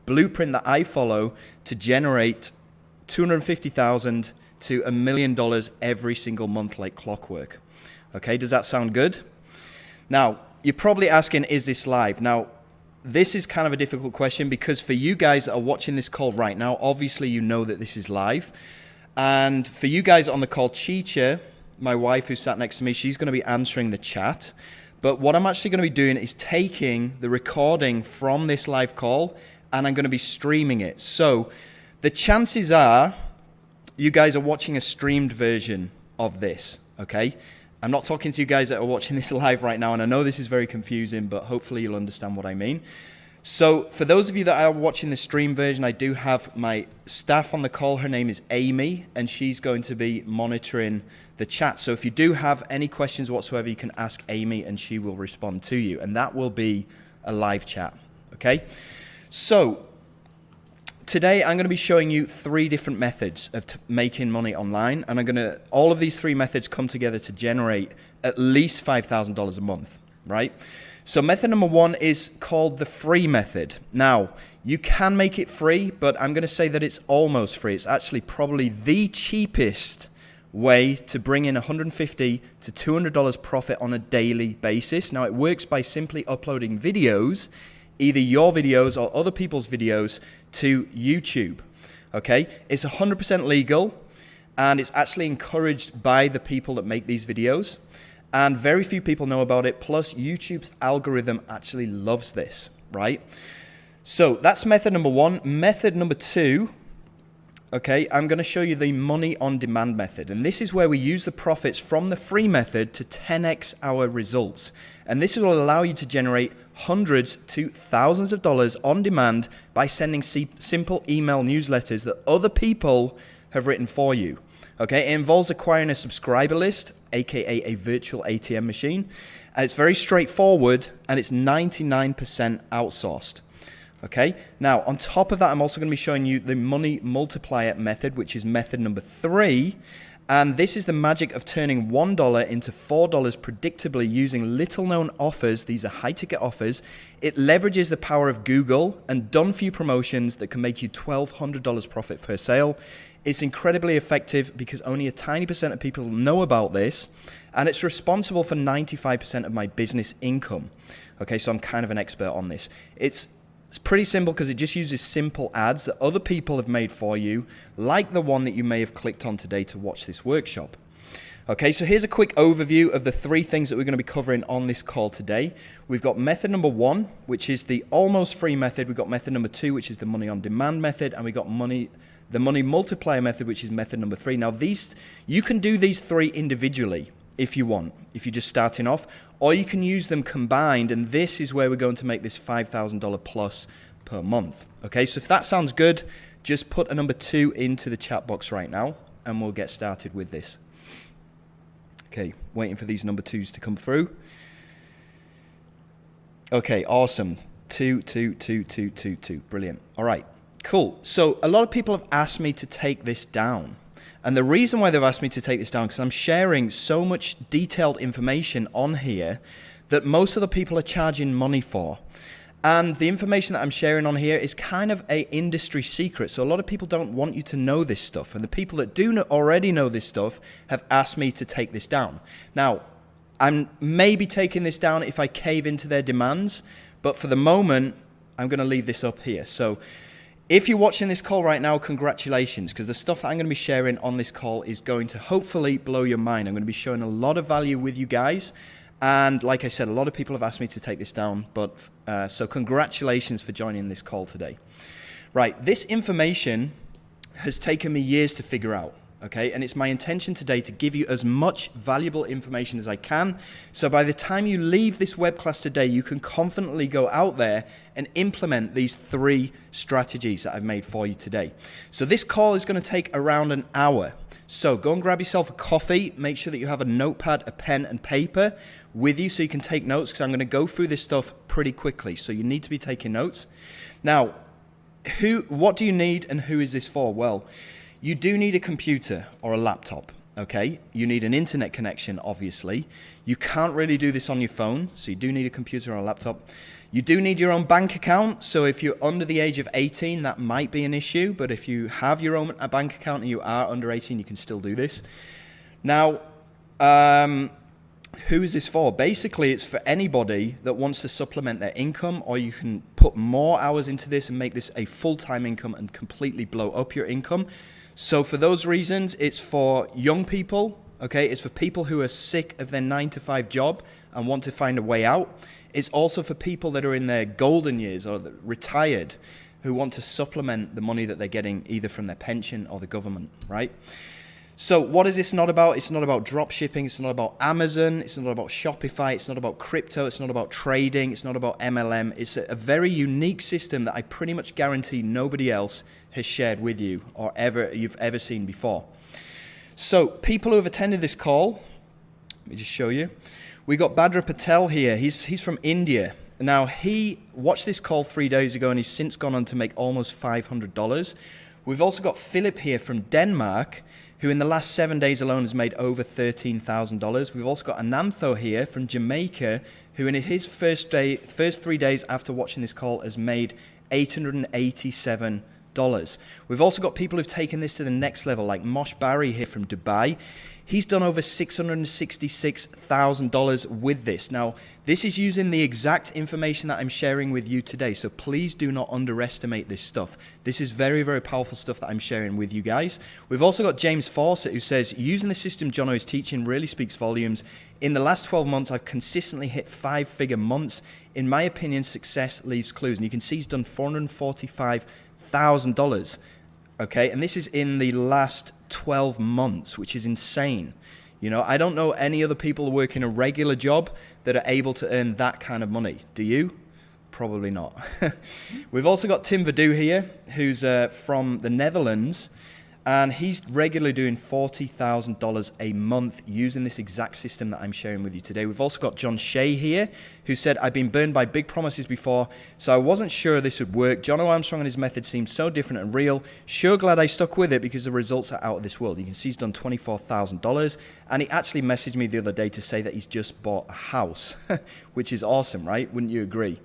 blueprint that I follow to generate $250,000 to $1 million every single month like clockwork. Okay, does that sound good? Now, you're probably asking, is this live? Now, this is kind of a difficult question because for you guys that are watching this call right now, obviously you know that this is live. And for you guys on the call, Chicha, my wife who sat next to me, she's going to be answering the chat. But what I'm actually going to be doing is taking the recording from this live call and I'm going to be streaming it. So the chances are you guys are watching a streamed version of this, okay? I'm not talking to you guys that are watching this live right now, and I know this is very confusing, but hopefully you'll understand what I mean. So for those of you that are watching the stream version, I do have my staff on the call. Her name is Amy, and she's going to be monitoring the chat. So if you do have any questions whatsoever, you can ask Amy, and she will respond to you. And that will be a live chat, okay? So today I'm going to be showing you 3 different methods of making money online, and all of these 3 methods come together to generate at least $5,000 a month, right? So method number 1 is called the free method. Now, you can make it free, but I'm going to say that it's almost free. It's actually probably the cheapest way to bring in $150 to $200 profit on a daily basis. Now, it works by simply uploading videos, either your videos or other people's videos, to YouTube. Okay, it's 100% legal, and it's actually encouraged by the people that make these videos, and very few people know about it. Plus, YouTube's algorithm actually loves this, right? So that's method number 1. Method number 2, okay, I'm going to show you the money on demand method, and this is where we use the profits from the free method to 10x our results. And this will allow you to generate hundreds to thousands of dollars on demand by sending simple email newsletters that other people have written for you. Okay, it involves acquiring a subscriber list, aka a virtual ATM machine, and it's very straightforward, and it's 99% outsourced. Okay, now on top of that, I'm also going to be showing you the money multiplier method, which is method number 3. And this is the magic of turning $1 into $4 predictably using little known offers. These are high ticket offers. It leverages the power of Google and done for you promotions that can make you $1,200 profit per sale. It's incredibly effective because only a tiny percent of people know about this, and it's responsible for 95% of my business income. Okay, so I'm kind of an expert on this. It's pretty simple because it just uses simple ads that other people have made for you, like the one that you may have clicked on today to watch this workshop. Okay, so here's a quick overview of the 3 things that we're going to be covering on this call today. We've got method number 1, which is the almost free method. We've got method number 2, which is the money on demand method, and we got the money multiplier method, which is method number 3. Now, you can do these 3 individually if you want, if you're just starting off, or you can use them combined, and this is where we're going to make this $5,000 plus per month. Okay, so if that sounds good, just put a number 2 into the chat box right now, and we'll get started with this. Okay, waiting for these number 2s to come through. Okay, awesome. 2, 2, 2, 2, 2, 2. Brilliant. All right, cool. So a lot of people have asked me to take this down. And the reason why they've asked me to take this down, because I'm sharing so much detailed information on here that most of the people are charging money for. And the information that I'm sharing on here is kind of an industry secret. So a lot of people don't want you to know this stuff. And the people that do already know this stuff have asked me to take this down. Now, I'm maybe taking this down if I cave into their demands. But for the moment, I'm going to leave this up here. So if you're watching this call right now, congratulations, because the stuff that I'm going to be sharing on this call is going to hopefully blow your mind. I'm going to be showing a lot of value with you guys. And like I said, a lot of people have asked me to take this down, but so congratulations for joining this call today. Right, this information has taken me years to figure out. Okay, and it's my intention today to give you as much valuable information as I can. So by the time you leave this web class today, you can confidently go out there and implement these 3 strategies that I've made for you today. So this call is going to take around an hour. So go and grab yourself a coffee. Make sure that you have a notepad, a pen, and paper with you so you can take notes, because I'm going to go through this stuff pretty quickly. So you need to be taking notes. Now, what do you need and who is this for? Well, you do need a computer or a laptop, okay? You need an internet connection, obviously. You can't really do this on your phone, so you do need a computer or a laptop. You do need your own bank account, so if you're under the age of 18, that might be an issue, but if you have your own bank account and you are under 18, you can still do this. Now, who is this for? Basically, it's for anybody that wants to supplement their income, or you can put more hours into this and make this a full-time income and completely blow up your income. So for those reasons, it's for young people, okay? It's for people who are sick of their 9-to-5 job and want to find a way out. It's also for people that are in their golden years or retired who want to supplement the money that they're getting either from their pension or the government, right? So what is this not about? It's not about drop shipping. It's not about Amazon. It's not about Shopify. It's not about crypto. It's not about trading. It's not about MLM. It's a very unique system that I pretty much guarantee nobody else has shared with you or you've ever seen before. So people who have attended this call, let me just show you. We got Badra Patel here. He's from India. Now, he watched this call 3 days ago and he's since gone on to make almost $500. We've also got Philip here from Denmark, who in the last 7 days alone has made over $13,000. We've also got Anantho here from Jamaica, who in his first 3 days after watching this call has made $887. We've also got people who've taken this to the next level, like Mosh Barry here from Dubai. He's done over $666,000 with this. Now, this is using the exact information that I'm sharing with you today, so please do not underestimate this stuff. This is very, very powerful stuff that I'm sharing with you guys. We've also got James Fawcett, who says, using the system Jono is teaching really speaks volumes. In the last 12 months, I've consistently hit 5-figure months. In my opinion, success leaves clues. And you can see he's done $445,000. Okay, and this is in the last 12 months, which is insane. You know, I don't know any other people working a regular job that are able to earn that kind of money. Do you? Probably not. We've also got Tim Verdu here, who's from the Netherlands, and he's regularly doing $40,000 a month using this exact system that I'm sharing with you today. We've also got John Shea here, who said, I've been burned by big promises before, so I wasn't sure this would work. Jono Armstrong and his method seemed so different and real. Sure glad I stuck with it because the results are out of this world. You can see he's done $24,000, and he actually messaged me the other day to say that he's just bought a house, which is awesome, right? Wouldn't you agree?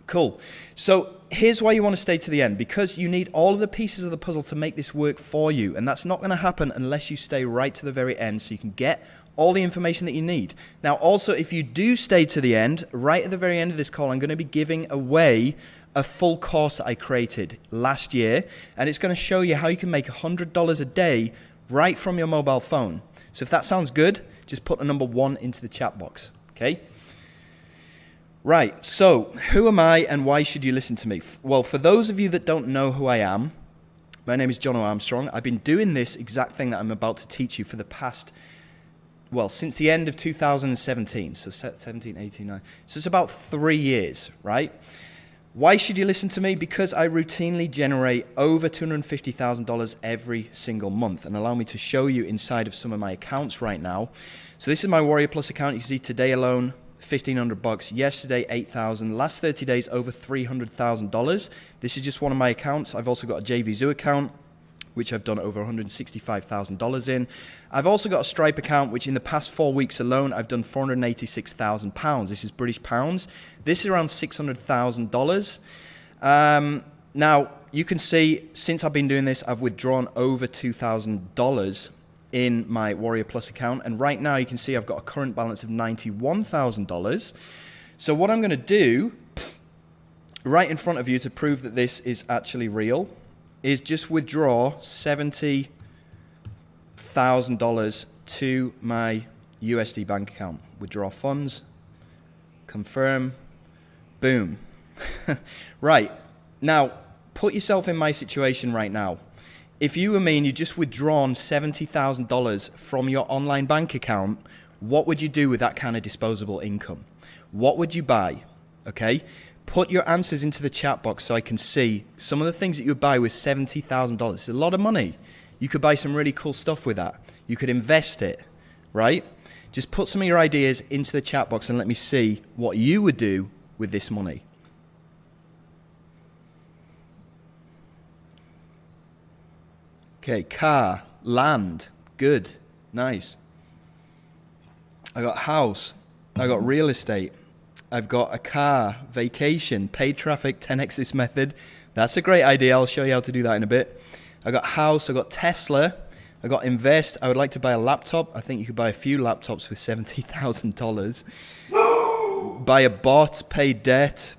Cool. So here's why you want to stay to the end, because you need all of the pieces of the puzzle to make this work for you. And that's not going to happen unless you stay right to the very end so you can get all the information that you need. Now, also, if you do stay to the end, right at the very end of this call, I'm going to be giving away a full course that I created last year. And it's going to show you how you can make $100 a day right from your mobile phone. So if that sounds good, just put the number 1 into the chat box. Okay? Right, so who am I and why should you listen to me? Well, for those of you that don't know who I am, my name is Jono Armstrong. I've been doing this exact thing that I'm about to teach you for the past, well, since the end of 2017, so 17, 18, 19. So it's about 3 years, right? Why should you listen to me? Because I routinely generate over $250,000 every single month, and allow me to show you inside of some of my accounts right now. So this is my Warrior Plus account. You can see today alone, $1,500, yesterday $8,000, last 30 days over $300,000. This is just one of my accounts. I've also got a jvzoo account, which I've done over $165,000 in. I've also got a Stripe account, which in the past 4 weeks alone, I've done £486,000. This is British pounds. This is around $600,000. Now, you can see, since I've been doing this, I've withdrawn over $2,000 in my Warrior Plus account, and right now you can see I've got a current balance of $91,000. So what I'm going to do right in front of you to prove that this is actually real is just withdraw $70,000 to my USD bank account. Withdraw funds, confirm, boom. Right, now put yourself in my situation right now. If you were me and you just withdrawn $70,000 from your online bank account, what would you do with that kind of disposable income? What would you buy? Okay? Put your answers into the chat box so I can see some of the things that you would buy with $70,000. It's a lot of money. You could buy some really cool stuff with that. You could invest it, right? Just put some of your ideas into the chat box and let me see what you would do with this money. Okay, car, land, good, nice. I got house, I got real estate, I've got a car, vacation, paid traffic, 10x this method. That's a great idea. I'll show you how to do that in a bit. I got house, I got Tesla, I got invest. I would like to buy a laptop. I think you could buy a few laptops with $70,000. Buy a bot, pay debt.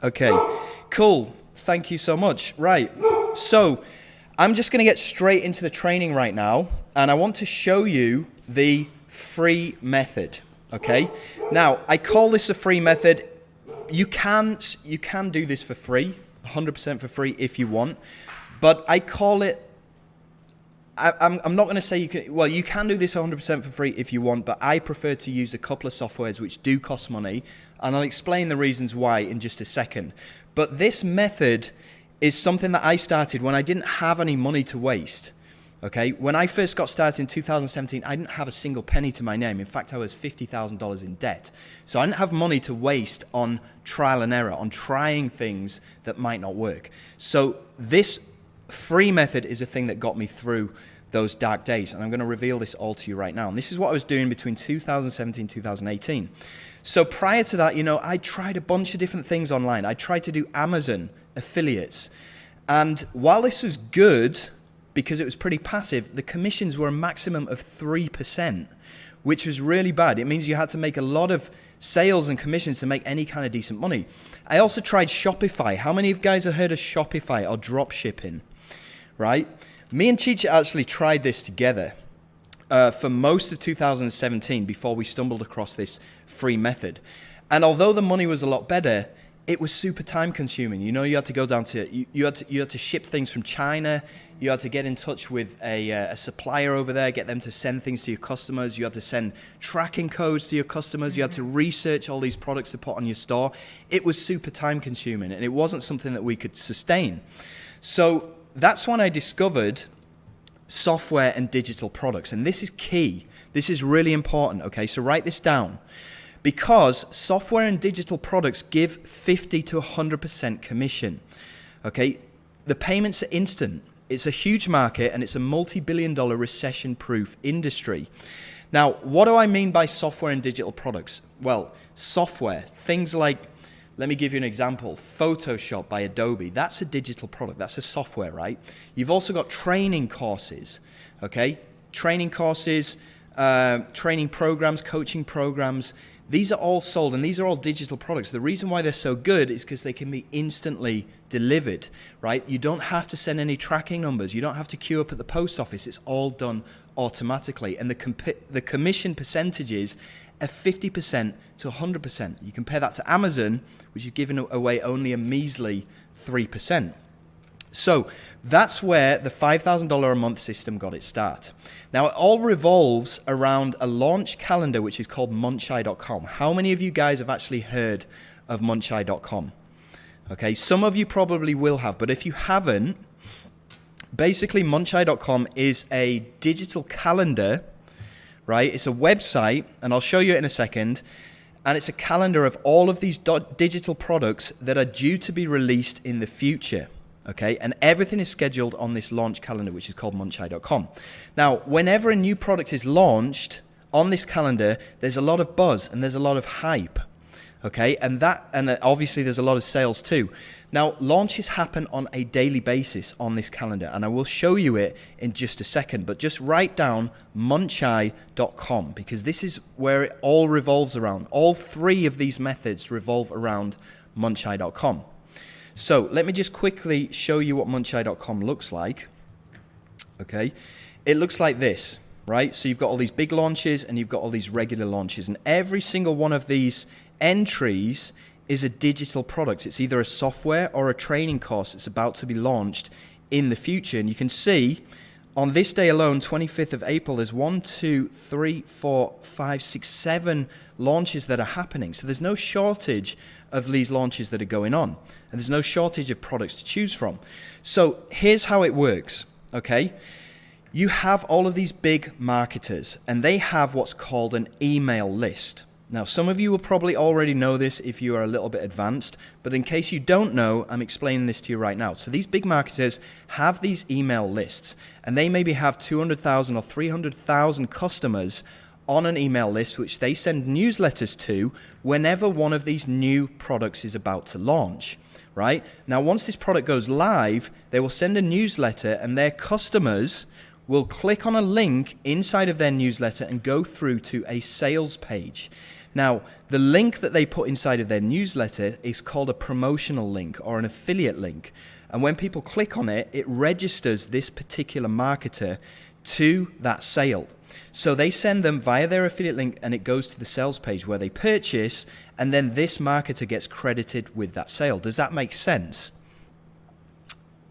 Okay, cool. Thank you so much. Right, so I'm just going to get straight into the training right now, and I want to show you the free method. Okay, now I call this a free method. You can do this for free, 100% for free if you want, but I call it. I'm not going to say you can. Well, you can do this 100% for free if you want, but I prefer to use a couple of softwares which do cost money, and I'll explain the reasons why in just a second. But this method is something that I started when I didn't have any money to waste. Okay, when I first got started in 2017, I didn't have a single penny to my name. In fact, I was $50,000 in debt. So I didn't have money to waste on trial and error, on trying things that might not work. So this free method is a thing that got me through those dark days. And I'm going to reveal this all to you right now. And this is what I was doing between 2017 and 2018. So prior to that, I tried a bunch of different things online. I tried to do Amazon affiliates. And while this was good, because it was pretty passive, the commissions were a maximum of 3%, which was really bad. It means you had to make a lot of sales and commissions to make any kind of decent money. I also tried Shopify. How many of you guys have heard of Shopify or drop shipping? Right? Me and Chicha actually tried this together for most of 2017 before we stumbled across this free method. And although the money was a lot better, it was super time consuming. You had to go down to, you had to ship things from China. You had to get in touch with a supplier over there, get them to send things to your customers. You had to send tracking codes to your customers. You had to research all these products to put on your store. It was super time consuming, and it wasn't something that we could sustain. So that's when I discovered software and digital products. And this is key. This is really important. Okay, so write this down. Because software and digital products give 50 to 100% commission. Okay, the payments are instant. It's a huge market, and it's a multi-billion-dollar recession-proof industry. Now, what do I mean by software and digital products? Well, software, things like, let me give you an example, Photoshop by Adobe. That's a digital product. That's a software, right? You've also got training courses, okay? Training courses, training programs, coaching programs. These are all sold, and these are all digital products. The reason why they're so good is because they can be instantly delivered, right? You don't have to send any tracking numbers. You don't have to queue up at the post office. It's all done automatically. And the commission percentages are 50% to 100%. You compare that to Amazon, which is giving away only a measly 3%. So that's where the $5,000 a month system got its start. Now, it all revolves around a launch calendar, which is called Muncheye.com. How many of you guys have actually heard of Muncheye.com? Okay, some of you probably will have, but if you haven't, basically Muncheye.com is a digital calendar, right? It's a website, and I'll show you it in a second. And it's a calendar of all of these digital products that are due to be released in the future. Okay, and everything is scheduled on this launch calendar, which is called Muncheye.com. Now, whenever a new product is launched on this calendar, there's a lot of buzz and there's a lot of hype. Okay, and obviously there's a lot of sales too. Now, launches happen on a daily basis on this calendar, and I will show you it in just a second. But just write down Muncheye.com, because this is where it all revolves around. All three of these methods revolve around Muncheye.com. So let me just quickly show you what Muncheye.com looks like. Okay, it looks like this, right? So you've got all these big launches and you've got all these regular launches, and every single one of these entries is a digital product. It's either a software or a training course that's about to be launched in the future. And you can see on this day alone, 25th of April, there's 1, 2, 3, 4, 5, 6, 7 launches that are happening. So there's no shortage of these launches that are going on, and there's no shortage of products to choose from. So here's how it works, okay? You have all of these big marketers, and they have what's called an email list. Now, some of you will probably already know this if you are a little bit advanced, but in case you don't know, I'm explaining this to you right now. So these big marketers have these email lists, and they maybe have 200,000 or 300,000 customers on an email list which they send newsletters to whenever one of these new products is about to launch, right? Now, once this product goes live, they will send a newsletter and their customers will click on a link inside of their newsletter and go through to a sales page. Now, the link that they put inside of their newsletter is called a promotional link or an affiliate link. And when people click on it, it registers this particular marketer to that sale. So they send them via their affiliate link and it goes to the sales page where they purchase, and then this marketer gets credited with that sale. Does that make sense?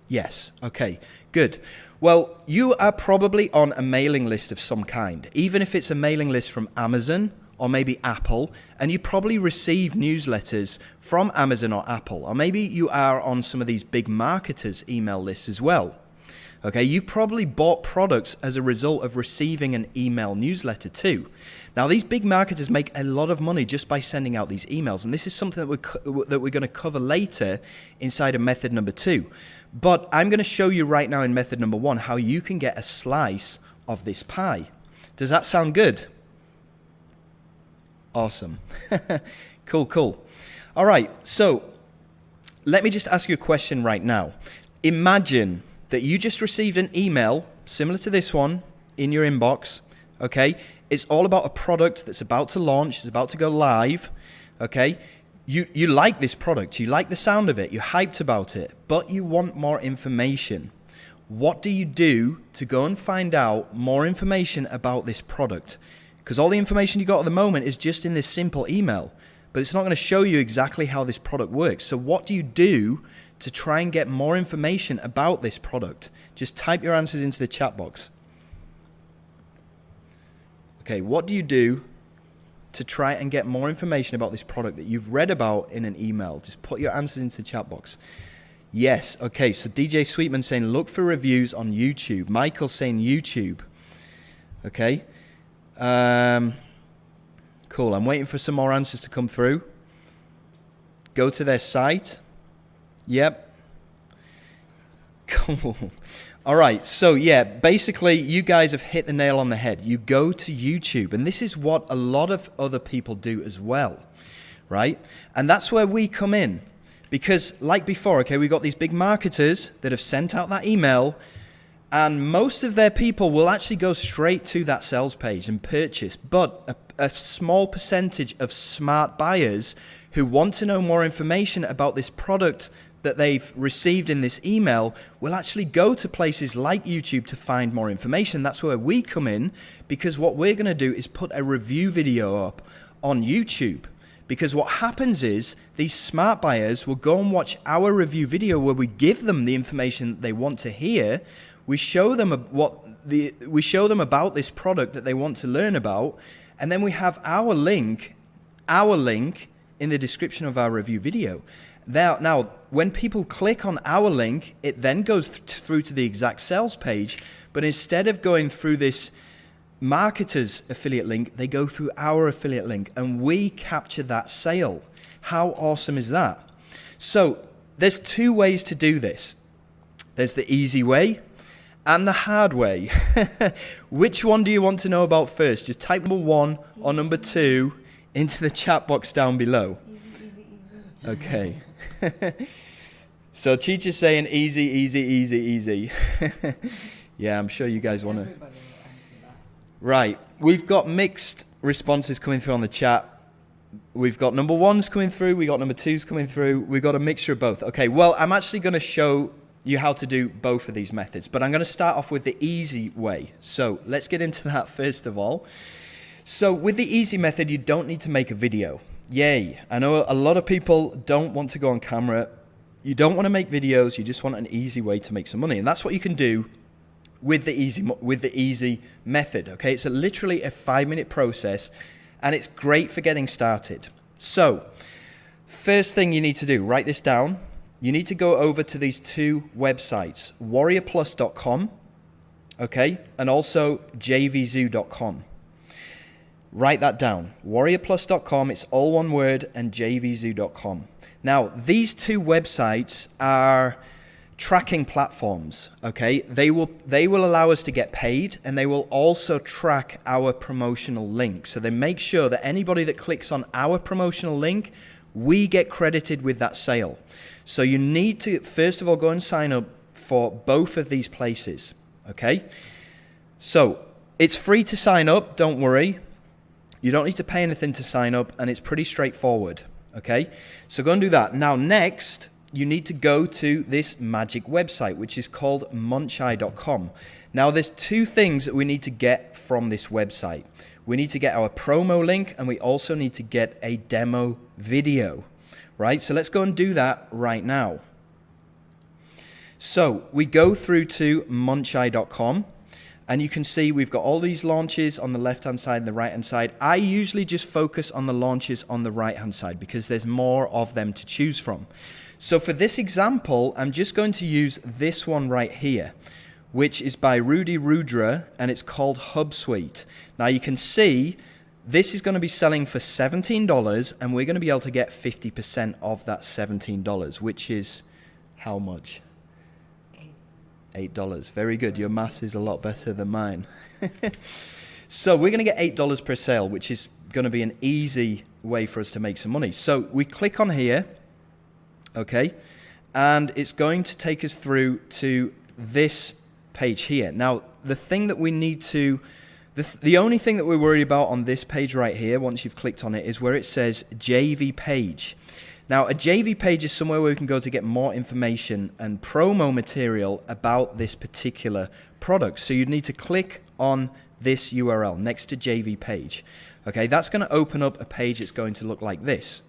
Yes. Okay, good. Well, you are probably on a mailing list of some kind, even if it's a mailing list from Amazon or maybe Apple, and you probably receive newsletters from Amazon or Apple, or maybe you are on some of these big marketers' email lists as well. Okay, you've probably bought products as a result of receiving an email newsletter too. Now, these big marketers make a lot of money just by sending out these emails, and this is something that we're going to cover later inside of method number 2. But I'm going to show you right now in method number 1 how you can get a slice of this pie. Does that sound good? Awesome. Cool. All right, so let me just ask you a question right now. Imagine that you just received an email similar to this one in your inbox, okay? It's all about a product that's about to launch, it's about to go live, okay? You like this product, you like the sound of it, you're hyped about it, but you want more information. What do you do to go and find out more information about this product? Because all the information you got at the moment is just in this simple email, but it's not going to show you exactly how this product works. So what do you do to try and get more information about this product? Just type your answers into the chat box. Okay, what do you do to try and get more information about this product that you've read about in an email? Just put your answers into the chat box. Yes, okay, so DJ Sweetman saying look for reviews on YouTube. Michael saying YouTube. Okay. Cool, I'm waiting for some more answers to come through. Go to their site. Yep. Cool. All right, so yeah, basically you guys have hit the nail on the head. You go to YouTube, and this is what a lot of other people do as well, right? And that's where we come in. Because like before, okay, we've got these big marketers that have sent out that email, and most of their people will actually go straight to that sales page and purchase. But a small percentage of smart buyers who want to know more information about this product that they've received in this email will actually go to places like YouTube to find more information. That's where we come in, because what we're going to do is put a review video up on YouTube. Because what happens is these smart buyers will go and watch our review video where we give them the information that they want to hear. We show them about this product that they want to learn about, and then we have our link in the description of our review video. Now, when people click on our link, it then goes through to the exact sales page, but instead of going through this marketer's affiliate link, they go through our affiliate link, and we capture that sale. How awesome is that? So there's 2 ways to do this. There's the easy way and the hard way. Which one do you want to know about first? Just type number 1 or number 2 into the chat box down below. Easy. Okay. So Cheech is saying easy. Yeah, I'm sure you guys want to. Right, we've got mixed responses coming through on the chat. We've got number 1s coming through, we got number 2s coming through, we've got a mixture of both. Okay, well, I'm actually going to show you how to do both of these methods, but I'm going to start off with the easy way. So let's get into that first of all. So with the easy method, you don't need to make a video. Yay, I know a lot of people don't want to go on camera. You don't want to make videos, you just want an easy way to make some money. And that's what you can do with the easy method, okay? It's literally a 5-minute process, and it's great for getting started. So, first thing you need to do, write this down. You need to go over to these 2 websites, warriorplus.com, okay, and also jvzoo.com. Write that down, warriorplus.com, it's all one word, and jvzoo.com. Now, these 2 websites are tracking platforms, okay? They will allow us to get paid, and they will also track our promotional link. So they make sure that anybody that clicks on our promotional link, we get credited with that sale. So you need to, first of all, go and sign up for both of these places, okay? So it's free to sign up, don't worry. You don't need to pay anything to sign up, and it's pretty straightforward, okay? So go and do that. Now, next, you need to go to this magic website, which is called muncheye.com. Now, there's two things that we need to get from this website. We need to get our promo link, and we also need to get a demo video, right? So let's go and do that right now. So we go through to muncheye.com, and you can see we've got all these launches on the left-hand side and the right-hand side. I usually just focus on the launches on the right-hand side because there's more of them to choose from. So for this example, I'm just going to use this one right here, which is by Rudy Rudra, and it's called HubSuite. Now you can see this is going to be selling for $17, and we're going to be able to get 50% of that $17, which is how much? $8. Very good. Your maths is a lot better than mine. So we're going to get $8 per sale, which is going to be an easy way for us to make some money. So we click on here. Okay, and it's going to take us through to this page here. Now, the thing that we need to, the only thing that we're worried about on this page right here, once you've clicked on it, is where it says JV page. Now, a JV page is somewhere where we can go to get more information and promo material about this particular product. So you'd need to click on this URL next to JV page. Okay, that's going to open up a page that's going to look like this.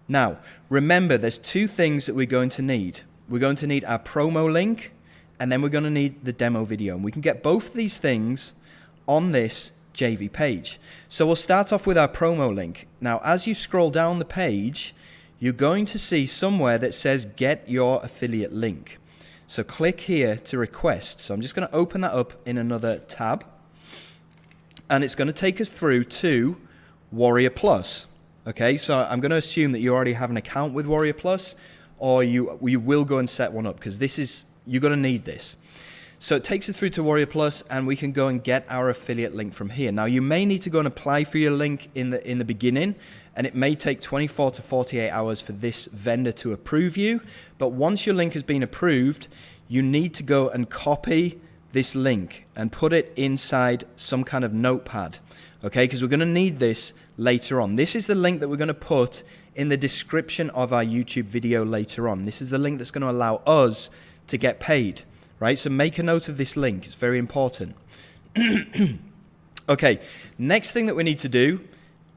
Now, remember, there's two things that we're going to need. We're going to need our promo link, and then we're going to need the demo video. And we can get both of these things on this JV page. So we'll start off with our promo link. Now, as you scroll down the page, you're going to see somewhere that says get your affiliate link. So click here to request. So I'm just going to open that up in another tab, and it's going to take us through to Warrior Plus. Okay, so I'm going to assume that you already have an account with Warrior Plus, or you will go and set one up, because you're going to need this. So it takes us through to Warrior Plus, and we can go and get our affiliate link from here. Now, you may need to go and apply for your link in the beginning, and it may take 24 to 48 hours for this vendor to approve you. But once your link has been approved, you need to go and copy this link and put it inside some kind of notepad. Okay, because we're going to need this later on. This is the link that we're going to put in the description of our YouTube video later on. This is the link that's going to allow us to get paid, right? So make a note of this link. It's very important. Okay, next thing that we need to do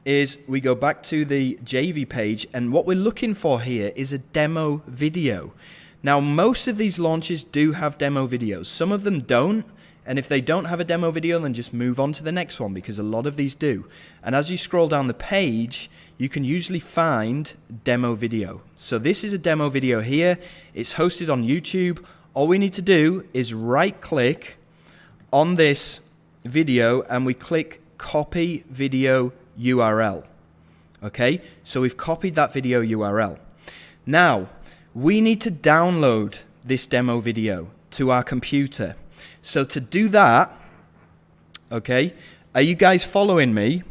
is we go back to the JV page, and what we're looking for here is a demo video. Now, most of these launches do have demo videos. Some of them don't. And if they don't have a demo video, then just move on to the next one, because a lot of these do. And as you scroll down the page, you can usually find demo video. So this is a demo video here. It's hosted on YouTube. All we need to do is right-click on this video, and we click Copy Video URL. Okay, so we've copied that video URL. Now, we need to download this demo video to our computer. So to do that, okay, are you guys following me?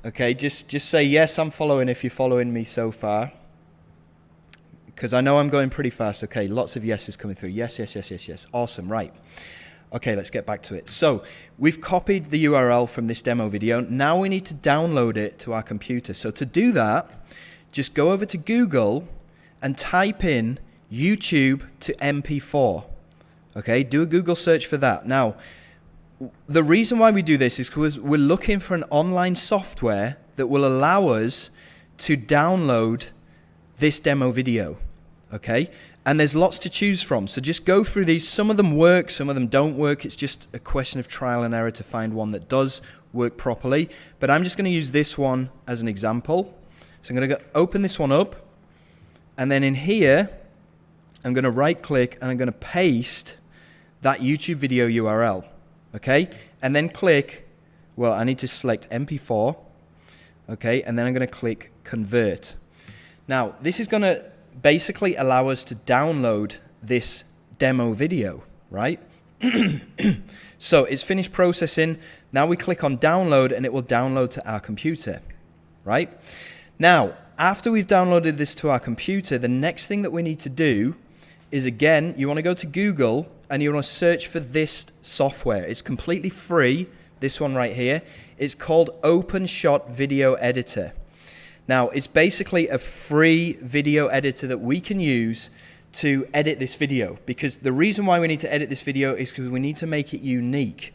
Okay, just say yes, I'm following if you're following me so far. Because I know I'm going pretty fast. Okay, lots of yeses coming through. Yes, yes, yes, yes, yes. Awesome, right. Okay, let's get back to it. So we've copied the URL from this demo video. Now we need to download it to our computer. So to do that, just go over to Google and type in YouTube to MP4. Okay, do a Google search for that. Now, the reason why we do this is because we're looking for an online software that will allow us to download this demo video. Okay, and there's lots to choose from. So just go through these. Some of them work, some of them don't work. It's just a question of trial and error to find one that does work properly. But I'm just going to use this one as an example. So I'm going to open this one up, and then in here, I'm going to right-click and I'm going to paste that YouTube video URL, okay? And then click, well, I need to select MP4, okay? And then I'm going to click Convert. Now, this is going to basically allow us to download this demo video, right? So it's finished processing. Now we click on download and it will download to our computer, right? Now, after we've downloaded this to our computer, the next thing that we need to do is, again, you want to go to Google and you want to search for this software. It's completely free, this one right here. It's called OpenShot Video Editor. Now, it's basically a free video editor that we can use to edit this video, because the reason why we need to edit this video is because we need to make it unique.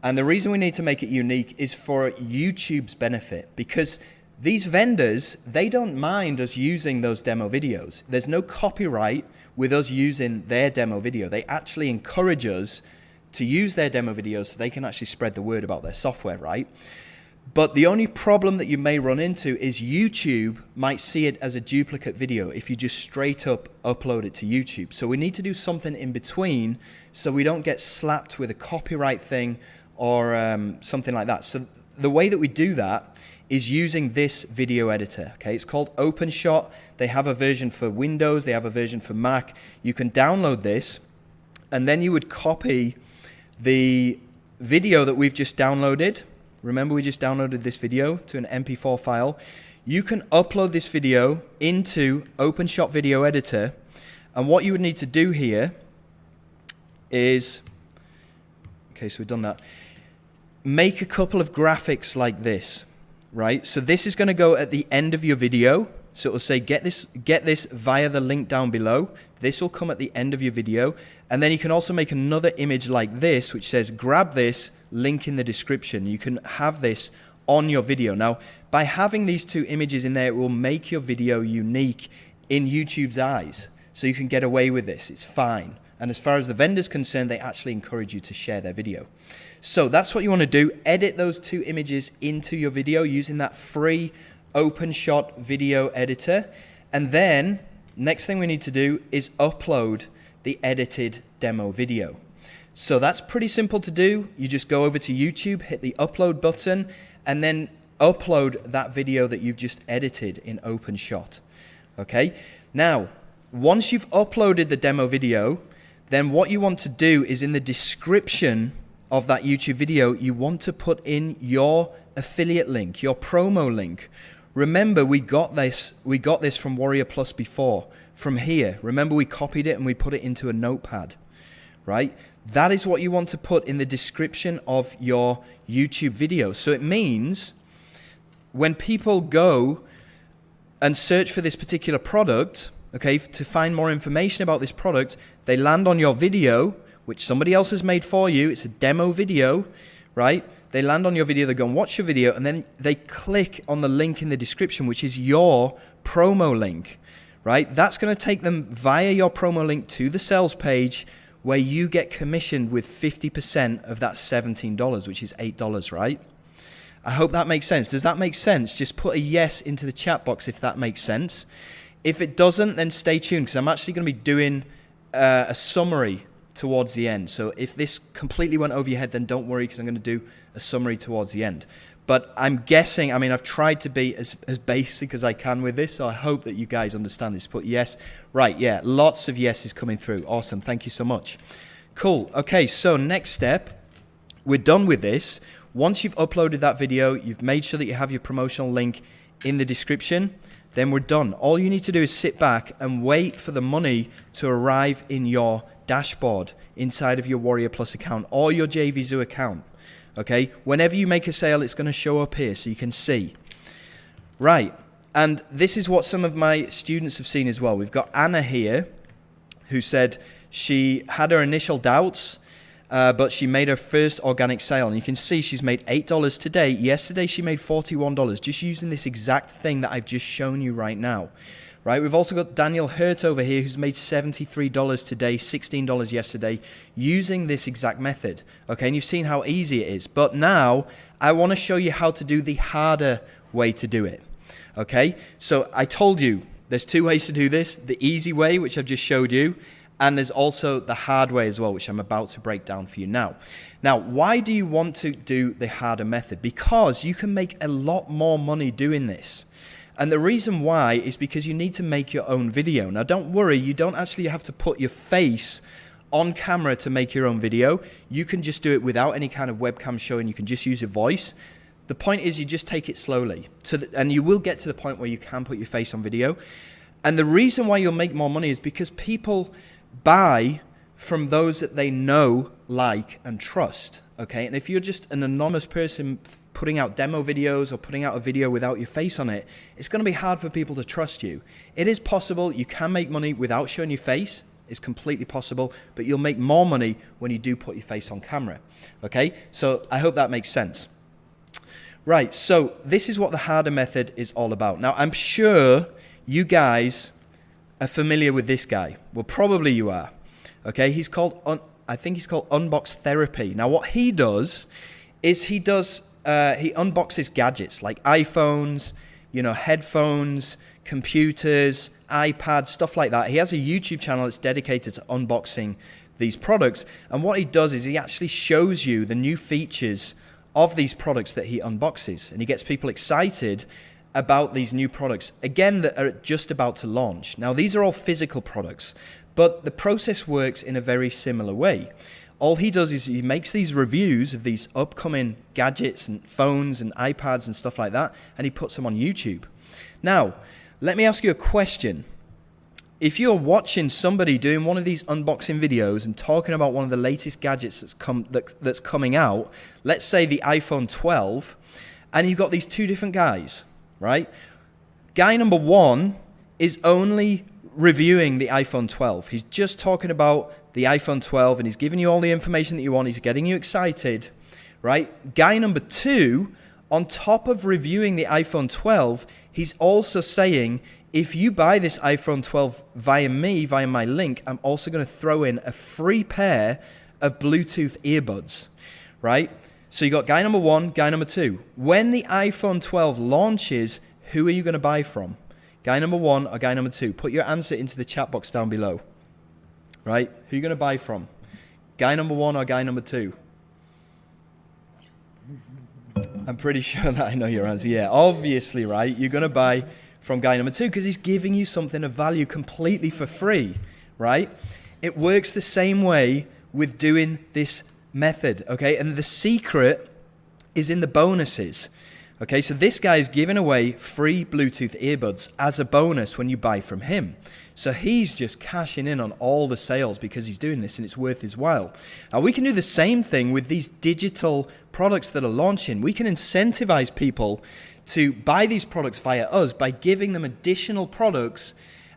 And the reason we need to make it unique is for YouTube's benefit, because these vendors, they don't mind us using those demo videos. There's no copyright with us using their demo video. They actually encourage us to use their demo videos so they can actually spread the word about their software, right? But the only problem that you may run into is YouTube might see it as a duplicate video if you just straight up upload it to YouTube. So we need to do something in between so we don't get slapped with a copyright thing or something like that. So the way that we do that is using this video editor. Okay, it's called OpenShot. They have a version for Windows, they have a version for Mac. You can download this, and then you would copy the video that we've just downloaded. Remember, we just downloaded this video to an MP4 file. You can upload this video into OpenShot Video Editor, and what you would need to do here is, okay, so we've done that, make a couple of graphics like this, right? So this is going to go at the end of your video. So it will say, get this via the link down below. This will come at the end of your video. And then you can also make another image like this, which says, grab this, link in the description. You can have this on your video. Now, by having these two images in there, it will make your video unique in YouTube's eyes. So you can get away with this. It's fine. And as far as the vendor's concerned, they actually encourage you to share their video. So that's what you want to do. Edit those two images into your video using that free OpenShot video editor. And then next thing we need to do is upload the edited demo video. So that's pretty simple to do. You just go over to YouTube, hit the upload button, and then upload that video that you've just edited in OpenShot. Okay? Now, once you've uploaded the demo video, then what you want to do is in the description of that YouTube video, you want to put in your affiliate link, your promo link. Remember, we got this from Warrior Plus before, from here. Remember, we copied it and we put it into a notepad, right? That is what you want to put in the description of your YouTube video. So it means when people go and search for this particular product, okay, to find more information about this product, they land on your video, which somebody else has made for you. It's a demo video, right? They land on your video, they go and watch your video, and then they click on the link in the description, which is your promo link, right? That's going to take them via your promo link to the sales page where you get commissioned with 50% of that $17, which is $8, right? I hope that makes sense. Does that make sense? Just put a yes into the chat box if that makes sense. If it doesn't, then stay tuned, because I'm actually going to be doing a summary towards the end. So if this completely went over your head, then don't worry, because I'm going to do a summary towards the end. But I'm guessing, I mean, I've tried to be as basic as I can with this, so I hope that you guys understand this. Put yes. Right, yeah, lots of yeses coming through. Awesome, thank you so much. Cool. Okay, so next step, we're done with this. Once you've uploaded that video, you've made sure that you have your promotional link in the description, then we're done. All you need to do is sit back and wait for the money to arrive in your dashboard inside of your Warrior Plus account or your jvzoo account. Okay, whenever you make a sale, it's going to show up here so you can see. Right, and this is what some of my students have seen as well. We've got Anna here who said she had her initial doubts, but she made her first organic sale. And you can see she's made $8 today. Yesterday she made $41 just using this exact thing that I've just shown you right now. Right, we've also got Daniel Hurt over here who's made $73 today, $16 yesterday, using this exact method. Okay, and you've seen how easy it is. But now I want to show you how to do the harder way to do it. Okay, so I told you there's two ways to do this: the easy way, which I've just showed you, and there's also the hard way as well, which I'm about to break down for you now. Now, why do you want to do the harder method? Because you can make a lot more money doing this. And the reason why is because you need to make your own video. Now, don't worry, you don't actually have to put your face on camera to make your own video. You can just do it without any kind of webcam showing. You can just use your voice. The point is you just take it slowly, and you will get to the point where you can put your face on video. And the reason why you'll make more money is because people buy from those that they know, like, and trust, okay? And if you're just an anonymous person putting out demo videos or putting out a video without your face on it, it's going to be hard for people to trust you. It is possible. You can make money without showing your face. It's completely possible, but you'll make more money when you do put your face on camera, okay? So I hope that makes sense. Right, so this is what the harder method is all about. Now, I'm sure you guys are familiar with this guy. Well, probably you are, okay? I think he's called Unbox Therapy. Now, what he does is he unboxes gadgets like iPhones, headphones, computers, iPads, stuff like that. He has a YouTube channel that's dedicated to unboxing these products. And what he does is he actually shows you the new features of these products that he unboxes. And he gets people excited about these new products, again, that are just about to launch. Now, these are all physical products, but the process works in a very similar way. All he does is he makes these reviews of these upcoming gadgets and phones and iPads and stuff like that, and he puts them on YouTube. Now, let me ask you a question. If you're watching somebody doing one of these unboxing videos and talking about one of the latest gadgets that's coming out, let's say the iPhone 12, and you've got these two different guys, right? Guy number one is only reviewing the iPhone 12. He's just talking about the iPhone 12 and he's giving you all the information that you want. He's getting you excited, right? Guy number two, on top of reviewing the iPhone 12, he's also saying, if you buy this iPhone 12 via my link, I'm also going to throw in a free pair of Bluetooth earbuds, right? So you got guy number one, guy number two. When the iPhone 12 launches, who are you going to buy from? Guy number one or guy number two? Put your answer into the chat box down below, right? Who are you going to buy from? Guy number one or guy number two? I'm pretty sure that I know your answer. Yeah, obviously, right? You're going to buy from guy number two because he's giving you something of value completely for free, right? It works the same way with doing this method, okay? And the secret is in the bonuses, okay? So this guy is giving away free Bluetooth earbuds as a bonus when you buy from him. So he's just cashing in on all the sales because he's doing this and it's worth his while. Now we can do the same thing with these digital products that are launching. We can incentivize people to buy these products via us by giving them additional products,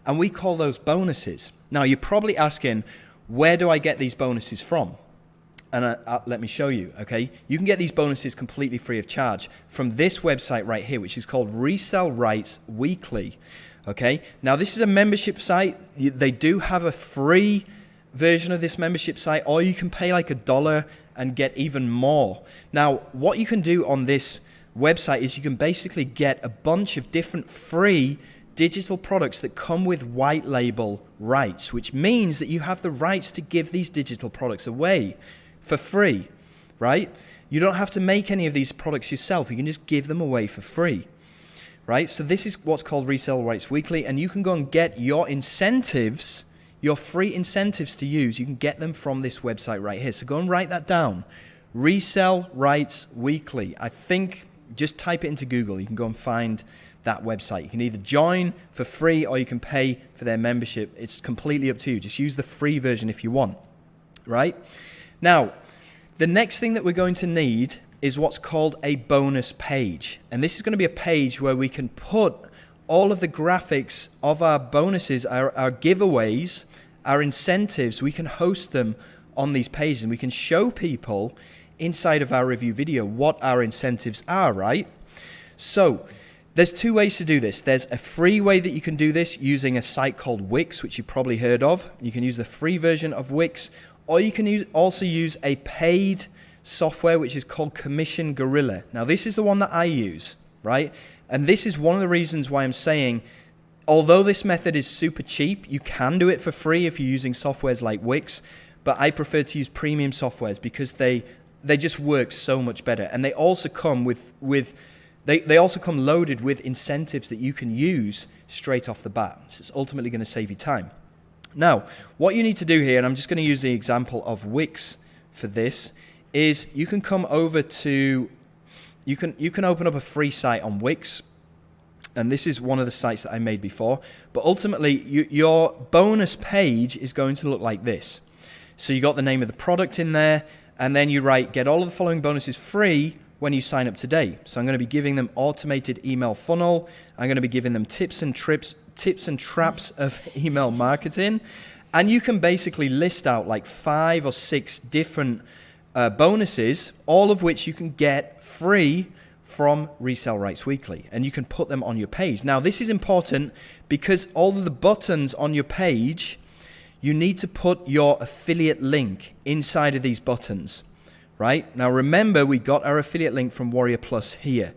and we call those bonuses. Now you're probably asking, where do I get these bonuses from? And let me show you, okay? You can get these bonuses completely free of charge from this website right here, which is called Resell Rights Weekly. Okay, now this is a membership site. They do have a free version of this membership site, or you can pay like $1 and get even more. Now, what you can do on this website is you can basically get a bunch of different free digital products that come with white label rights, which means that you have the rights to give these digital products away for free, right? You don't have to make any of these products yourself. You can just give them away for free. Right, so this is what's called Resell Rights Weekly, and you can go and get your incentives, your free incentives to use. You can get them from this website right here. So go and write that down. Resell Rights Weekly. I think just type it into Google. You can go and find that website. You can either join for free or you can pay for their membership. It's completely up to you. Just use the free version if you want. Right? Now, the next thing that we're going to need is what's called a bonus page. And this is going to be a page where we can put all of the graphics of our bonuses, our giveaways, our incentives. We can host them on these pages and we can show people inside of our review video what our incentives are, right? So there's two ways to do this. There's a free way that you can do this using a site called Wix, which you've probably heard of. You can use the free version of Wix, or you can also use a paid software which is called Commission Gorilla. Now this is the one that I use, right? And this is one of the reasons why I'm saying, although this method is super cheap, you can do it for free if you're using softwares like Wix, but I prefer to use premium softwares because they just work so much better. And they also come with They also come loaded with incentives that you can use straight off the bat. So it's ultimately going to save you time. Now, what you need to do here, and I'm just going to use the example of Wix for this, is you can come over to, you can open up a free site on Wix, and this is one of the sites that I made before, but ultimately your bonus page is going to look like this. So you got the name of the product in there, and then you write, get all of the following bonuses free when you sign up today. So I'm going to be giving them automated email funnel. I'm going to be giving them tips and traps of email marketing. And you can basically list out like 5 or 6 different bonuses, all of which you can get free from Resell Rights Weekly. And you can put them on your page. Now, this is important because all of the buttons on your page, you need to put your affiliate link inside of these buttons. Right? Now remember, we got our affiliate link from Warrior Plus here.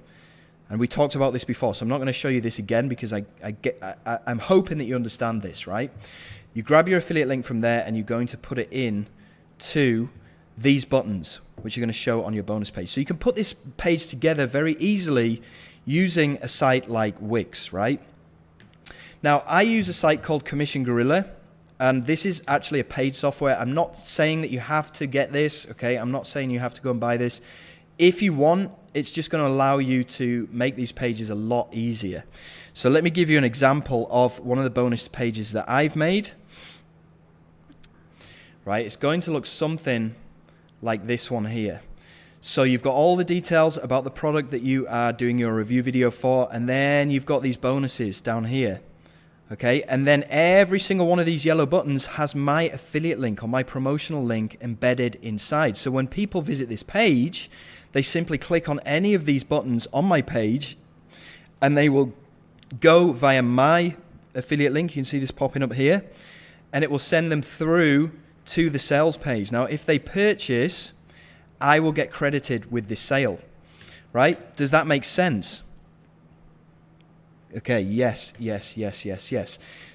And we talked about this before, so I'm not going to show you this again because I'm hoping that you understand this, right? You grab your affiliate link from there and you're going to put it in to these buttons, which are going to show on your bonus page. So you can put this page together very easily using a site like Wix, right? Now, I use a site called Commission Gorilla. And this is actually a paid software. I'm not saying that you have to get this, okay? I'm not saying you have to go and buy this. If you want, it's just going to allow you to make these pages a lot easier. So let me give you an example of one of the bonus pages that I've made. Right? It's going to look something like this one here. So you've got all the details about the product that you are doing your review video for, and then you've got these bonuses down here. Okay, and then every single one of these yellow buttons has my affiliate link or my promotional link embedded inside. So when people visit this page, they simply click on any of these buttons on my page and they will go via my affiliate link. You can see this popping up here, and it will send them through to the sales page. Now, if they purchase, I will get credited with this sale, right? Does that make sense? Okay, yes.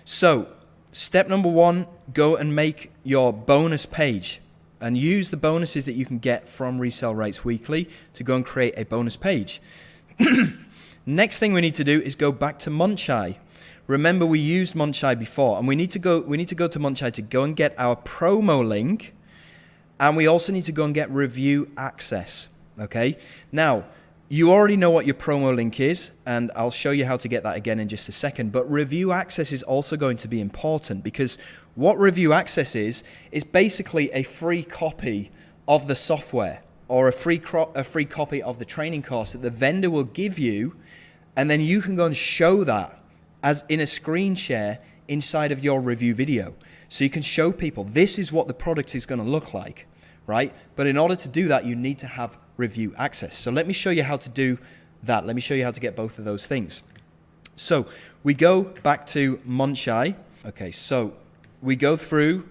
So, step number 1, go and make your bonus page and use the bonuses that you can get from Resell Rights Weekly to go and create a bonus page. Next thing we need to do is go back to Munchai. Remember, we used Munchai before, and we need to go to Munchai to go and get our promo link, and we also need to go and get review access. Okay? Now, you already know what your promo link is, and I'll show you how to get that again in just a second. But review access is also going to be important, because what review access is basically a free copy of the software or a free copy of the training course that the vendor will give you, and then you can go and show that as in a screen share inside of your review video. So you can show people this is what the product is going to look like, right? But in order to do that, you need to have review access. So let me show you how to do that. Let me show you how to get both of those things. So we go back to Munchai. Okay, so we go through,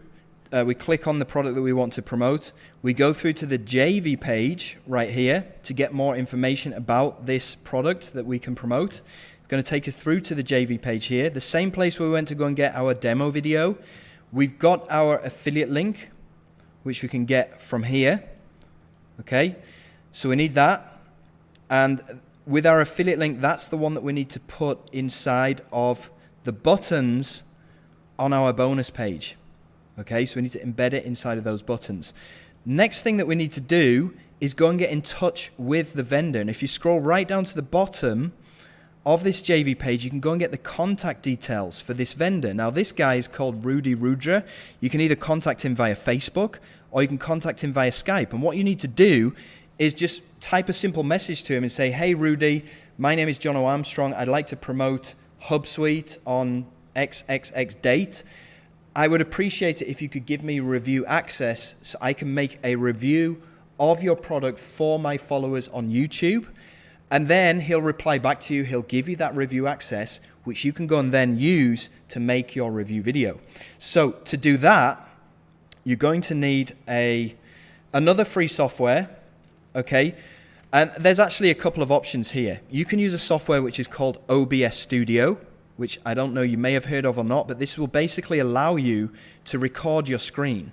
we click on the product that we want to promote. We go through to the JV page right here to get more information about this product that we can promote. It's going to take us through to the JV page here, the same place where we went to go and get our demo video. We've got our affiliate link, which we can get from here. Okay, so we need that. And with our affiliate link, that's the one that we need to put inside of the buttons on our bonus page. Okay, so we need to embed it inside of those buttons. Next thing that we need to do is go and get in touch with the vendor. And if you scroll right down to the bottom of this JV page, you can go and get the contact details for this vendor. Now, this guy is called Rudy Rudra. You can either contact him via Facebook or you can contact him via Skype. And what you need to do is just type a simple message to him and say, hey, Rudy, my name is Jono Armstrong. I'd like to promote HubSuite on XXX date. I would appreciate it if you could give me review access so I can make a review of your product for my followers on YouTube. And then he'll reply back to you. He'll give you that review access, which you can go and then use to make your review video. So to do that, you're going to need another free software, okay? And there's actually a couple of options here. You can use a software which is called OBS Studio, which I don't know you may have heard of or not, but this will basically allow you to record your screen,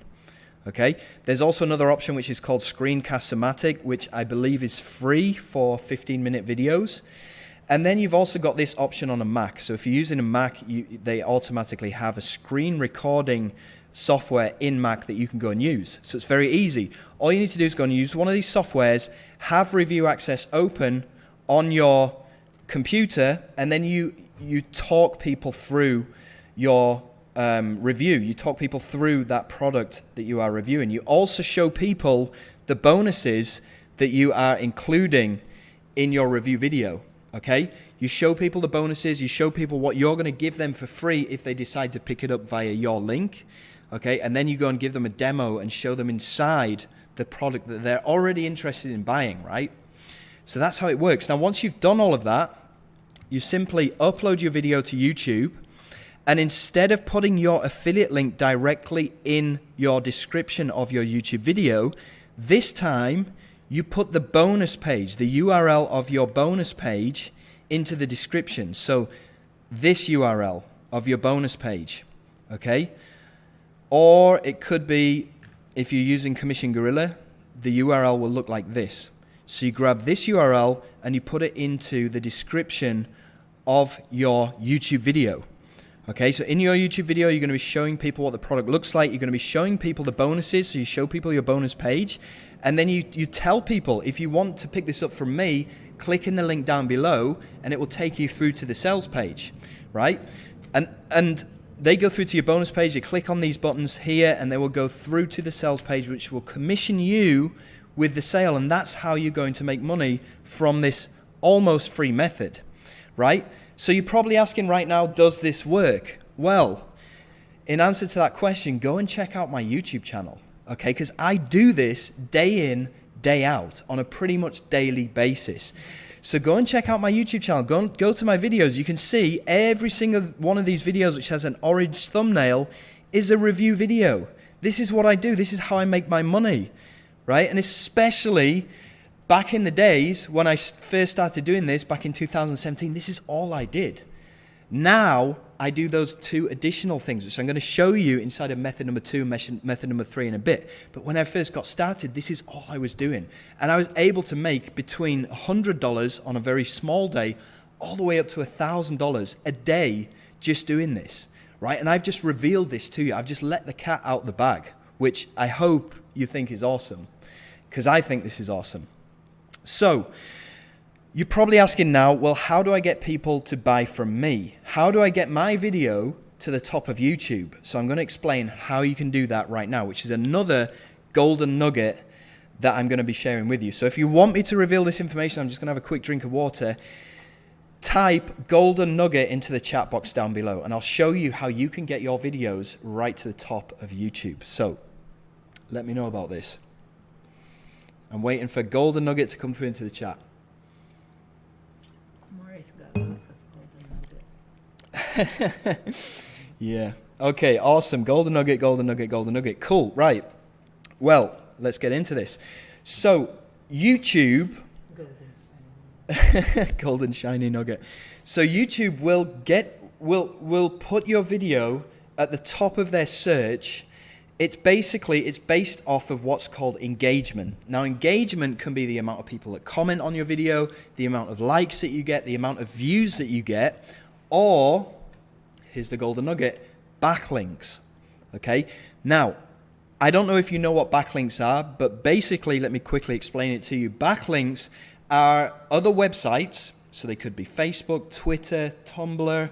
Okay, there's also another option which is called Screencast-O-Matic, which I believe is free for 15-minute videos. And then you've also got this option on a Mac. So if you're using a Mac, they automatically have a screen recording software in Mac that you can go and use. So it's very easy. All you need to do is go and use one of these softwares, have Review Access open on your computer, and then you talk people through your review. You talk people through that product that you are reviewing. You also show people the bonuses that you are including in your review video. Okay? You show people the bonuses, you show people what you're going to give them for free if they decide to pick it up via your link. Okay? And then you go and give them a demo and show them inside the product that they're already interested in buying, right? So that's how it works. Now, once you've done all of that, you simply upload your video to YouTube, and instead of putting your affiliate link directly in your description of your YouTube video, this time you put the bonus page, the URL of your bonus page, into the description. So this URL of your bonus page, okay? Or it could be, if you're using Commission Gorilla, the URL will look like this. So you grab this URL and you put it into the description of your YouTube video. Okay, so in your YouTube video, you're going to be showing people what the product looks like. You're going to be showing people the bonuses. So you show people your bonus page. And then you tell people, if you want to pick this up from me, click in the link down below and it will take you through to the sales page, right? And they go through to your bonus page. You click on these buttons here and they will go through to the sales page, which will commission you with the sale. And that's how you're going to make money from this almost free method, right? So you're probably asking right now, does this work? Well, in answer to that question, go and check out my YouTube channel, okay? Because I do this day in, day out on a pretty much daily basis. So go and check out my YouTube channel. Go to my videos. You can see every single one of these videos which has an orange thumbnail is a review video. This is what I do. This is how I make my money, right? And especially back in the days when I first started doing this, back in 2017, this is all I did. Now, I do those two additional things, which I'm going to show you inside of method number 2 and method number 3 in a bit. But when I first got started, this is all I was doing. And I was able to make between $100 on a very small day, all the way up to $1,000 a day just doing this, right? And I've just revealed this to you. I've just let the cat out the bag, which I hope you think is awesome, because I think this is awesome. So, you're probably asking now, well, how do I get people to buy from me? How do I get my video to the top of YouTube? So I'm going to explain how you can do that right now, which is another golden nugget that I'm going to be sharing with you. So if you want me to reveal this information, I'm just going to have a quick drink of water. Type golden nugget into the chat box down below, and I'll show you how you can get your videos right to the top of YouTube. So let me know about this. I'm waiting for golden nugget to come through into the chat. Morris got lots of golden nugget. Yeah. Okay, awesome. Golden nugget, golden nugget, golden nugget. Cool. Right. Well, let's get into this. So, YouTube... golden shiny nugget. So YouTube will put your video at the top of their search. It's based off of what's called engagement. Now, engagement can be the amount of people that comment on your video, the amount of likes that you get, the amount of views that you get, or, here's the golden nugget, backlinks. Okay? Now, I don't know if you know what backlinks are, but basically, let me quickly explain it to you. Backlinks are other websites, so they could be Facebook, Twitter, Tumblr,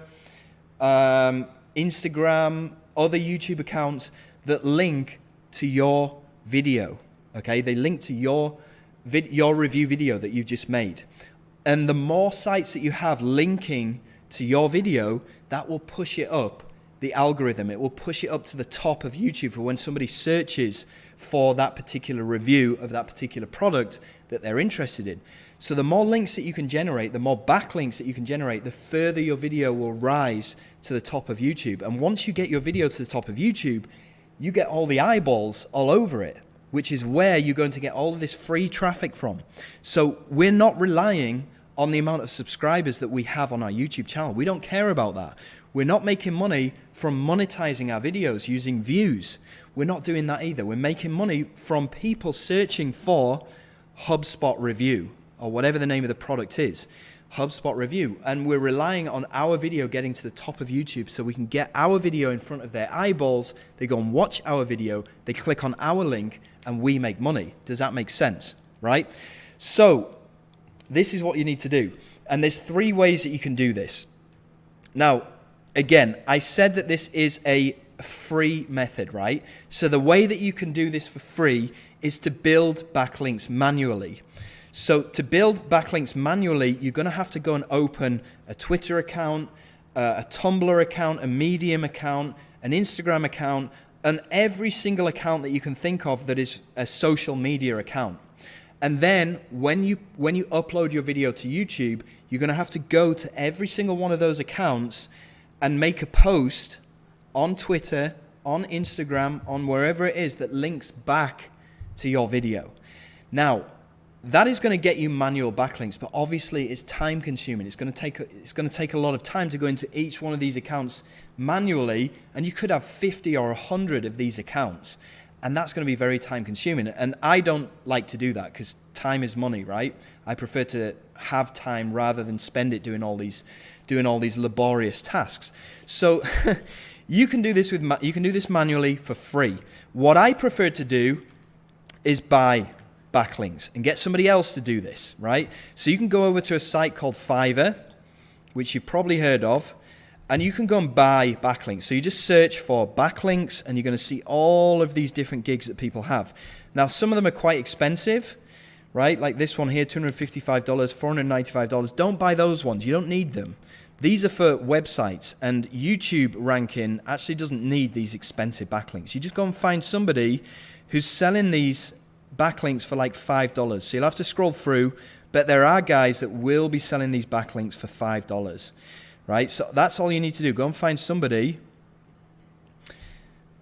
Instagram, other YouTube accounts that link to your video, okay? They link to your review video that you've just made. And the more sites that you have linking to your video, that will push it up, the algorithm. It will push it up to the top of YouTube for when somebody searches for that particular review of that particular product that they're interested in. So the more links that you can generate, the more backlinks that you can generate, the further your video will rise to the top of YouTube. And once you get your video to the top of YouTube, you get all the eyeballs all over it, which is where you're going to get all of this free traffic from. So we're not relying on the amount of subscribers that we have on our YouTube channel. We don't care about that. We're not making money from monetizing our videos using views. We're not doing that either. We're making money from people searching for HubSpot Review, or whatever the name of the product is, HubSpot Review. And we're relying on our video getting to the top of YouTube so we can get our video in front of their eyeballs. They go and watch our video, they click on our link, and we make money. Does that make sense? Right? So this is what you need to do. And there's 3 ways that you can do this. Now, again, I said that this is a free method, right? So the way that you can do this for free is to build backlinks manually. So to build backlinks manually, you're going to have to go and open a Twitter account, a Tumblr account, a Medium account, an Instagram account, and every single account that you can think of that is a social media account. And then when you upload your video to YouTube, you're going to have to go to every single one of those accounts and make a post on Twitter, on Instagram, on wherever it is that links back to your video. Now, that is going to get you manual backlinks, but obviously it's time consuming. It's going to take a lot of time to go into each one of these accounts manually, and you could have 50 or 100 of these accounts, and that's going to be very time consuming. And I don't like to do that because time is money, right? I prefer to have time rather than spend it doing all these laborious tasks. So you can do this manually for free. What I prefer to do is buy backlinks and get somebody else to do this, right? So you can go over to a site called Fiverr, which you've probably heard of, and you can go and buy backlinks. So you just search for backlinks and you're going to see all of these different gigs that people have. Now, some of them are quite expensive, right? Like this one here, $255, $495. Don't buy those ones. You don't need them. These are for websites, and YouTube ranking actually doesn't need these expensive backlinks. You just go and find somebody who's selling these backlinks for like $5. So you'll have to scroll through, but there are guys that will be selling these backlinks for $5, right? So that's all you need to do. Go and find somebody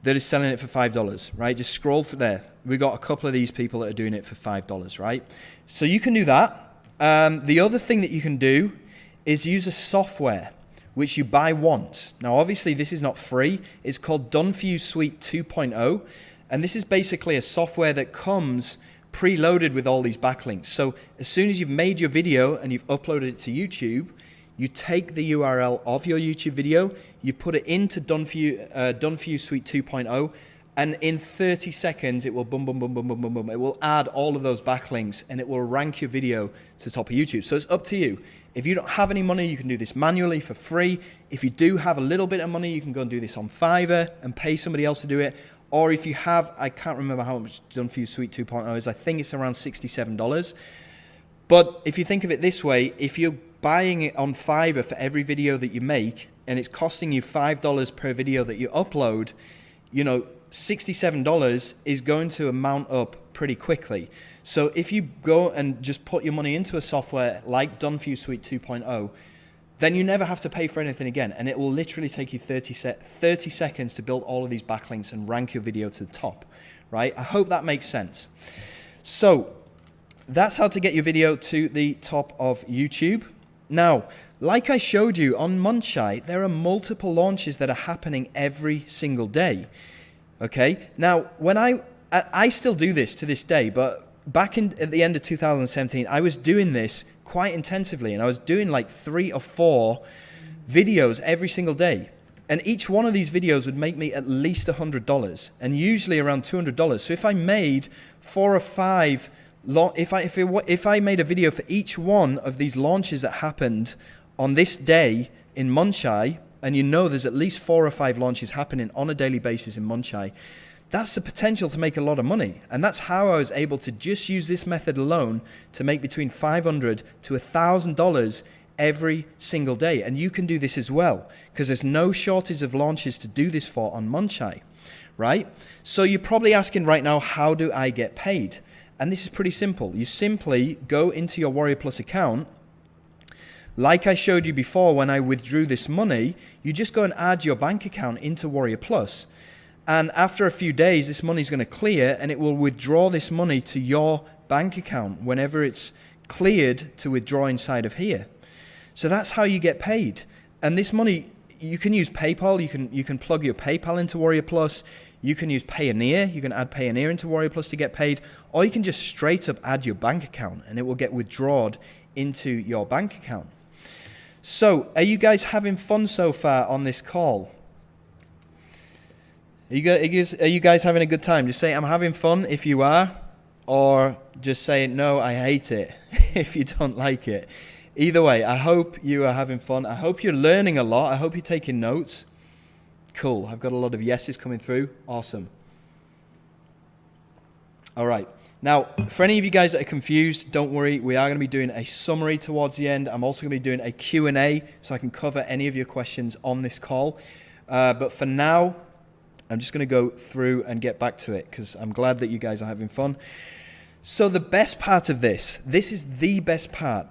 that is selling it for $5, right? Just scroll for there. We've got a couple of these people that are doing it for $5, right? So you can do that. The other thing that you can do is use a software which you buy once. Now, obviously, this is not free. It's called Done For You Suite 2.0. And this is basically a software that comes preloaded with all these backlinks. So as soon as you've made your video and you've uploaded it to YouTube, you take the URL of your YouTube video, you put it into Done For You Suite 2.0, and in 30 seconds, it will boom, boom, boom, boom, boom, boom, boom. It will add all of those backlinks, and it will rank your video to the top of YouTube. So it's up to you. If you don't have any money, you can do this manually for free. If you do have a little bit of money, you can go and do this on Fiverr and pay somebody else to do it. Or if you have, I can't remember how much Done For You Suite 2.0 is. I think it's around $67. But if you think of it this way, if you're buying it on Fiverr for every video that you make, and it's costing you $5 per video that you upload, $67 is going to amount up pretty quickly. So if you go and just put your money into a software like Done For You Suite 2.0, then you never have to pay for anything again, and it will literally take you 30 seconds to build all of these backlinks and rank your video to the top, right? I hope that makes sense. So that's how to get your video to the top of YouTube. Now, like I showed you on Munchai, there are multiple launches that are happening every single day. Okay, now when I still do this to this day, but back at the end of 2017, I was doing this quite intensively, and I was doing like 3 or 4 videos every single day, and each one of these videos would make me at least $100, and usually around $200. So if I made 4 or 5, if I made a video for each one of these launches that happened on this day in Munchai, and there's at least 4 or 5 launches happening on a daily basis in Munchai, that's the potential to make a lot of money. And that's how I was able to just use this method alone to make between $500 to $1,000 every single day. And you can do this as well, because there's no shortage of launches to do this for on Munchai, right? So you're probably asking right now, how do I get paid? And this is pretty simple. You simply go into your Warrior Plus account. Like I showed you before when I withdrew this money, you just go and add your bank account into Warrior Plus. And after a few days, this money is going to clear, and it will withdraw this money to your bank account whenever it's cleared to withdraw inside of here. So that's how you get paid. And this money, you can use PayPal. You can plug your PayPal into Warrior Plus. You can use Payoneer. You can add Payoneer into Warrior Plus to get paid, or you can just straight up add your bank account, and it will get withdrawn into your bank account. So, are you guys having fun so far on this call? Are you guys having a good time? Just say, I'm having fun if you are, or just say, no, I hate it if you don't like it. Either way, I hope you are having fun. I hope you're learning a lot. I hope you're taking notes. Cool. I've got a lot of yeses coming through. Awesome. All right. Now, for any of you guys that are confused, don't worry. We are going to be doing a summary towards the end. I'm also going to be doing a Q&A so I can cover any of your questions on this call. But for now, I'm just going to go through and get back to it because I'm glad that you guys are having fun. So the best part of this is the best part.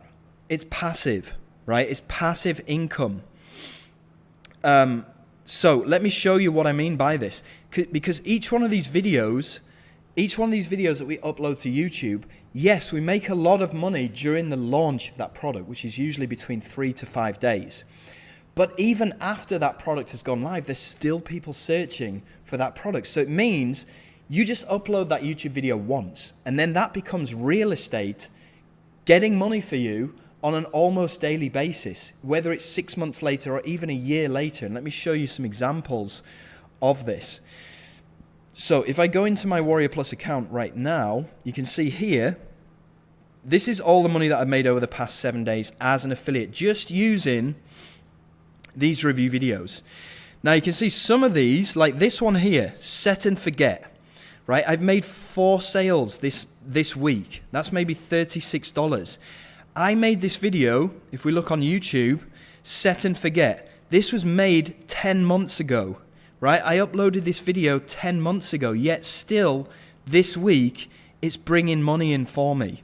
It's passive, right? It's passive income. So let me show you what I mean by this. Because each one of these videos that we upload to YouTube, yes, we make a lot of money during the launch of that product, which is usually between 3 to 5 days. But even after that product has gone live, there's still people searching for that product. So it means you just upload that YouTube video once, and then that becomes real estate getting money for you on an almost daily basis, whether it's 6 months later or even a year later. And let me show you some examples of this. So if I go into my Warrior Plus account right now, you can see here, this is all the money that I've made over the past 7 days as an affiliate, just using these review videos. Now you can see some of these, like this one here, set and forget, right? I've made 4 sales this week. That's maybe $36. I made this video, if we look on YouTube, set and forget. This was made 10 months ago, right? I uploaded this video 10 months ago, yet still this week it's bringing money in for me,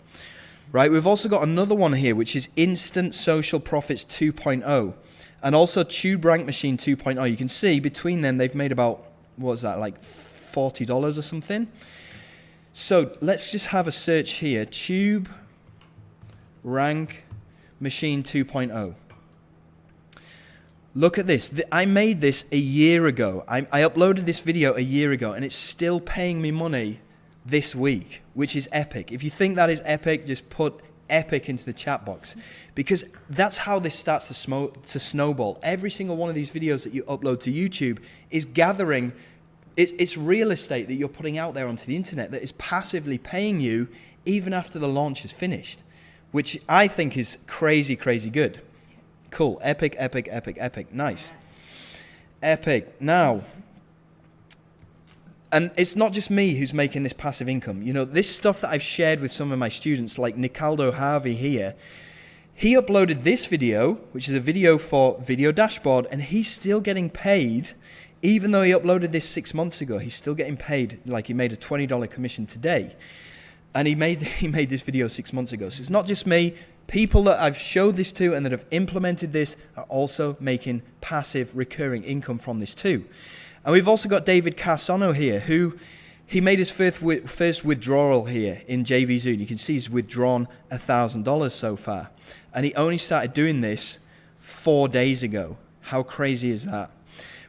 right? We've also got another one here, which is Instant Social Profits 2.0 and also Tube Rank Machine 2.0. You can see between them, they've made about, what was that, like $40 or something? So let's just have a search here. Tube Rank Machine 2.0. Look at this. I made this a year ago. I uploaded this video a year ago, and it's still paying me money this week, which is epic. If you think that is epic, just put epic into the chat box, because that's how this starts to snowball. Every single one of these videos that you upload to YouTube is gathering, it's real estate that you're putting out there onto the internet that is passively paying you even after the launch is finished, which I think is crazy, crazy good. Cool. Epic, epic, epic, epic. Nice. Epic. Now, and it's not just me who's making this passive income. You know, this stuff that I've shared with some of my students, like Nicaldo Harvey here, he uploaded this video, which is a video for Video Dashboard, and he's still getting paid, even though he uploaded this 6 months ago. He's still getting paid, like he made a $20 commission today. And he made this video 6 months ago. So it's not just me. People that I've showed this to and that have implemented this are also making passive recurring income from this too. And we've also got David Carsono here, who he made his first withdrawal here in jvzoo. You can see he's withdrawn $1,000 so far. And he only started doing this 4 days ago. How crazy is that?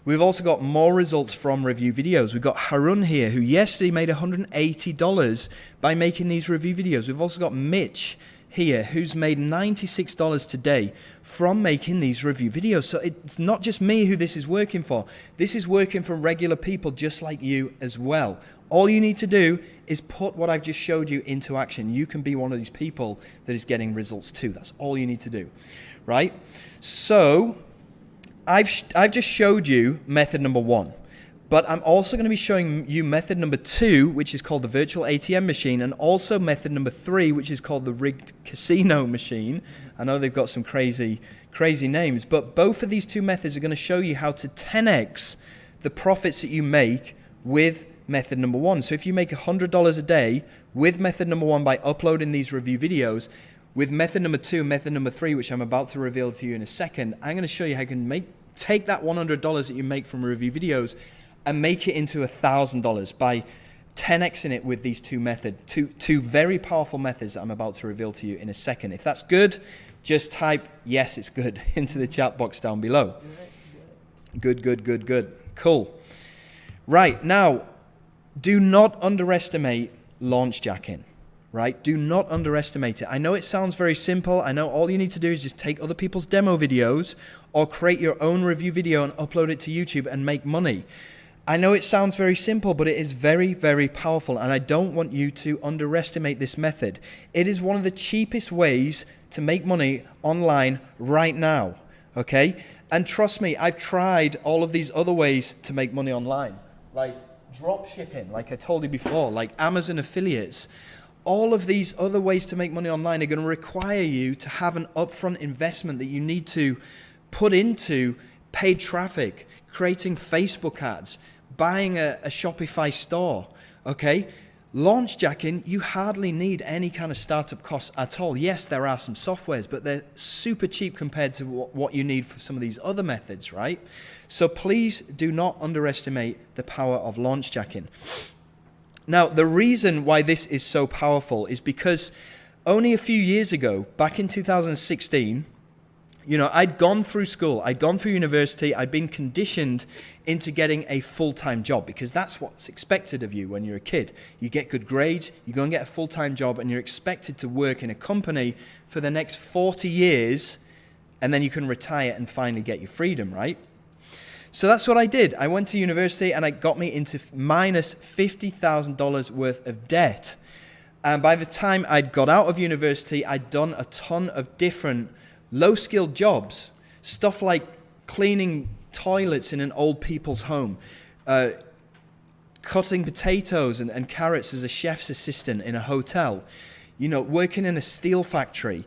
We've also got more results from review videos. We've got Harun here, who yesterday made $180 by making these review videos. We've also got Mitch here, who's made $96 today from making these review videos. So it's not just me who this is working for. This is working for regular people just like you as well. All you need to do is put what I've just showed you into action. You can be one of these people that is getting results too. That's all you need to do, right? So I've just showed you method number 1, but I'm also going to be showing you method number 2, which is called the virtual ATM machine, and also method number 3, which is called the rigged casino machine. I know they've got some crazy names, but both of these 2 methods are going to show you how to 10x the profits that you make with method number 1. So if you make $100 a day with method number 1 by uploading these review videos, with method number 2 and method number 3, which I'm about to reveal to you in a second, I'm going to show you how you can take that $100 that you make from review videos and make it into $1,000 by 10xing it with these 2 methods, two very powerful methods that I'm about to reveal to you in a second. If that's good, just type yes, it's good into the chat box down below. Good, good, good, good. Cool. Right, now, do not underestimate launch jacking, right? Do not underestimate it. I know it sounds very simple. I know all you need to do is just take other people's demo videos or create your own review video and upload it to YouTube and make money. I know it sounds very simple, but it is very, very powerful, and I don't want you to underestimate this method. It is one of the cheapest ways to make money online right now, okay? And trust me, I've tried all of these other ways to make money online, like drop shipping, like I told you before, like Amazon affiliates. All of these other ways to make money online are going to require you to have an upfront investment that you need to put into paid traffic, creating Facebook ads, buying a Shopify store, okay? Launch jacking, you hardly need any kind of startup costs at all. Yes, there are some softwares, but they're super cheap compared to what you need for some of these other methods, right? So please do not underestimate the power of launch jacking. Now, the reason why this is so powerful is because only a few years ago, back in 2016, you know, I'd gone through school, I'd gone through university, I'd been conditioned into getting a full-time job because that's what's expected of you when you're a kid. You get good grades, you go and get a full-time job, and you're expected to work in a company for the next 40 years, and then you can retire and finally get your freedom, right? So that's what I did. I went to university and it got me into minus $50,000 worth of debt. And by the time I'd got out of university, I'd done a ton of different low-skilled jobs, stuff like cleaning toilets in an old people's home, cutting potatoes and carrots as a chef's assistant in a hotel, you know, working in a steel factory.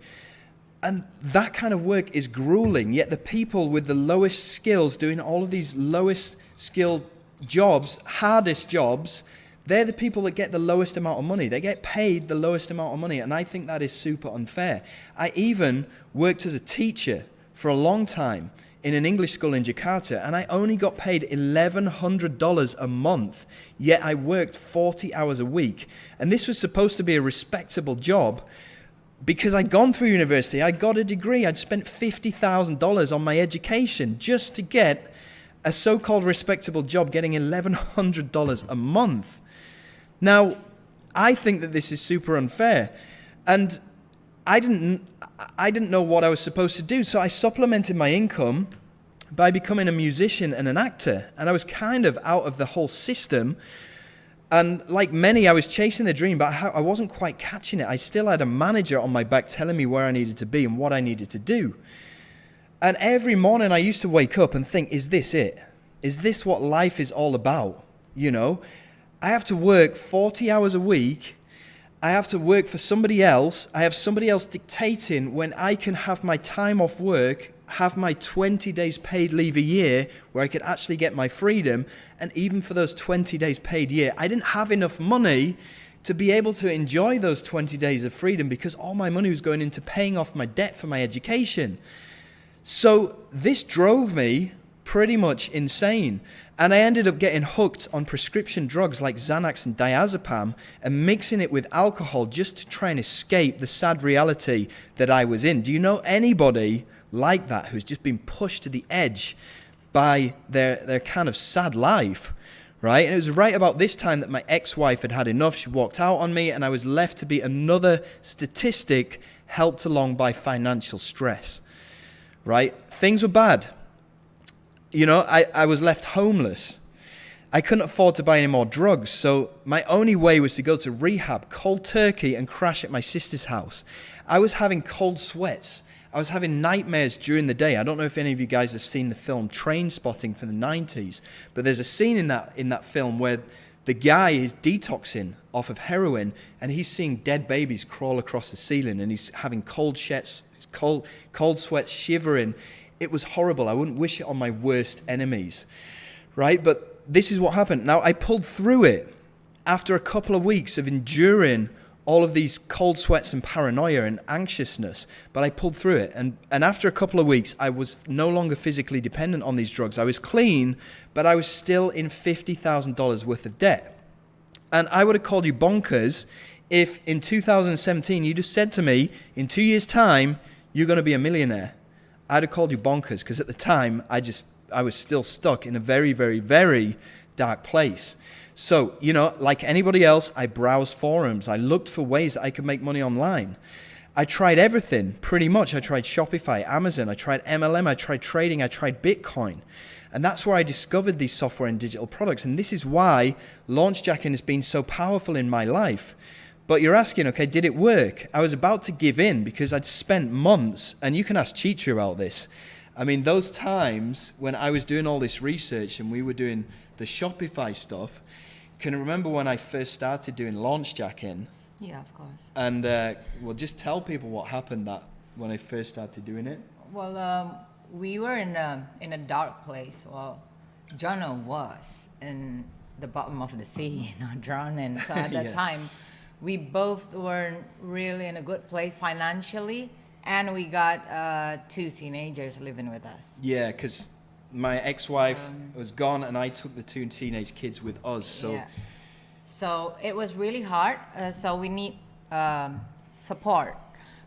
And that kind of work is grueling, yet the people with the lowest skills doing all of these lowest skilled jobs, hardest jobs, they're the people that get the lowest amount of money. They get paid the lowest amount of money, and I think that is super unfair. I even worked as a teacher for a long time in an English school in Jakarta, and I only got paid $1,100 a month, yet I worked 40 hours a week. And this was supposed to be a respectable job because I'd gone through university, I got a degree, I'd spent $50,000 on my education just to get a so-called respectable job, getting $1,100 a month. Now, I think that this is super unfair, and I didn't know what I was supposed to do, so I supplemented my income by becoming a musician and an actor, and I was kind of out of the whole system. And like many, I was chasing the dream, but I wasn't quite catching it. I still had a manager on my back telling me where I needed to be and what I needed to do. And every morning I used to wake up and think, is this it? Is this what life is all about? You know, I have to work 40 hours a week. I have to work for somebody else. I have somebody else dictating when I can have my time off work, have my 20 days paid leave a year where I could actually get my freedom. And even for those 20 days paid year, I didn't have enough money to be able to enjoy those 20 days of freedom because all my money was going into paying off my debt for my education. So this drove me pretty much insane. And I ended up getting hooked on prescription drugs like Xanax and diazepam and mixing it with alcohol just to try and escape the sad reality that I was in. Do you know anybody like that who's just been pushed to the edge by their kind of sad life, right? And it was right about this time that my ex-wife had had enough. She walked out on me and I was left to be another statistic helped along by financial stress, right? Things were bad. You know, I was left homeless. I couldn't afford to buy any more drugs, so my only way was to go to rehab, cold turkey, and crash at my sister's house. I was having cold sweats. I was having nightmares during the day. I don't know if any of you guys have seen the film Trainspotting from the 90s, but there's a scene in that film where the guy is detoxing off of heroin, and he's seeing dead babies crawl across the ceiling, and he's having cold sweats, shivering. It was horrible. I wouldn't wish it on my worst enemies, right? But this is what happened. Now, I pulled through it after a couple of weeks of enduring all of these cold sweats and paranoia and anxiousness, but I pulled through it. And after a couple of weeks, I was no longer physically dependent on these drugs. I was clean, but I was still in $50,000 worth of debt. And I would have called you bonkers if in 2017 you just said to me, in 2 years' time, you're going to be a millionaire. I'd have called you bonkers because at the time I I was still stuck in a very, very, very dark place. So, like anybody else, I browsed forums. I looked for ways that I could make money online. I tried everything, pretty much. I tried Shopify, Amazon, I tried MLM, I tried trading, I tried Bitcoin. And that's where I discovered these software and digital products. And this is why launchjacking has been so powerful in my life. But you're asking, okay, did it work? I was about to give in because I'd spent months, and you can ask Chicha about this. I mean, those times when I was doing all this research and we were doing the Shopify stuff, can you remember when I first started doing launchjacking? Yeah, of course. And well, just tell people what happened that when I first started doing it. Well, we were in a dark place. Well, Jono was in the bottom of the sea, drowning. So at that time, we both weren't really in a good place financially, and we got 2 teenagers living with us. Yeah, because my ex-wife was gone, and I took the 2 teenage kids with us. So. Yeah. So it was really hard. So we need support.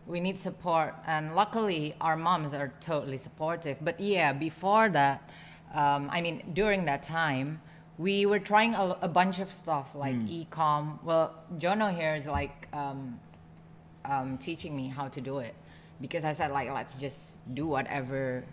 We need support, and luckily our moms are totally supportive. But yeah, before that, during that time, we were trying a bunch of stuff like e-com. Well, Jono here is like teaching me how to do it, because I said like, let's just do whatever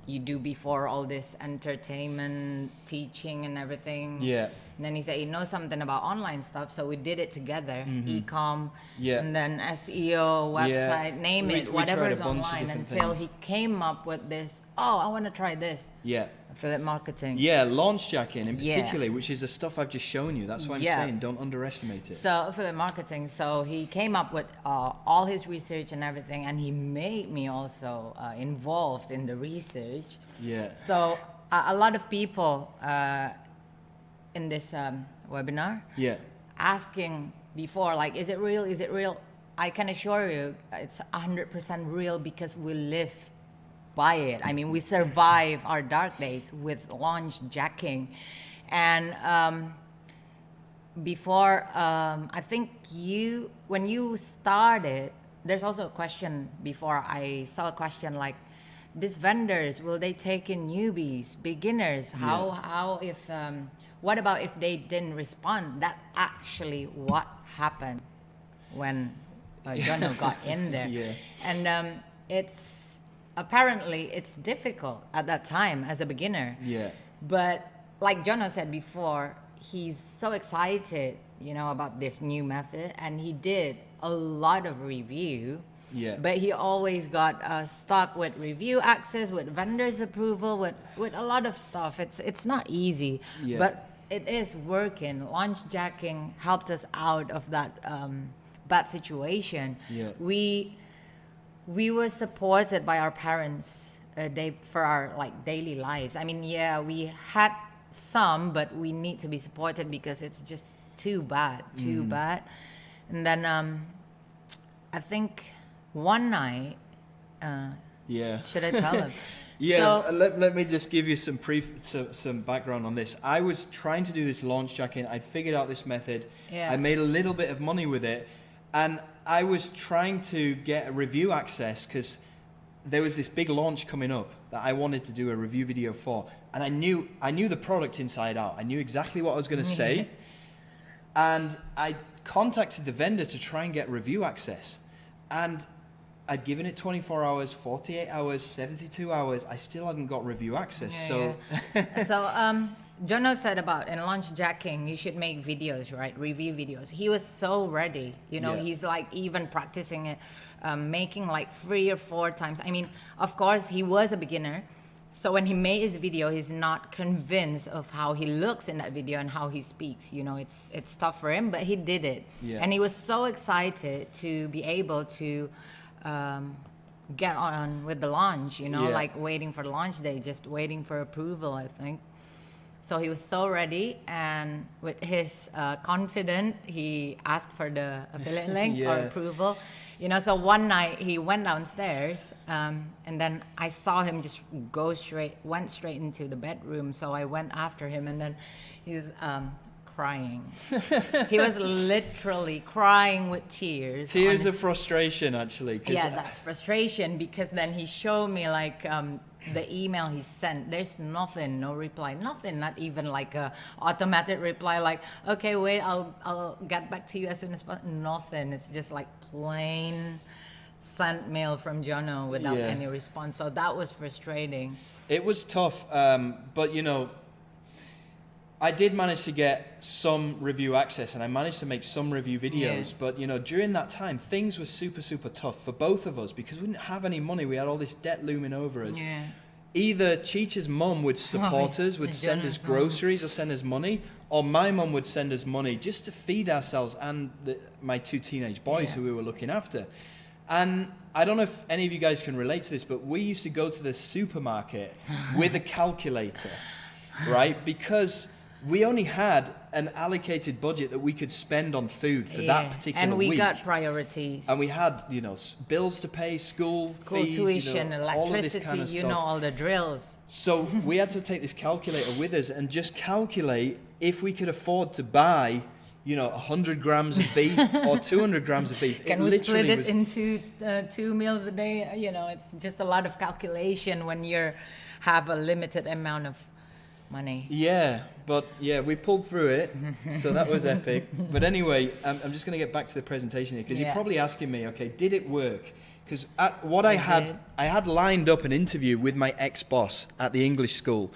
you do before all this entertainment, teaching and everything. Yeah. And then he said, he knows something about online stuff, so we did it together, e-com, and then SEO, website, name it, whatever is online, until he came up with this, I want to try this. Yeah. Affiliate marketing. Yeah, launchjacking in particular, which is the stuff I've just shown you. That's why I'm saying don't underestimate it. So affiliate marketing, so he came up with all his research and everything, and he made me also involved in the research. Yeah. So a lot of people in this webinar asking before, like, is it real? Is it real? I can assure you it's 100% real, because we live by it. I mean, we survive our dark days with launchjacking. And before, I think when you started, there's also a question before. I saw a question like, these vendors, will they take in newbies, beginners? How if what about if they didn't respond? That actually what happened when Jono got in there. And it's apparently it's difficult at that time as a beginner. But like Jono said before, he's so excited, about this new method, and he did a lot of review. But he always got stuck with review access, with vendors approval, with a lot of stuff. It's not easy, but it is working. Launchjacking helped us out of that bad situation. We were supported by our parents for our daily lives. I mean, we had some, but we need to be supported because it's just too bad. And then I think one night, should I tell him? So, let me just give you some background on this. I was trying to do this launchjacking. I'd figured out this method. I made a little bit of money with it, and I was trying to get a review access because there was this big launch coming up that I wanted to do a review video for, and I knew the product inside out. I knew exactly what I was going to say, and I contacted the vendor to try and get review access, and I'd given it 24 hours, 48 hours, 72 hours. I still hadn't got review access. So Jono said about in launchjacking, you should make videos, right? Review videos. He was so ready. He's like even practicing it, making like 3 or 4 times. I mean, of course, he was a beginner. So when he made his video, he's not convinced of how he looks in that video and how he speaks. It's tough for him, but he did it. And he was so excited to be able to get on with the launch, like waiting for the launch day, just waiting for approval, I think. So he was so ready, and with his confident, he asked for the affiliate link or approval. So one night he went downstairs, and then I saw him just went straight into the bedroom. So I went after him, and then he's crying. He was literally crying with tears. Of frustration, actually. Yeah, that's frustration, because then he showed me like the email he sent, there's nothing, no reply, nothing, not even like a automatic reply like, okay, wait, I'll get back to you as soon as possible. Nothing. It's just like plain sent mail from Jono without any response. So that was frustrating. It was tough, but you know, I did manage to get some review access, and I managed to make some review videos. But you know, during that time, things were super, super tough for both of us because we didn't have any money. We had all this debt looming over us. Yeah. Either Chicha's mum would support us, would send us groceries or send us money, or my mum would send us money just to feed ourselves and my 2 teenage boys who we were looking after. And I don't know if any of you guys can relate to this, but we used to go to the supermarket with a calculator, right? Because we only had an allocated budget that we could spend on food for that particular week. And we got priorities. And we had, you know, bills to pay, school fees, tuition, you know, electricity, all of this kind of stuff. You know, all the drills. So we had to take this calculator with us and just calculate if we could afford to buy, you know, 100 grams of beef or 200 grams of beef. Can we split it into 2 meals a day? You know, it's just a lot of calculation when you have a limited amount of money. Yeah, but yeah, we pulled through it, so that was epic. But anyway, I'm just going to get back to the presentation here, because you're probably asking me, okay, did it work? Because I had lined up an interview with my ex-boss at the English school.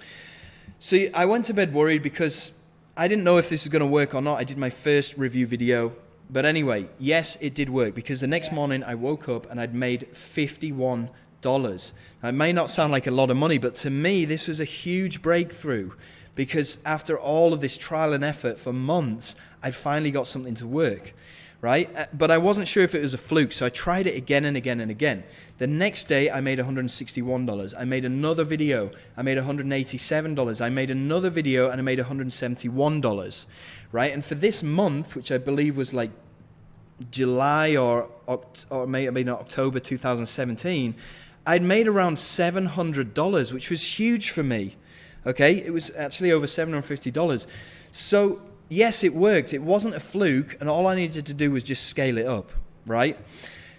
So I went to bed worried because I didn't know if this was going to work or not. I did my first review video. But anyway, yes, it did work, because the next morning I woke up and I'd made $51. Now, it may not sound like a lot of money, but to me, this was a huge breakthrough, because after all of this trial and effort for months, I finally got something to work, right? But I wasn't sure if it was a fluke, so I tried it again and again and again. The next day, I made $161. I made another video. I made $187. I made another video, and I made $171, right? And for this month, which I believe was like July or may have been October 2017, I'd made around $700, which was huge for me. Okay, it was actually over $750. So yes, it worked. It wasn't a fluke, and all I needed to do was just scale it up, right?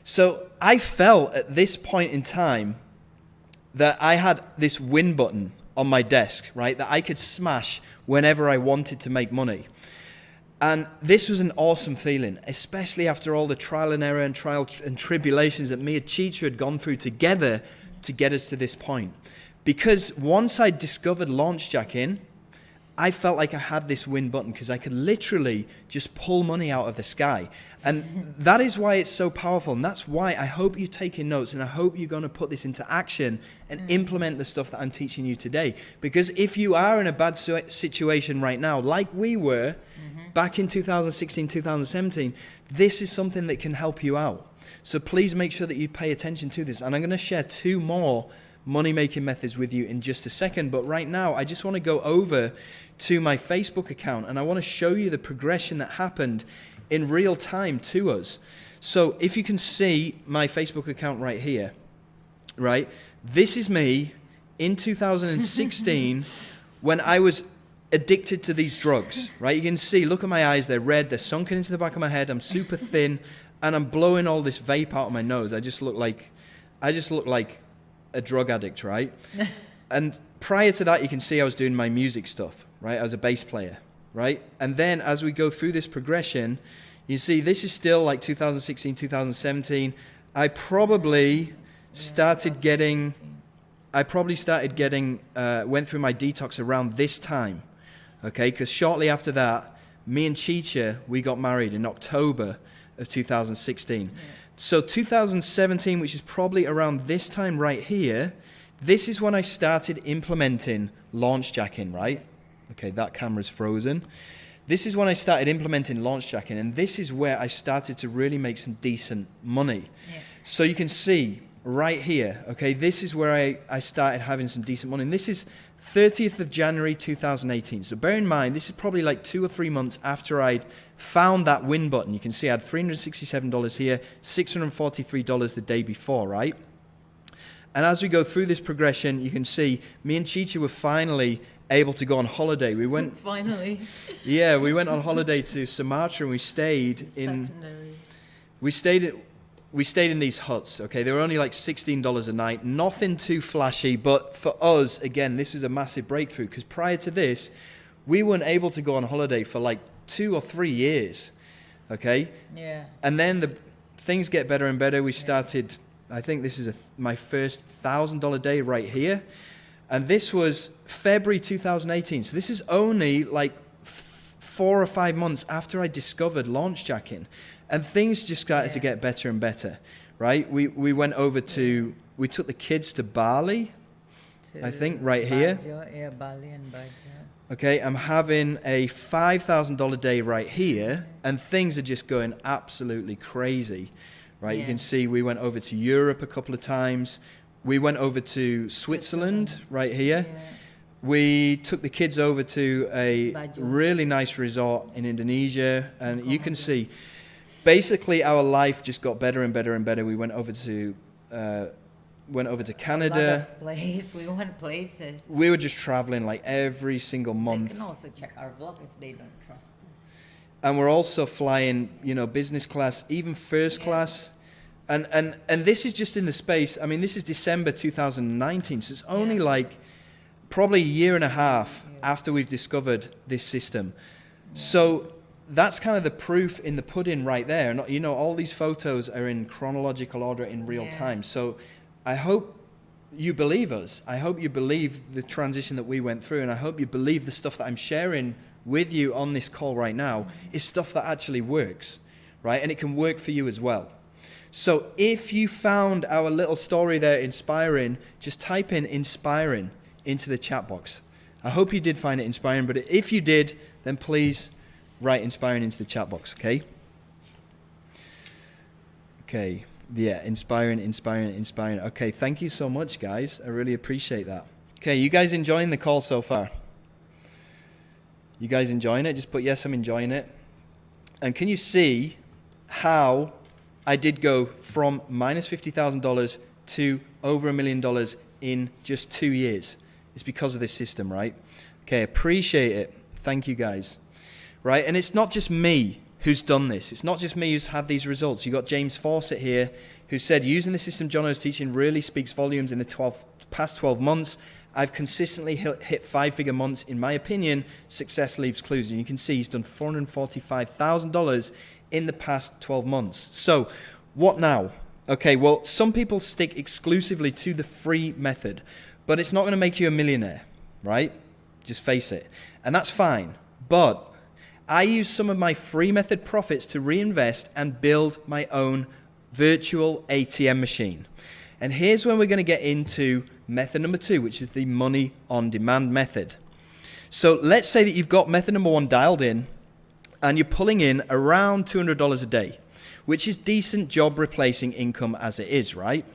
So I felt at this point in time that I had this win button on my desk, right, that I could smash whenever I wanted to make money. And this was an awesome feeling, especially after all the trial and error and trial and tribulations that me and Chicha had gone through together to get us to this point. Because once I discovered LaunchJack, I felt like I had this win button, because I could literally just pull money out of the sky. And that is why it's so powerful. And that's why I hope you're taking notes, and I hope you're going to put this into action and implement the stuff that I'm teaching you today. Because if you are in a bad situation right now, like we were back in 2016, 2017, this is something that can help you out. So please make sure that you pay attention to this. And I'm going to share 2 more money-making methods with you in just a second. But right now, I just want to go over to my Facebook account, and I want to show you the progression that happened in real time to us. So if you can see my Facebook account right here, right? This is me in 2016 when I was addicted to these drugs, right? You can see, look at my eyes, they're red, they're sunken into the back of my head, I'm super thin, and I'm blowing all this vape out of my nose. I just look like a drug addict, right? And prior to that, you can see I was doing my music stuff, right? I was a bass player, right? And then as we go through this progression, you see this is still like 2016, 2017. I probably started getting, went through my detox around this time, okay? Because shortly after that, me and Chicha, we got married in October of 2016. So 2017, which is probably around this time right here, this is when I started implementing LaunchJack, right? Okay, that camera's frozen. This is when I started implementing LaunchJack, and this is where I started to really make some decent money. So you can see right here, okay, this is where I started having some decent money. And this is 30th of January 2018. So bear in mind, this is probably like 2 or 3 months after I'd found that win button. You can see I had $367 here, $643 the day before, right? And as we go through this progression, you can see me and Chicha were finally able to go on holiday. We went finally. Yeah, we went on holiday to Sumatra, and we stayed we stayed in these huts, okay? They were only like $16 a night, nothing too flashy, but for us, again, this was a massive breakthrough because prior to this, we weren't able to go on holiday for like 2 or 3 years, okay? Yeah. And then things get better and better. We started, I think this is my first $1,000 day right here. And this was February 2018. So this is only like 4 or 5 months after I discovered launch jacking. And things just started to get better and better, right? We went over to, we took the kids to Bali, I think, right here. Yeah, Bali and Baja. Okay, I'm having a $5,000 day right here, and things are just going absolutely crazy, right? You can see we went over to Europe a couple of times. We went over to Switzerland right here. Yeah. We took the kids over to a really nice resort in Indonesia, and you can see basically our life just got better and better and better. We went over to Canada. A lot of places. We went places. We were just traveling like every single month. They can also check our vlog if they don't trust us. And we're also flying, business class, even first class. And this is just in the space. I mean, this is December 2019, so it's only like probably a year and a half after we've discovered this system. Yeah. So that's kind of the proof in the pudding right there. And, all these photos are in chronological order in real time. So I hope you believe us. I hope you believe the transition that we went through, and I hope you believe the stuff that I'm sharing with you on this call right now is stuff that actually works, right? And it can work for you as well. So if you found our little story there inspiring, just type in inspiring into the chat box. I hope you did find it inspiring, but if you did, then please write inspiring into the chat box, okay? Okay. Yeah, inspiring. Okay, thank you so much, guys. I really appreciate that. Okay, you guys enjoying the call so far? You guys enjoying it? Just put yes, I'm enjoying it. And can you see how I did go from minus $50,000 to over $1 million in just 2 years? It's because of this system, right? Okay, appreciate it. Thank you, guys. Right, and it's not just me who's done this. It's not just me who's had these results. You've got James Fawcett here who said, using the system Jono's teaching really speaks volumes in the past 12 months. I've consistently hit 5-figure months. In my opinion, success leaves clues. And you can see he's done $445,000 in the past 12 months. So what now? Okay, well, some people stick exclusively to the free method, but it's not going to make you a millionaire, right? Just face it. And that's fine. But I use some of my free method profits to reinvest and build my own virtual ATM machine. And here's when we're going to get into method number 2, which is the money on demand method. So let's say that you've got method number 1 dialed in and you're pulling in around $200 a day, which is decent job replacing income as it is, right?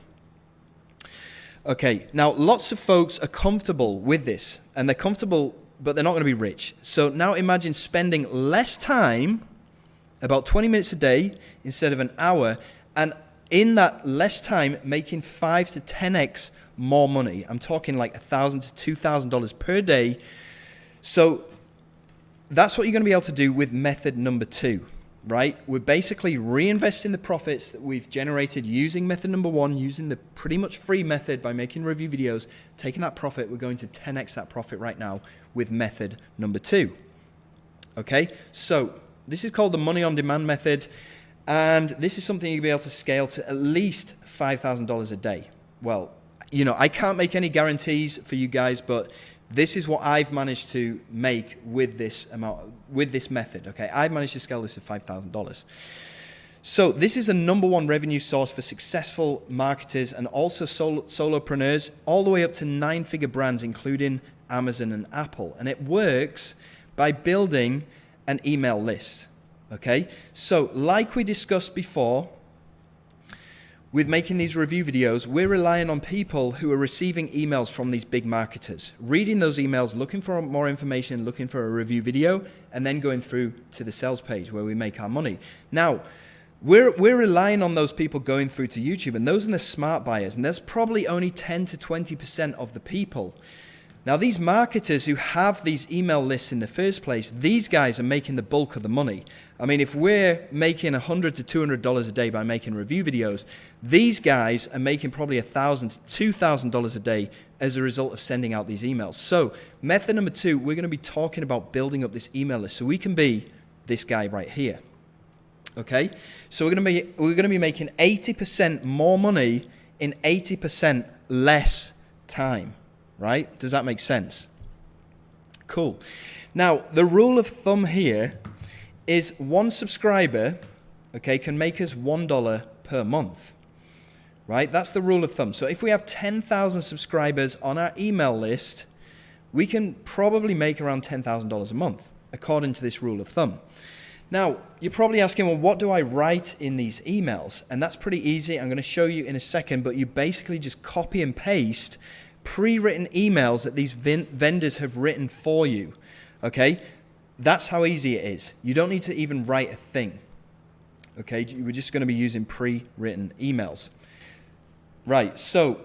Okay, now lots of folks are comfortable with this, and they're comfortable, but they're not going to be rich. So now imagine spending less time, about 20 minutes a day instead of an hour, and in that less time making 5 to 10x more money. I'm talking like $1,000 to $2,000 per day. So that's what you're going to be able to do with method number 2, right? We're basically reinvesting the profits that we've generated using method number 1, using the pretty much free method by making review videos, taking that profit. We're going to 10x that profit right now with method number 2. Okay, so this is called the money on demand method, and this is something you'll be able to scale to at least $5,000 a day. Well, I can't make any guarantees for you guys, but this is what I've managed to make with this method. Okay, I've managed to scale this to $5,000. So this is the number 1 revenue source for successful marketers and also solopreneurs, all the way up to 9-figure brands, including Amazon and Apple. And it works by building an email list. Okay, so like we discussed before, with making these review videos, we're relying on people who are receiving emails from these big marketers, reading those emails, looking for more information, looking for a review video, and then going through to the sales page where we make our money. Now, we're relying on those people going through to YouTube, and those are the smart buyers, and there's probably only 10 to 20% of the people. Now, these marketers who have these email lists in the first place, these guys are making the bulk of the money. I mean, if we're making $100 to $200 a day by making review videos, these guys are making probably $1,000 to $2,000 a day as a result of sending out these emails. So method number 2, we're going to be talking about building up this email list so we can be this guy right here. Okay, so we're going to be making 80% more money in 80% less time, right? Does that make sense? Cool. Now, the rule of thumb here is one subscriber, okay, can make us $1 per month, right? That's the rule of thumb. So if we have 10,000 subscribers on our email list, we can probably make around $10,000 a month, according to this rule of thumb. Now, you're probably asking, well, what do I write in these emails? And that's pretty easy. I'm going to show you in a second, but you basically just copy and paste pre-written emails that these vendors have written for you, okay? That's how easy it is. You don't need to even write a thing, okay? We're just going to be using pre-written emails. Right, so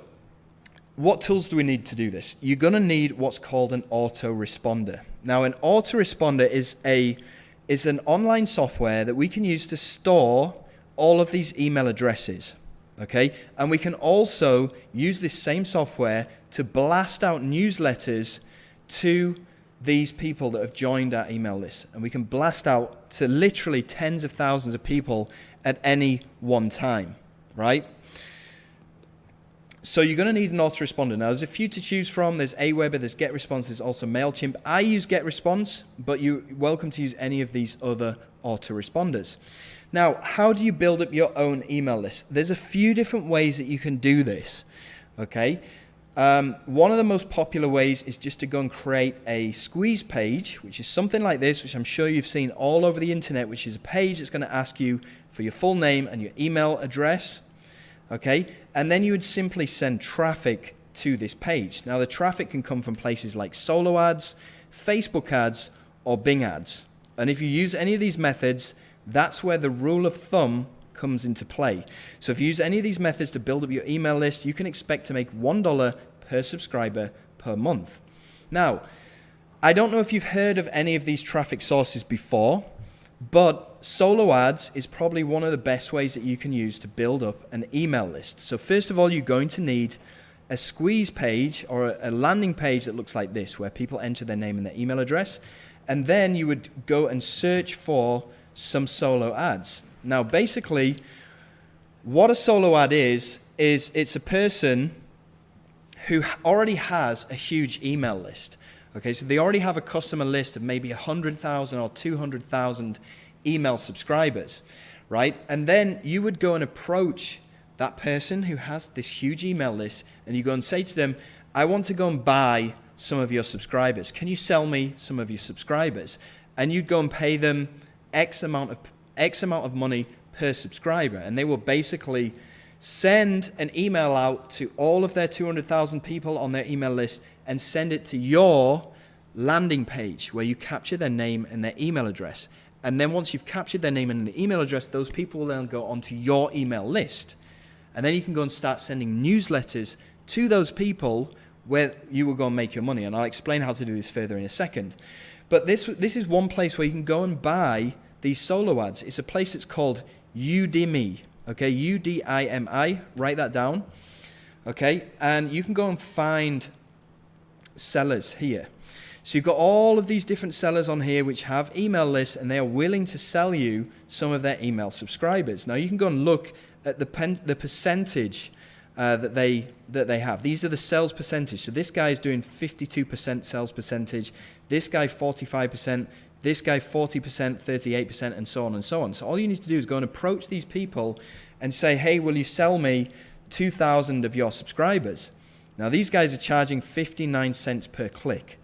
what tools do we need to do this? You're going to need what's called an autoresponder. Now, an autoresponder is an online software that we can use to store all of these email addresses, okay? And we can also use this same software to blast out newsletters to these people that have joined our email list. And we can blast out to literally tens of thousands of people at any one time, right? So you're going to need an autoresponder. Now, there's a few to choose from. There's Aweber, there's GetResponse, there's also MailChimp. I use GetResponse, but you're welcome to use any of these other autoresponders. Now, how do you build up your own email list? There's a few different ways that you can do this, okay? One of the most popular ways is just to go and create a squeeze page, which is something like this, which I'm sure you've seen all over the internet, which is a page that's going to ask you for your full name and your email address. Okay, and then you would simply send traffic to this page. Now, the traffic can come from places like solo ads, Facebook ads, or Bing ads. And if you use any of these methods, that's where the rule of thumb comes into play. So if you use any of these methods to build up your email list, you can expect to make $1 per subscriber per month. Now, I don't know if you've heard of any of these traffic sources before, but solo ads is probably one of the best ways that you can use to build up an email list. So first of all, you're going to need a squeeze page or a landing page that looks like this, where people enter their name and their email address. And then you would go and search for some solo ads. Now, basically, what a solo ad is it's a person who already has a huge email list. Okay, so they already have a customer list of maybe 100,000 or 200,000 email subscribers, right? And then you would go and approach that person who has this huge email list, and you go and say to them, I want to go and buy some of your subscribers. Can you sell me some of your subscribers? And you'd go and pay them X amount of money per subscriber, and they will basically send an email out to all of their 200,000 people on their email list and send it to your landing page where you capture their name and their email address. And then once you've captured their name and the email address, those people will then go onto your email list. And then you can go and start sending newsletters to those people where you will go and make your money. And I'll explain how to do this further in a second. But this is one place where you can go and buy these solo ads. It's a place that's called Udemy. Okay, Udimi, write that down. Okay, and you can go and find sellers here. So you've got all of these different sellers on here which have email lists, and they are willing to sell you some of their email subscribers. Now you can go and look at the percentage that they have. These are the sales percentage. So this guy is doing 52% sales percentage. This guy 45%. This guy 40%, 38%, and so on and so on. So all you need to do is go and approach these people and say, hey, will you sell me 2,000 of your subscribers? Now these guys are charging 59 cents per click.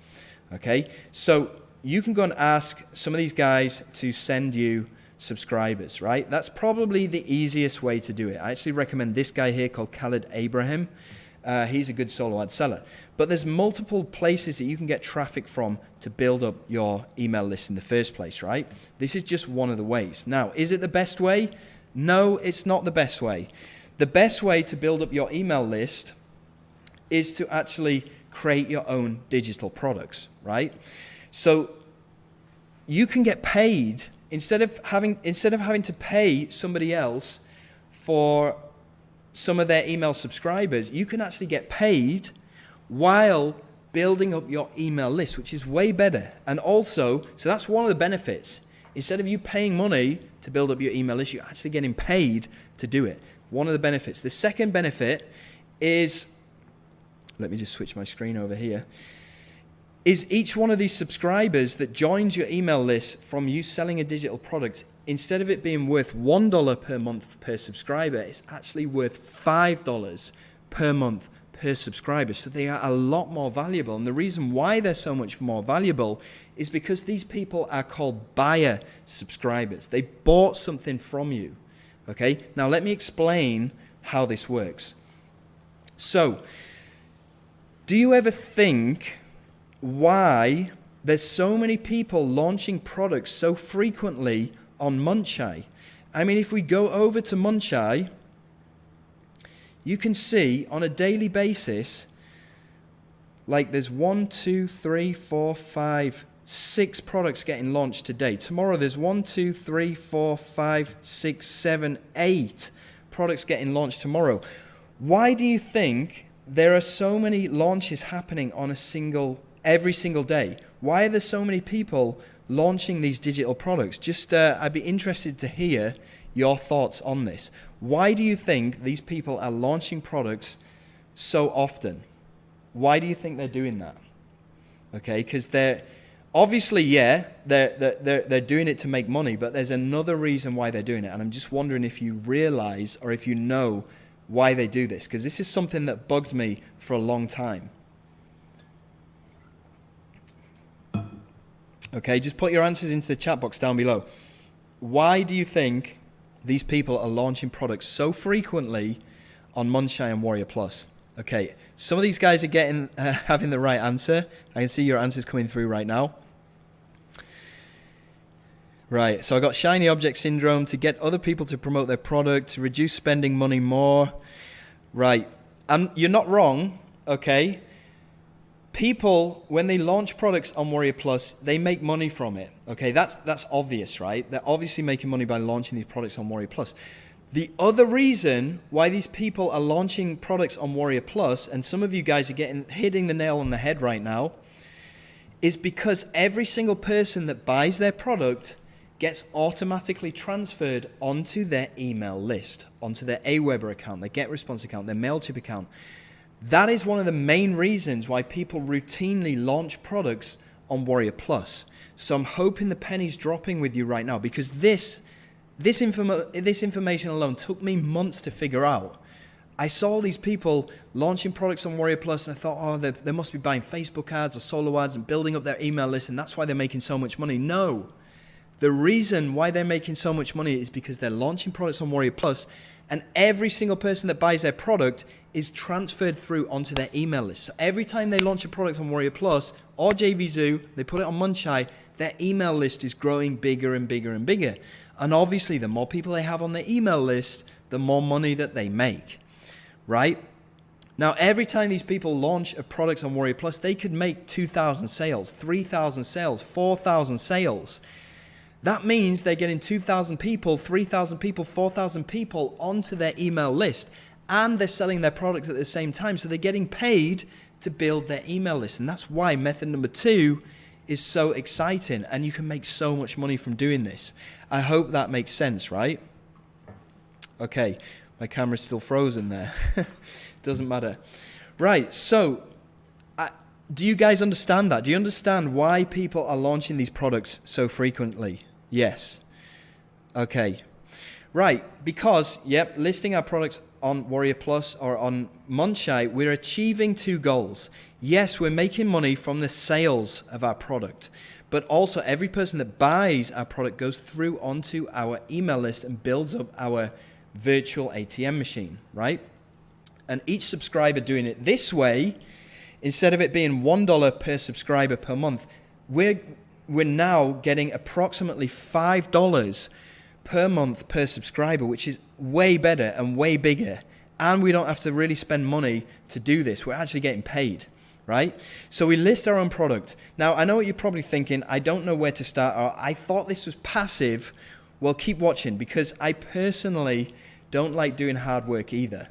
Okay, so you can go and ask some of these guys to send you subscribers, right? That's probably the easiest way to do it. I actually recommend this guy here called Khalid Abraham. He's a good solo ad seller. But there's multiple places that you can get traffic from to build up your email list in the first place, right? This is just one of the ways. Now, is it the best way? No, it's not the best way. The best way to build up your email list is to actually create your own digital products, right? So you can get paid instead of having to pay somebody else for some of their email subscribers, you can actually get paid while building up your email list, which is way better. And also, so that's one of the benefits. Instead of you paying money to build up your email list, you're actually getting paid to do it. One of the benefits. The second benefit is, let me just switch my screen over here, is each one of these subscribers that joins your email list from you selling a digital product, instead of it being worth $1 per month per subscriber, it's actually worth $5 per month per subscriber. So they are a lot more valuable. And the reason why they're so much more valuable is because these people are called buyer subscribers. They bought something from you. Okay, now let me explain how this works. So, do you ever think why there's so many people launching products so frequently on Munchai? I mean, if we go over to Munchai, you can see on a daily basis, like there's 1, 2, 3, 4, 5, 6 products getting launched today. Tomorrow there's 1, 2, 3, 4, 5, 6, 7, 8 products getting launched tomorrow. Why do you think there are so many launches happening on every single day? Why are there so many people launching these digital products? Just I'd be interested to hear your thoughts on this. Why do you think these people are launching products so often? Why do you think they're doing that? Okay, because they're obviously, they're doing it to make money, but there's another reason why they're doing it. And I'm just wondering if you realize or if you know why they do this, because this is something that bugged me for a long time. Okay, just put your answers into the chat box down below. Why do you think these people are launching products so frequently on Munchai and Warrior Plus? Okay, some of these guys are having the right answer. I can see your answers coming through right now. Right, so I got shiny object syndrome, to get other people to promote their product, to reduce spending money more. Right, you're not wrong, okay? People, when they launch products on Warrior Plus, they make money from it. Okay, that's obvious, right? They're obviously making money by launching these products on Warrior Plus. The other reason why these people are launching products on Warrior Plus, and some of you guys are hitting the nail on the head right now, is because every single person that buys their product gets automatically transferred onto their email list, onto their Aweber account, their GetResponse account, their MailChimp account. That is one of the main reasons why people routinely launch products on Warrior Plus. So I'm hoping the penny's dropping with you right now, because this information alone took me months to figure out. I saw these people launching products on Warrior Plus, and I thought, oh, they must be buying Facebook ads or solo ads and building up their email list, and that's why they're making so much money. No. The reason why they're making so much money is because they're launching products on Warrior Plus, and every single person that buys their product is transferred through onto their email list. So every time they launch a product on Warrior Plus or jvzoo, they put it on Munchai, their email list is growing bigger and bigger and bigger. And obviously, the more people they have on their email list, the more money that they make, right? Now, every time these people launch a product on Warrior Plus, they could make 2,000 sales, 3,000 sales, 4,000 sales. That means they're getting 2,000 people, 3,000 people, 4,000 people onto their email list, and they're selling their product at the same time. So they're getting paid to build their email list. And that's why method number 2 is so exciting, and you can make so much money from doing this. I hope that makes sense, right? Okay, my camera's still frozen there. Doesn't matter. Right, so do you guys understand that? Do you understand why people are launching these products so frequently? Yes. Okay. Right, because, listing our products on Warrior Plus or on Munchai, we're achieving 2 goals. Yes, we're making money from the sales of our product, but also every person that buys our product goes through onto our email list and builds up our virtual ATM machine, right? And each subscriber doing it this way, instead of it being $1 per subscriber per month, we're now getting approximately $5 per month per subscriber, which is way better and way bigger. And we don't have to really spend money to do this. We're actually getting paid. right? So we list our own product. Now, I know what you're probably thinking, I don't know where to start, or I thought this was passive. Well, keep watching, because I personally don't like doing hard work either,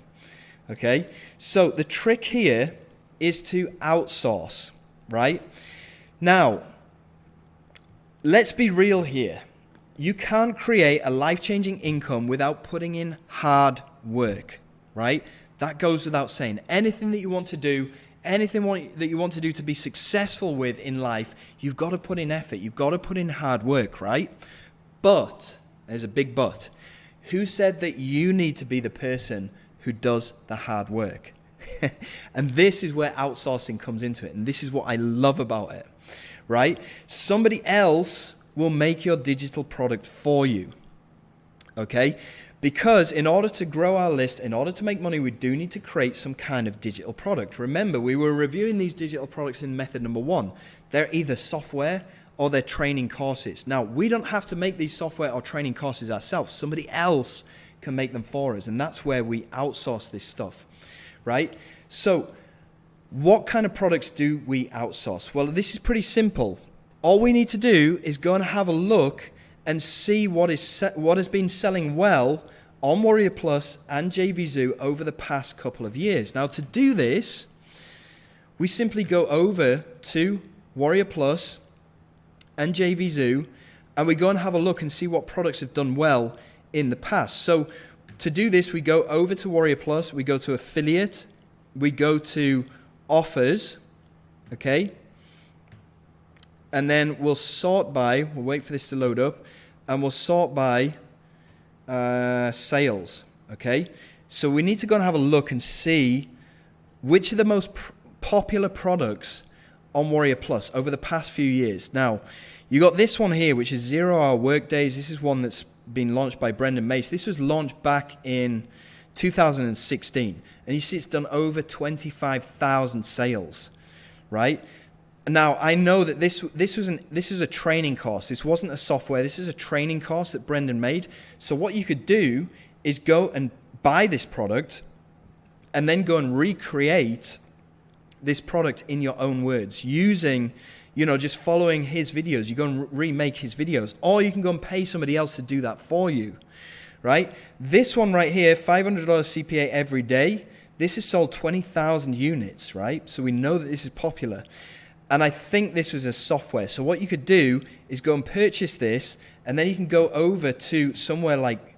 okay? So the trick here is to outsource, right? Now, let's be real here. You can't create a life-changing income without putting in hard work, right? That goes without saying. Anything that you want to do, anything that you want to do to be successful with in life, you've got to put in effort. You've got to put in hard work, right? But, there's a big but. Who said that you need to be the person who does the hard work? And this is where outsourcing comes into it. And this is what I love about it, right? Somebody else will make your digital product for you, okay? Because in order to grow our list, in order to make money, we do need to create some kind of digital product. Remember, we were reviewing these digital products in method number 1. They're either software or they're training courses. Now, we don't have to make these software or training courses ourselves. Somebody else can make them for us, and that's where we outsource this stuff, right? So, what kind of products do we outsource? Well, this is pretty simple. All we need to do is go and have a look and see what has been selling well on Warrior Plus and jvzoo over the past couple of years. Now, to do this, we simply go over to Warrior Plus and jvzoo, and we go and have a look and see what products have done well in the past. So to do this, we go over to Warrior Plus, we go to affiliate, we go to offers, okay? And then we'll sort by, we'll wait for this to load up, and we'll sort by sales, okay? So we need to go and have a look and see which are the most popular products on Warrior Plus over the past few years. Now, you got this one here, which is 0 Hour Workdays. This is one that's been launched by Brendan Mace. This was launched back in 2016. And you see it's done over 25,000 sales, right? Now, I know that this was a training course. This wasn't a software. This is a training course that Brendan made. So what you could do is go and buy this product and then go and recreate this product in your own words using, just following his videos. You go and remake his videos, or you can go and pay somebody else to do that for you, right? This one right here, $500 CPA every day. This has sold 20,000 units, right? So we know that this is popular. And I think this was a software. So what you could do is go and purchase this, and then you can go over to somewhere like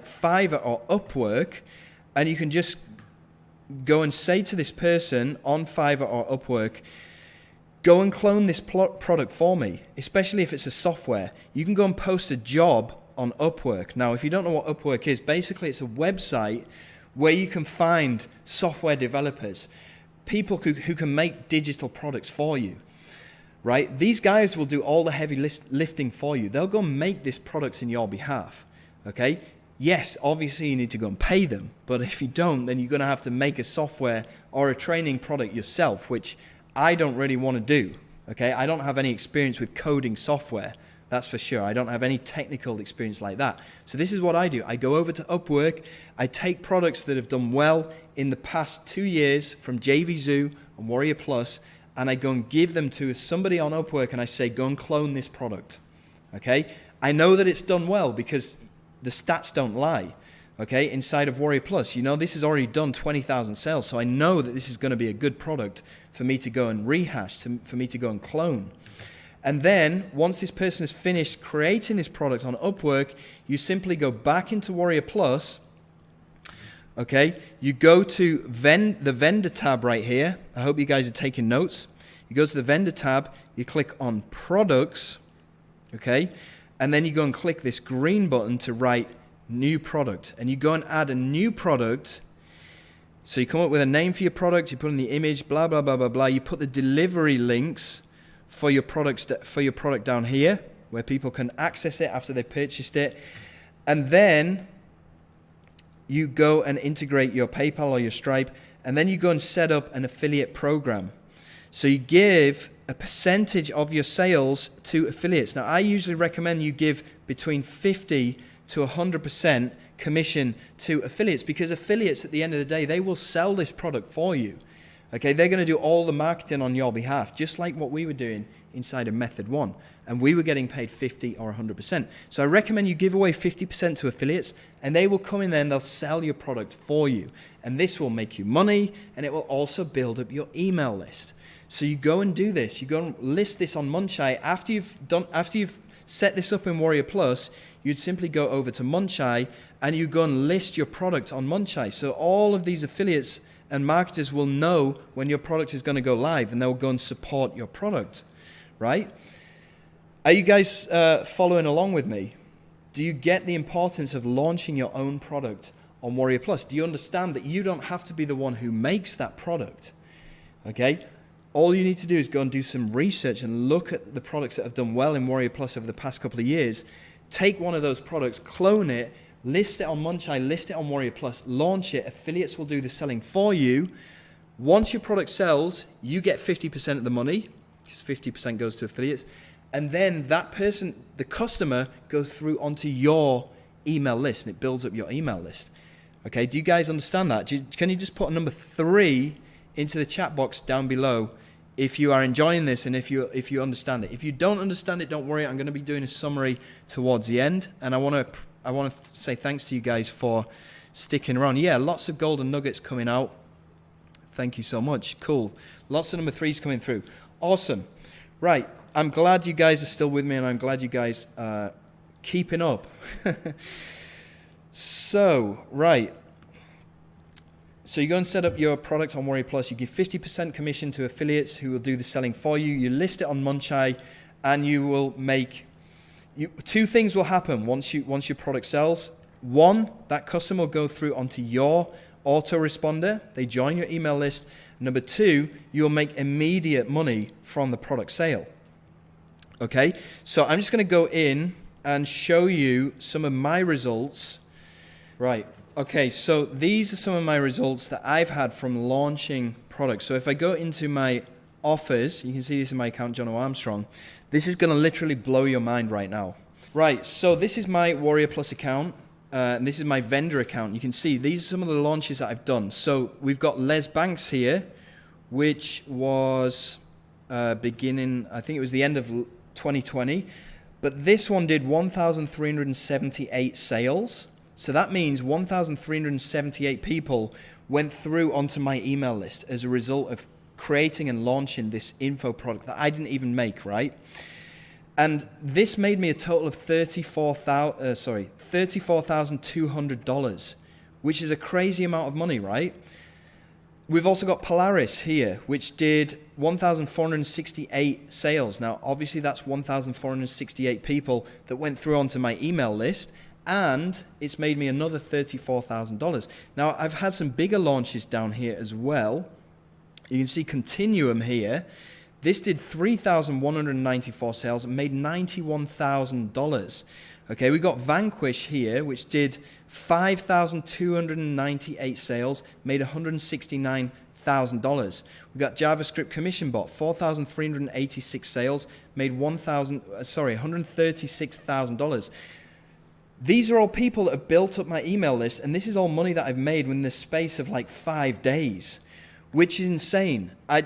Fiverr or Upwork, and you can just go and say to this person on Fiverr or Upwork, go and clone this product for me, especially if it's a software. You can go and post a job on Upwork. Now, if you don't know what Upwork is, basically it's a website where you can find software developers, people who can make digital products for you, right? These guys will do all the heavy lifting for you. They'll go and make this product in your behalf, okay? Yes, obviously you need to go and pay them, but if you don't, then you're going to have to make a software or a training product yourself, which I don't really want to do, okay? I don't have any experience with coding software. That's for sure. I don't have any technical experience like that. So this is what I do. I go over to Upwork. I take products that have done well in the past 2 years from jvzoo and Warrior Plus, and I go and give them to somebody on Upwork, and I say, go and clone this product. Okay? I know that it's done well because the stats don't lie. Okay? Inside of Warrior Plus, this has already done 20,000 sales, so I know that this is going to be a good product for me to go and rehash, for me to go and clone. And then, once this person has finished creating this product on Upwork, you simply go back into Warrior Plus, okay? You go to the vendor tab right here. I hope you guys are taking notes. You go to the vendor tab, you click on products, okay? And then you go and click this green button to write new product. And you go and add a new product. So you come up with a name for your product, you put in the image, blah, blah, blah, blah, blah. You put the delivery links for your product down here, where people can access it after they've purchased it. And then you go and integrate your PayPal or your Stripe, and then you go and set up an affiliate program. So you give a percentage of your sales to affiliates. Now, I usually recommend you give between 50 to 100% commission to affiliates, because affiliates at the end of the day, they will sell this product for you. Okay, they're going to do all the marketing on your behalf, just like what we were doing inside of Method 1. And we were getting paid 50 or 100%. So I recommend you give away 50% to affiliates, and they will come in there and they'll sell your product for you. And this will make you money, and it will also build up your email list. So you go and do this. You go and list this on Munchai. After you've set this up in Warrior Plus, you'd simply go over to Munchai and you go and list your product on Munchai. So all of these affiliates and marketers will know when your product is going to go live, and they'll go and support your product, right? Are you guys following along with me? Do you get the importance of launching your own product on Warrior Plus? Do you understand that you don't have to be the one who makes that product? Okay? All you need to do is go and do some research and look at the products that have done well in Warrior Plus over the past couple of years. Take one of those products, clone it, list it on Munchai, list it on Warrior Plus, launch it. Affiliates will do the selling for you. Once your product sells, you get 50% of the money, because 50% goes to affiliates. And then that person, the customer, goes through onto your email list, and it builds up your email list. Okay, do you guys understand that? Can you just put a number 3 into the chat box down below if you are enjoying this and if you understand it? If you don't understand it, don't worry. I'm going to be doing a summary towards the end, and I want to say thanks to you guys for sticking around. Yeah, lots of golden nuggets coming out. Thank you so much. Cool. Lots of number 3s coming through. Awesome. Right. I'm glad you guys are still with me, and I'm glad you guys are keeping up. So, right. So you go and set up your product on Warrior Plus. You give 50% commission to affiliates who will do the selling for you. You list it on Munchai, and you will make... two things will happen once your product sells. One, that customer will go through onto your autoresponder. They join your email list. Number 2, you'll make immediate money from the product sale. Okay, so I'm just going to go in and show you some of my results. Right, okay, so these are some of my results that I've had from launching products. So if I go into my offers, you can see this in my account, Jono Armstrong. This is going to literally blow your mind right now. Right, so this is my Warrior Plus account, and this is my vendor account. You can see these are some of the launches that I've done. So we've got Les Banks here, which was beginning, I think it was the end of 2020, but this one did 1,378 sales. So that means 1,378 people went through onto my email list as a result of creating and launching this info product that I didn't even make, right? And this made me a total of $34,200, which is a crazy amount of money, right? We've also got Polaris here, which did 1,468 sales. Now, obviously, that's 1,468 people that went through onto my email list, and it's made me another $34,000. Now, I've had some bigger launches down here as well. You can see Continuum here. This did 3,194 sales and made $91,000. Okay, we got Vanquish here, which did 5,298 sales, made $169,000. We got JavaScript Commission Bot, 4,386 sales, made $136,000. These are all people that have built up my email list, and this is all money that I've made within the space of like 5 days, which is insane. I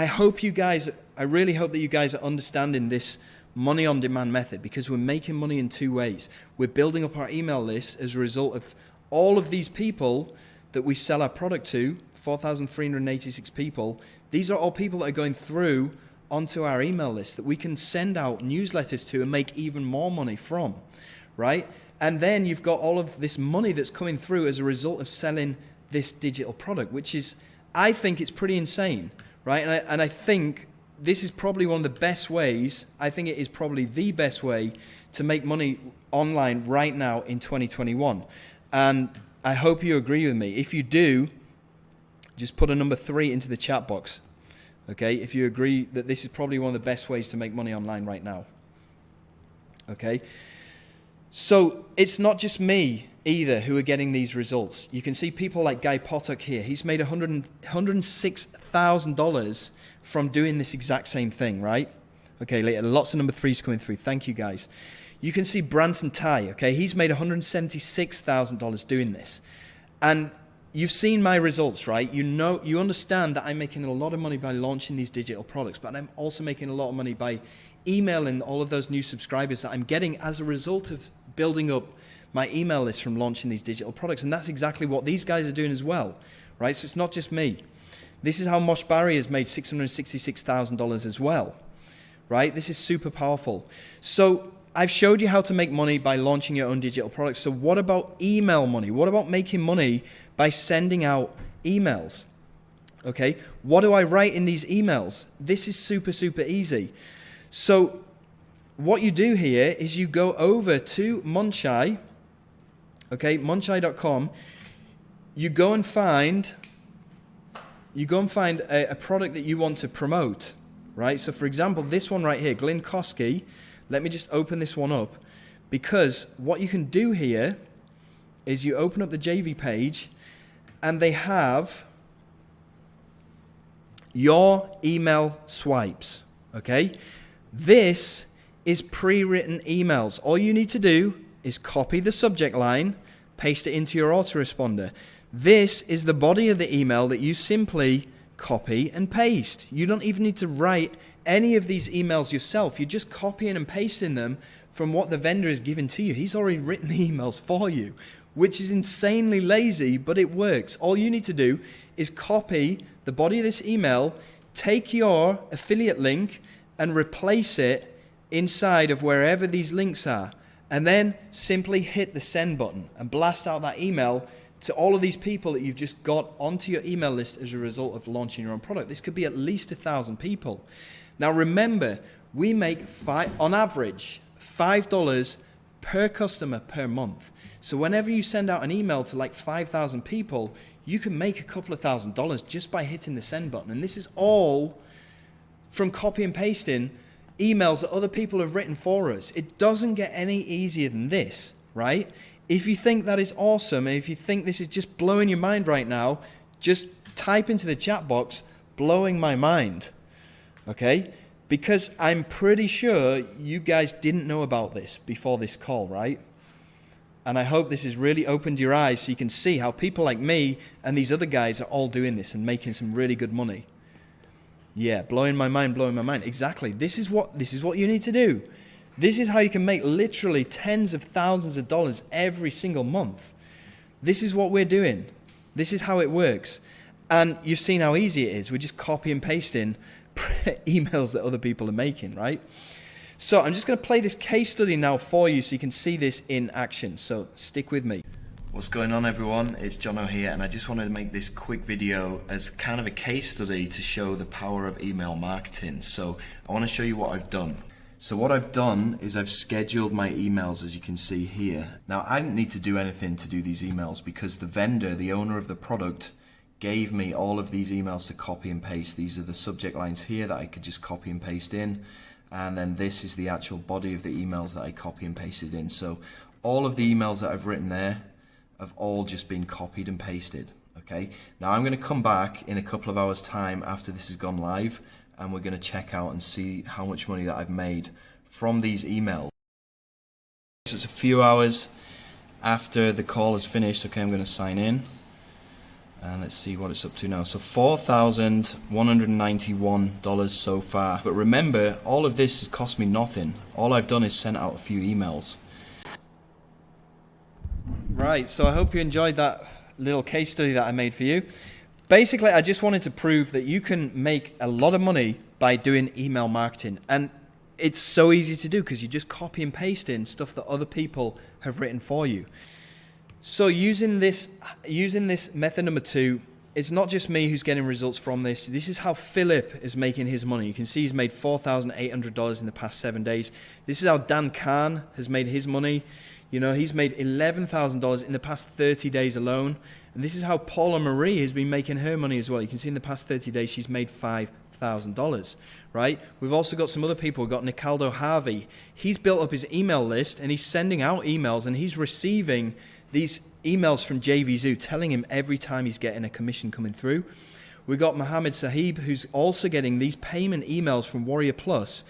hope you guys, I really hope that you guys are understanding this money on demand method, because we're making money in 2 ways. We're building up our email list as a result of all of these people that we sell our product to, 4,386 people. These are all people that are going through onto our email list that we can send out newsletters to and make even more money from, right? And then you've got all of this money that's coming through as a result of selling this digital product, which is, I think it's pretty insane, right? And I think this is probably one of the best ways, I think it is probably the best way to make money online right now in 2021. And I hope you agree with me. If you do, just put a number 3 into the chat box. Okay, if you agree that this is probably one of the best ways to make money online right now. Okay, so it's not just me either who are getting these results. You can see people like Guy Potok here. He's made $106,000 from doing this exact same thing, right? Okay, lots of number 3s coming through. Thank you, guys. You can see Branson Ty, okay? He's made $176,000 doing this. And you've seen my results, right? You understand that I'm making a lot of money by launching these digital products, but I'm also making a lot of money by emailing all of those new subscribers that I'm getting as a result of building up my email list from launching these digital products. And that's exactly what these guys are doing as well, right? So it's not just me. This is how Mosh Barry has made $666,000 as well, right? This is super powerful. So I've showed you how to make money by launching your own digital products. So what about email money? What about making money by sending out emails? Okay, what do I write in these emails? This is super, super easy. So what you do here is you go over to Munchai, okay, munchai.com. You go and find a product that you want to promote, right? So for example, this one right here, Glyn Kosky. Let me just open this one up, because what you can do here is you open up the JV page and they have your email swipes, okay? This is pre-written emails. All you need to do is copy the subject line, paste it into your autoresponder. This is the body of the email that you simply copy and paste. You don't even need to write any of these emails yourself. You're just copying and pasting them from what the vendor has given to you. He's already written the emails for you, which is insanely lazy, but it works. All you need to do is copy the body of this email, take your affiliate link and replace it inside of wherever these links are, and then simply hit the send button and blast out that email to all of these people that you've just got onto your email list as a result of launching your own product. This could be at least 1,000 people. Now remember, we make on average $5 per customer per month. So whenever you send out an email to like 5,000 people, you can make a couple of $1,000s just by hitting the send button. And this is all from copy and pasting emails that other people have written for us. It doesn't get any easier than this, right? If you think that is awesome, and if you think this is just blowing your mind right now, just type into the chat box, blowing my mind, okay? Because I'm pretty sure you guys didn't know about this before this call, right? And I hope this has really opened your eyes so you can see how people like me and these other guys are all doing this and making some really good money. Yeah, blowing my mind, blowing my mind. Exactly. This is what you need to do. This is how you can make literally tens of thousands of dollars every single month. This is what we're doing. This is how it works. And you've seen how easy it is. We're just copy and pasting emails that other people are making, right? So I'm just going to play this case study now for you so you can see this in action. So stick with me. What's going on, everyone? It's Jono here, and I just wanted to make this quick video as kind of a case study to show the power of email marketing. So I want to show you what I've done. So what I've done is I've scheduled my emails, as you can see here. Now I didn't need to do anything to do these emails because the vendor, the owner of the product, gave me all of these emails to copy and paste. These are the subject lines here that I could just copy and paste in. And then this is the actual body of the emails that I copy and pasted in. So all of the emails that I've written there have all just been copied and pasted. Okay. Now I'm going to come back in a couple of hours time after this has gone live, and we're going to check out and see how much money that I've made from these emails. So it's a few hours after the call is finished. Okay, I'm going to sign in. And let's see what it's up to now. So $4,191 so far. But remember, all of this has cost me nothing. All I've done is sent out a few emails. Right, so I hope you enjoyed that little case study that I made for you. Basically, I just wanted to prove that you can make a lot of money by doing email marketing. And it's so easy to do because you just copy and paste in stuff that other people have written for you. So using this method number 2, it's not just me who's getting results from this. This is how Philip is making his money. You can see he's made $4,800 in the past 7 days. This is how Dan Kahn has made his money. You know, he's made $11,000 in the past 30 days alone. And this is how Paula Marie has been making her money as well. You can see in the past 30 days she's made $5,000, right? We've also got some other people. We've got Nicaldo Harvey. He's built up his email list and he's sending out emails and he's receiving these emails from jvzoo telling him every time he's getting a commission coming through. We got Mohammed Sahib, who's also getting these payment emails from Warrior Plus.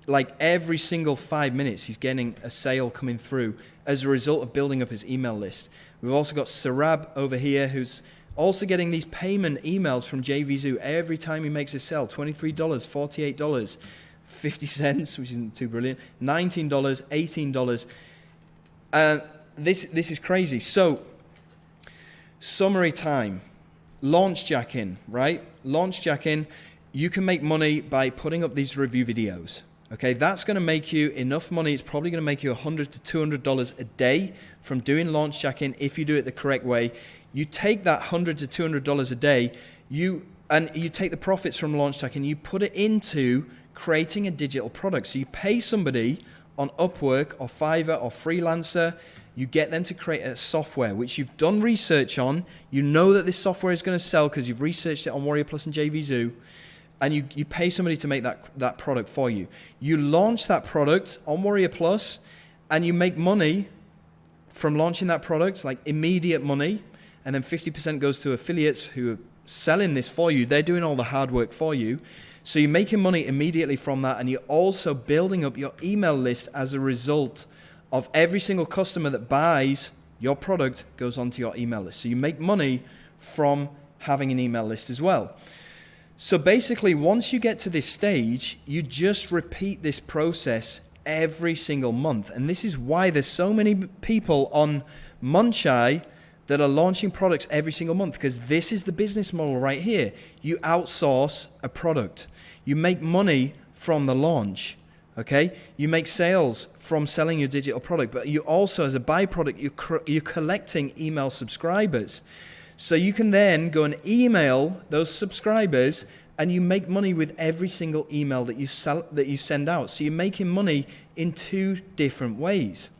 Like every single 5 minutes, he's getting a sale coming through as a result of building up his email list. We've also got Sarab over here, who's also getting these payment emails from jvzoo every time he makes a sale. $23, $48, 50 cents, which isn't too brilliant, $19, $18. This is crazy. So, summary time. Launch jacking, right? Launch jacking, you can make money by putting up these review videos. Okay, that's going to make you enough money. It's probably going to make you $100 to $200 a day from doing launch jacking if you do it the correct way. You take that $100 to $200 a day, you take the profits from launch jacking, you put it into creating a digital product. So you pay somebody on Upwork or Fiverr or Freelancer, you get them to create a software which you've done research on. You know that this software is going to sell because you've researched it on Warrior Plus and jvzoo. And you pay somebody to make that product for you. You launch that product on Warrior Plus, and you make money from launching that product, like immediate money, and then 50% goes to affiliates who are selling this for you. They're doing all the hard work for you. So you're making money immediately from that, and you're also building up your email list as a result of every single customer that buys your product goes onto your email list. So you make money from having an email list as well. So basically, once you get to this stage, you just repeat this process every single month. And this is why there's so many people on Munchai that are launching products every single month, because this is the business model right here. You outsource a product. You make money from the launch, okay? You make sales from selling your digital product, but you also, as a byproduct, you're collecting email subscribers. So you can then go and email those subscribers, and you make money with every single email that you send out. So you're making money in two different ways,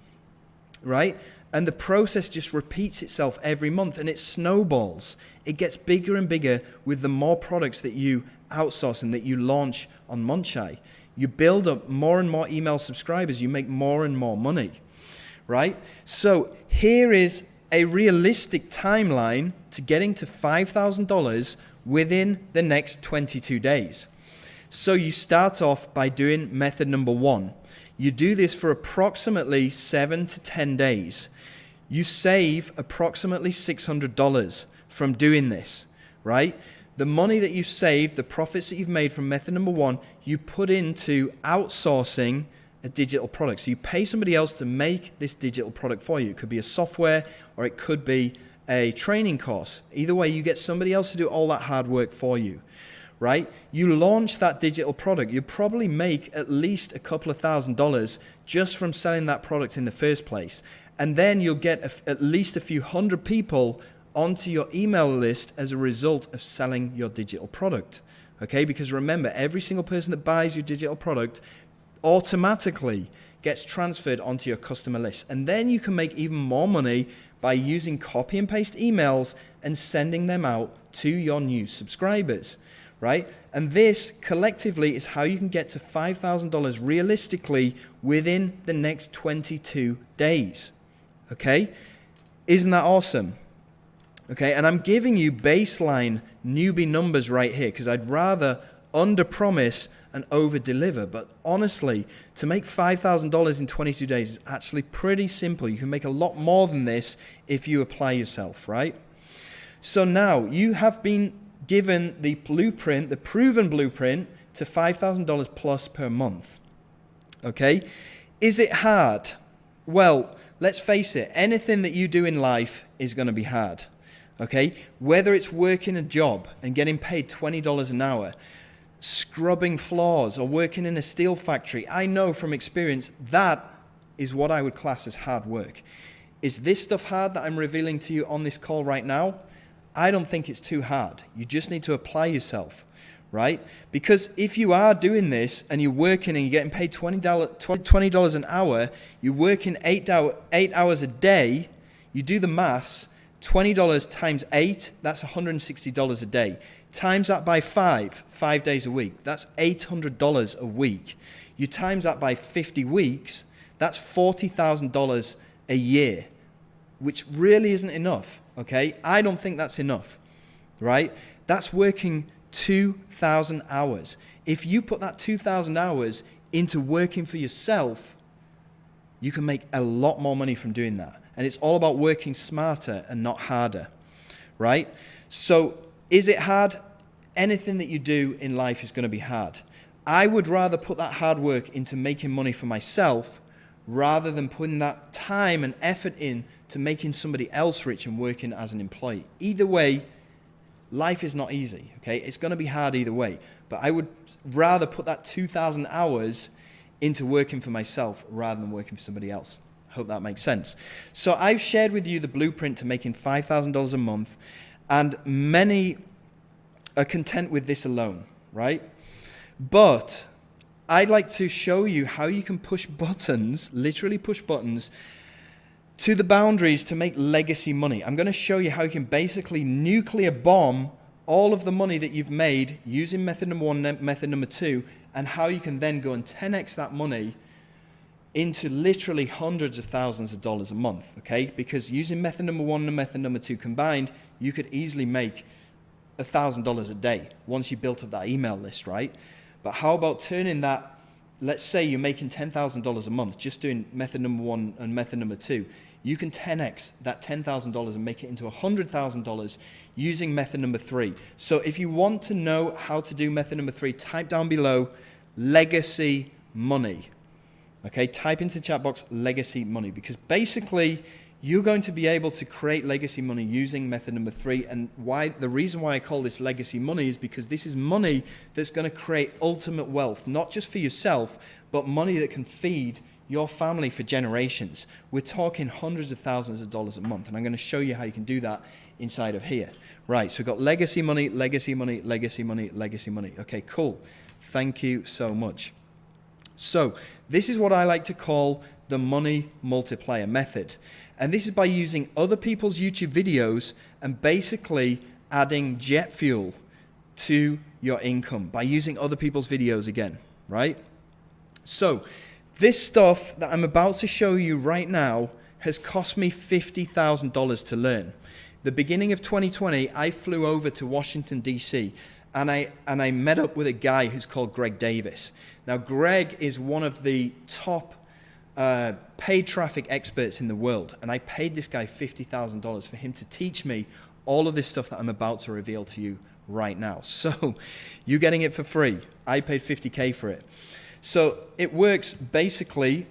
right? And the process just repeats itself every month, and it snowballs. It gets bigger and bigger with the more products that you outsource and that you launch on Munchai. You build up more and more email subscribers. You make more and more money, right? So here is a realistic timeline to getting to $5,000 within the next 22 days. So you start off by doing method number 1. You do this for approximately 7 to 10 days. You save approximately $600 from doing this, right? The money that you've saved, the profits that you've made from method number 1, you put into outsourcing a digital product. So you pay somebody else to make this digital product for you. It could be a software, or it could be a training course. Either way, you get somebody else to do all that hard work for you, right? You launch that digital product. You probably make at least a couple of $1,000s just from selling that product in the first place. And then you'll get at least a few hundred people onto your email list as a result of selling your digital product, okay? Because remember, every single person that buys your digital product automatically gets transferred onto your customer list. And then you can make even more money by using copy and paste emails and sending them out to your new subscribers, right? And this collectively is how you can get to $5,000 realistically within the next 22 days, okay? Isn't that awesome? Okay, and I'm giving you baseline newbie numbers right here because I'd rather under-promise and over-deliver. But honestly, to make $5,000 in 22 days is actually pretty simple. You can make a lot more than this if you apply yourself, right? So now you have been given the blueprint, the proven blueprint, to $5,000 plus per month. Okay? Is it hard? Well, let's face it, anything that you do in life is going to be hard. Okay? Whether it's working a job and getting paid $20 an hour, scrubbing floors, or working in a steel factory, I know from experience that is what I would class as hard work. Is this stuff hard that I'm revealing to you on this call right now? I don't think it's too hard. You just need to apply yourself, right? Because if you are doing this and you're working and you're getting paid $20 an hour, you're working 8 hours a day, you do the maths, $20 times 8, that's $160 a day. Times that by 5 days a week, that's $800 a week. You times that by 50 weeks, that's $40,000 a year, which really isn't enough, okay? I don't think that's enough, right? That's working 2,000 hours. If you put that 2,000 hours into working for yourself, you can make a lot more money from doing that. And it's all about working smarter and not harder, right? So is it hard? Anything that you do in life is going to be hard. I would rather put that hard work into making money for myself rather than putting that time and effort in to making somebody else rich and working as an employee. Either way, life is not easy, okay? It's going to be hard either way. But I would rather put that 2,000 hours into working for myself rather than working for somebody else. I hope that makes sense. So I've shared with you the blueprint to making $5,000 a month, and many are content with this alone, right? But I'd like to show you how you can push buttons, literally push buttons, to the boundaries to make legacy money. I'm going to show you how you can basically nuclear bomb all of the money that you've made using method number 1 and method number 2, and how you can then go and 10x that money into literally hundreds of thousands of dollars a month, okay? Because using method number 1 and method number 2 combined, you could easily make $1,000 a day once you built up that email list, right? But how about turning that, let's say you're making $10,000 a month, just doing method number 1 and method number 2. You can 10x that $10,000 and make it into $100,000 using method number 3. So if you want to know how to do method number 3, type down below legacy money. Okay, type into the chat box legacy money, because basically you're going to be able to create legacy money using method number 3. And the reason why I call this legacy money is because this is money that's going to create ultimate wealth, not just for yourself, but money that can feed your family for generations. We're talking hundreds of thousands of dollars a month, and I'm going to show you how you can do that inside of here. Right, so we've got legacy money, legacy money, legacy money, legacy money. Okay, cool. Thank you so much. So this is what I like to call the money multiplier method. And this is by using other people's YouTube videos and basically adding jet fuel to your income by using other people's videos again, right? So this stuff that I'm about to show you right now has cost me $50,000 to learn. The beginning of 2020, I flew over to Washington, D.C., and I met up with a guy who's called Greg Davis. Now, Greg is one of the top paid traffic experts in the world, and I paid this guy $50,000 for him to teach me all of this stuff that I'm about to reveal to you right now. So you're getting it for free. I paid $50K for it. So it works basically,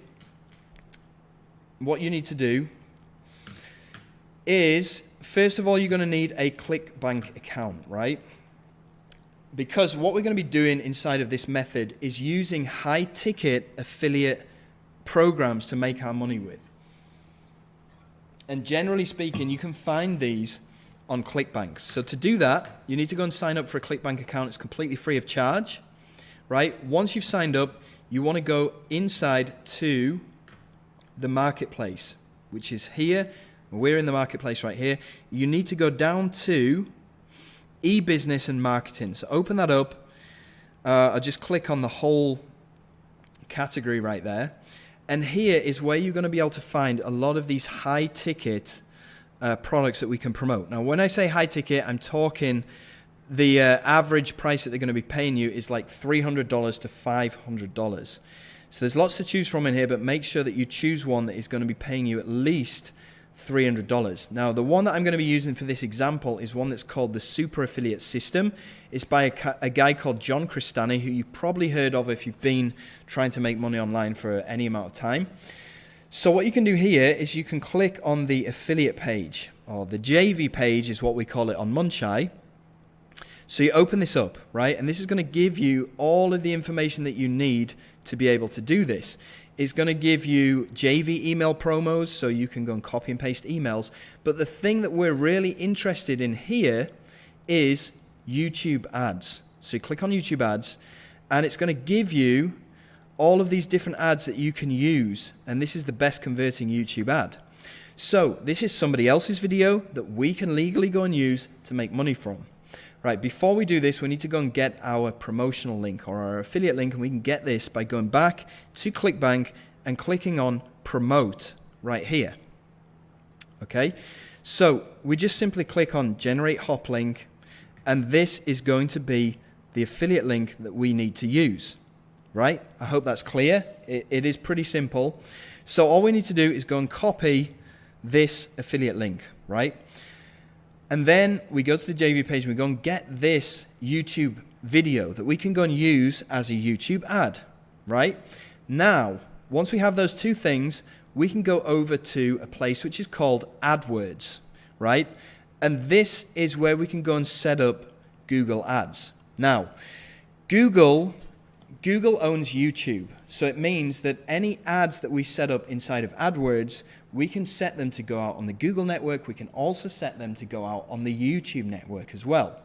what you need to do is, first of all, you're going to need a ClickBank account, right? Because what we're going to be doing inside of this method is using high-ticket affiliate programs to make our money with. And generally speaking, you can find these on ClickBank. So to do that, you need to go and sign up for a ClickBank account. It's completely free of charge, right? Once you've signed up, you want to go inside to the marketplace, which is here. We're in the marketplace right here. You need to go down to e-business and marketing. So open that up. I'll just click on the whole category right there. And here is where you're going to be able to find a lot of these high-ticket products that we can promote. Now, when I say high-ticket, I'm talking the average price that they're going to be paying you is like $300 to $500. So there's lots to choose from in here, but make sure that you choose one that is going to be paying you at least $300. Now, the one that I'm going to be using for this example is one that's called the Super Affiliate System. It's by a guy called John Cristani, who you've probably heard of if you've been trying to make money online for any amount of time. So what you can do here is you can click on the affiliate page, or the JV page is what we call it on Munchai. So you open this up, right? And this is going to give you all of the information that you need to be able to do this. It's going to give you JV email promos, so you can go and copy and paste emails. But the thing that we're really interested in here is YouTube ads. So you click on YouTube ads, and it's going to give you all of these different ads that you can use. And this is the best converting YouTube ad. So this is somebody else's video that we can legally go and use to make money from. Right, before we do this, we need to go and get our promotional link or our affiliate link, and we can get this by going back to ClickBank and clicking on Promote right here. Okay, so we just simply click on Generate Hop Link, And this is going to be the affiliate link that we need to use, right? I hope that's clear. It is pretty simple. So all we need to do is go and copy this affiliate link, right? And then we go to the JV page and we go and get this YouTube video that we can go and use as a YouTube ad, right? Now, once we have those two things, we can go over to a place which is called AdWords, right? And this is where we can go and set up Google Ads. Now, Google owns YouTube, so it means that any ads that we set up inside of AdWords, we can set them to go out on the Google network. We can also set them to go out on the YouTube network as well.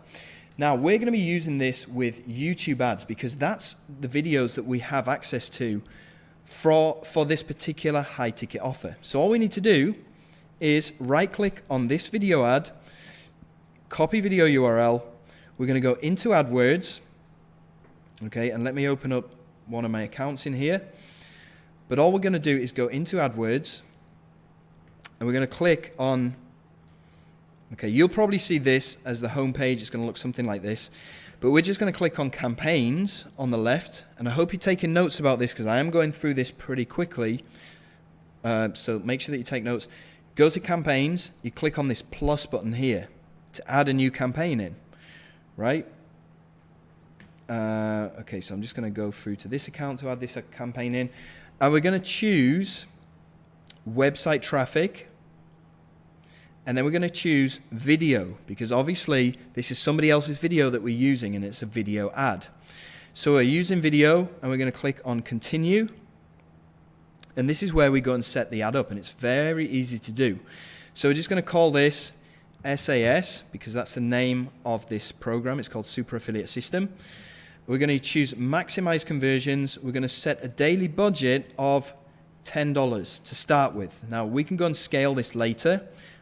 Now, we're going to be using this with YouTube ads because that's the videos that we have access to for this particular high-ticket offer. So all we need to do is right-click on this video ad, copy video URL. We're going to go into AdWords, okay, and let me open up one of my accounts in here. But all we're going to do is go into AdWords, and we're going to click on, okay, you'll probably see this as the home page. It's going to look something like this. But we're just going to click on campaigns on the left. And I hope you're taking notes about this because I am going through this pretty quickly. So make sure that you take notes. Go to campaigns. You click on this plus button here to add a new campaign in, right? Okay, so I'm just going to go through to this account to add this campaign in. And we're going to choose website traffic. And then we're going to choose video because obviously this is somebody else's video that we're using and it's a video ad. So we're using video and we're going to click on continue. And this is where we go and set the ad up and it's very easy to do. So we're just going to call this SAS because that's the name of this program. It's called Super Affiliate System. We're going to choose maximize conversions. We're going to set a daily budget of $10 to start with. Now we can go and scale this later,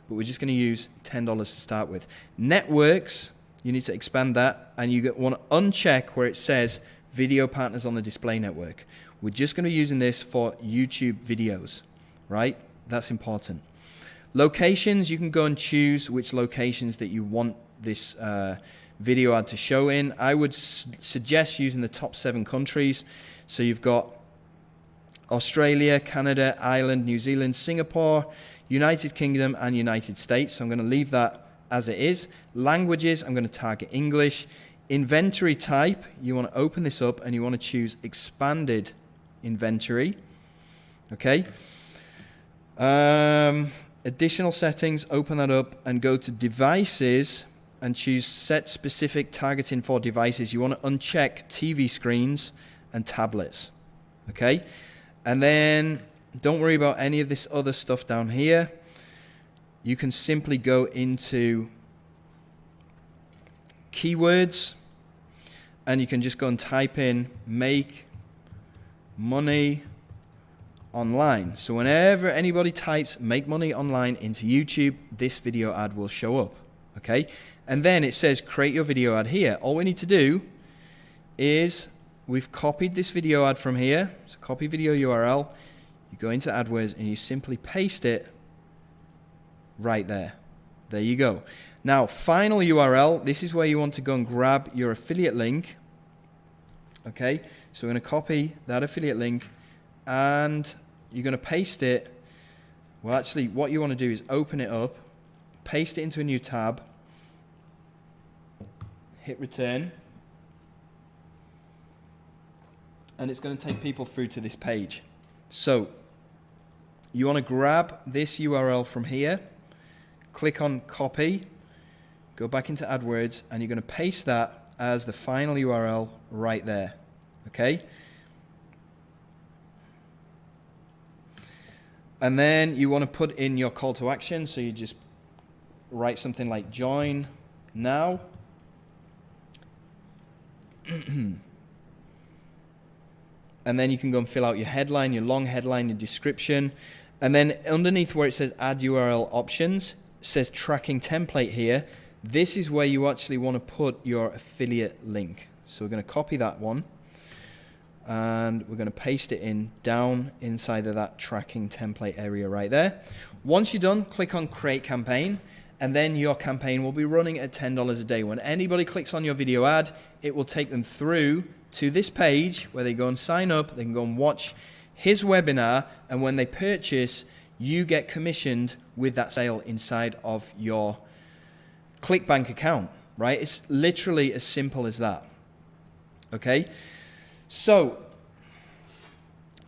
but we're just going to use $10 to start with. Networks, you need to expand that, and you want to uncheck where it says video partners on the display network. We're just going to be using this for YouTube videos, right? That's important. Locations, you can go and choose which locations that you want this video ad to show in. I would suggest using the top 7 countries. So you've got Australia, Canada, Ireland, New Zealand, Singapore, United Kingdom, and United States. So I'm going to leave that as it is. Languages, I'm going to target English. Inventory type, you want to open this up and you want to choose expanded inventory. Okay. Additional settings, open that up and go to devices and choose set specific targeting for devices. You want to uncheck TV screens and tablets. Okay. And then don't worry about any of this other stuff down here. You can simply go into keywords and you can just go and type in make money online. So whenever anybody types make money online into YouTube, this video ad will show up. Okay? And then it says create your video ad here. All we need to do is we've copied this video ad from here. So copy video URL. You go into AdWords and you simply paste it right there. There you go. Now, final URL. This is where you want to go and grab your affiliate link. Okay, so we're going to copy that affiliate link and you're going to paste it. Well, actually, what you want to do is open it up, paste it into a new tab, hit return, and it's going to take people through to this page. So you want to grab this URL from here, click on copy, go back into AdWords, and you're going to paste that as the final URL right there. Okay? And then you want to put in your call to action. So you just write something like join now. And then you can go and fill out your headline, your long headline, your description. And then underneath where it says add URL options, it says tracking template here. This is where you actually want to put your affiliate link. So we're going to copy that one. And we're going to paste it in down inside of that tracking template area right there. Once you're done, click on create campaign. and then your campaign will be running at $10 a day. When anybody clicks on your video ad, it will take them through to this page where they go and sign up, they can go and watch his webinar, and when they purchase, you get commissioned with that sale inside of your ClickBank account, right? It's literally as simple as that. Okay? So,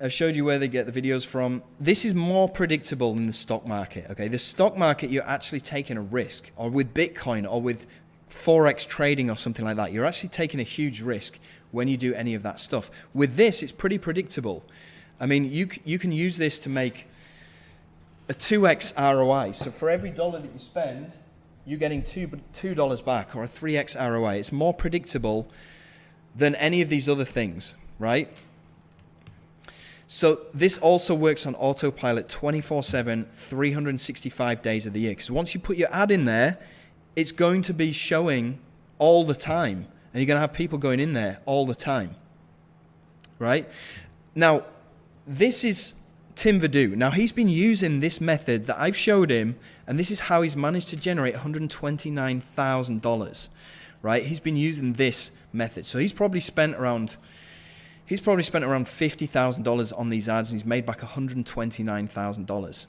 I've showed you where they get the videos from. This is more predictable than the stock market, okay? The stock market, you're actually taking a risk, or with Bitcoin, or with Forex trading or something like that. You're actually taking a huge risk when you do any of that stuff. With this, it's pretty predictable. I mean, you can use this to make a 2x ROI. So for every dollar that you spend, you're getting $2 back, or a 3x ROI. It's more predictable than any of these other things, right? So this also works on autopilot 24/7, 365 days of the year. Because once you put your ad in there, it's going to be showing all the time. And you're going to have people going in there all the time, right? Now, this is jvzoo. Now, he's been using this method that I've showed him, and this is how he's managed to generate $129,000, right? He's been using this method. So he's probably spent around $50,000 on these ads, and he's made back $129,000.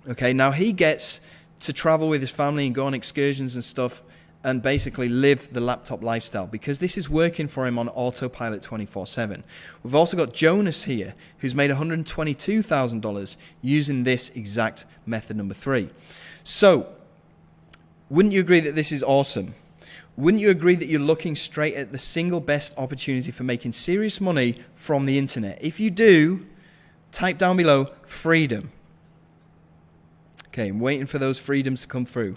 Okay, now he gets to travel with his family and go on excursions and stuff, and basically live the laptop lifestyle, because this is working for him on autopilot 24/7. We've also got Jonas here, who's made $122,000 using this exact method number 3. So, wouldn't you agree that this is awesome? Wouldn't you agree that you're looking straight at the single best opportunity for making serious money from the internet? If you do, type down below freedom. Okay, I'm waiting for those freedoms to come through.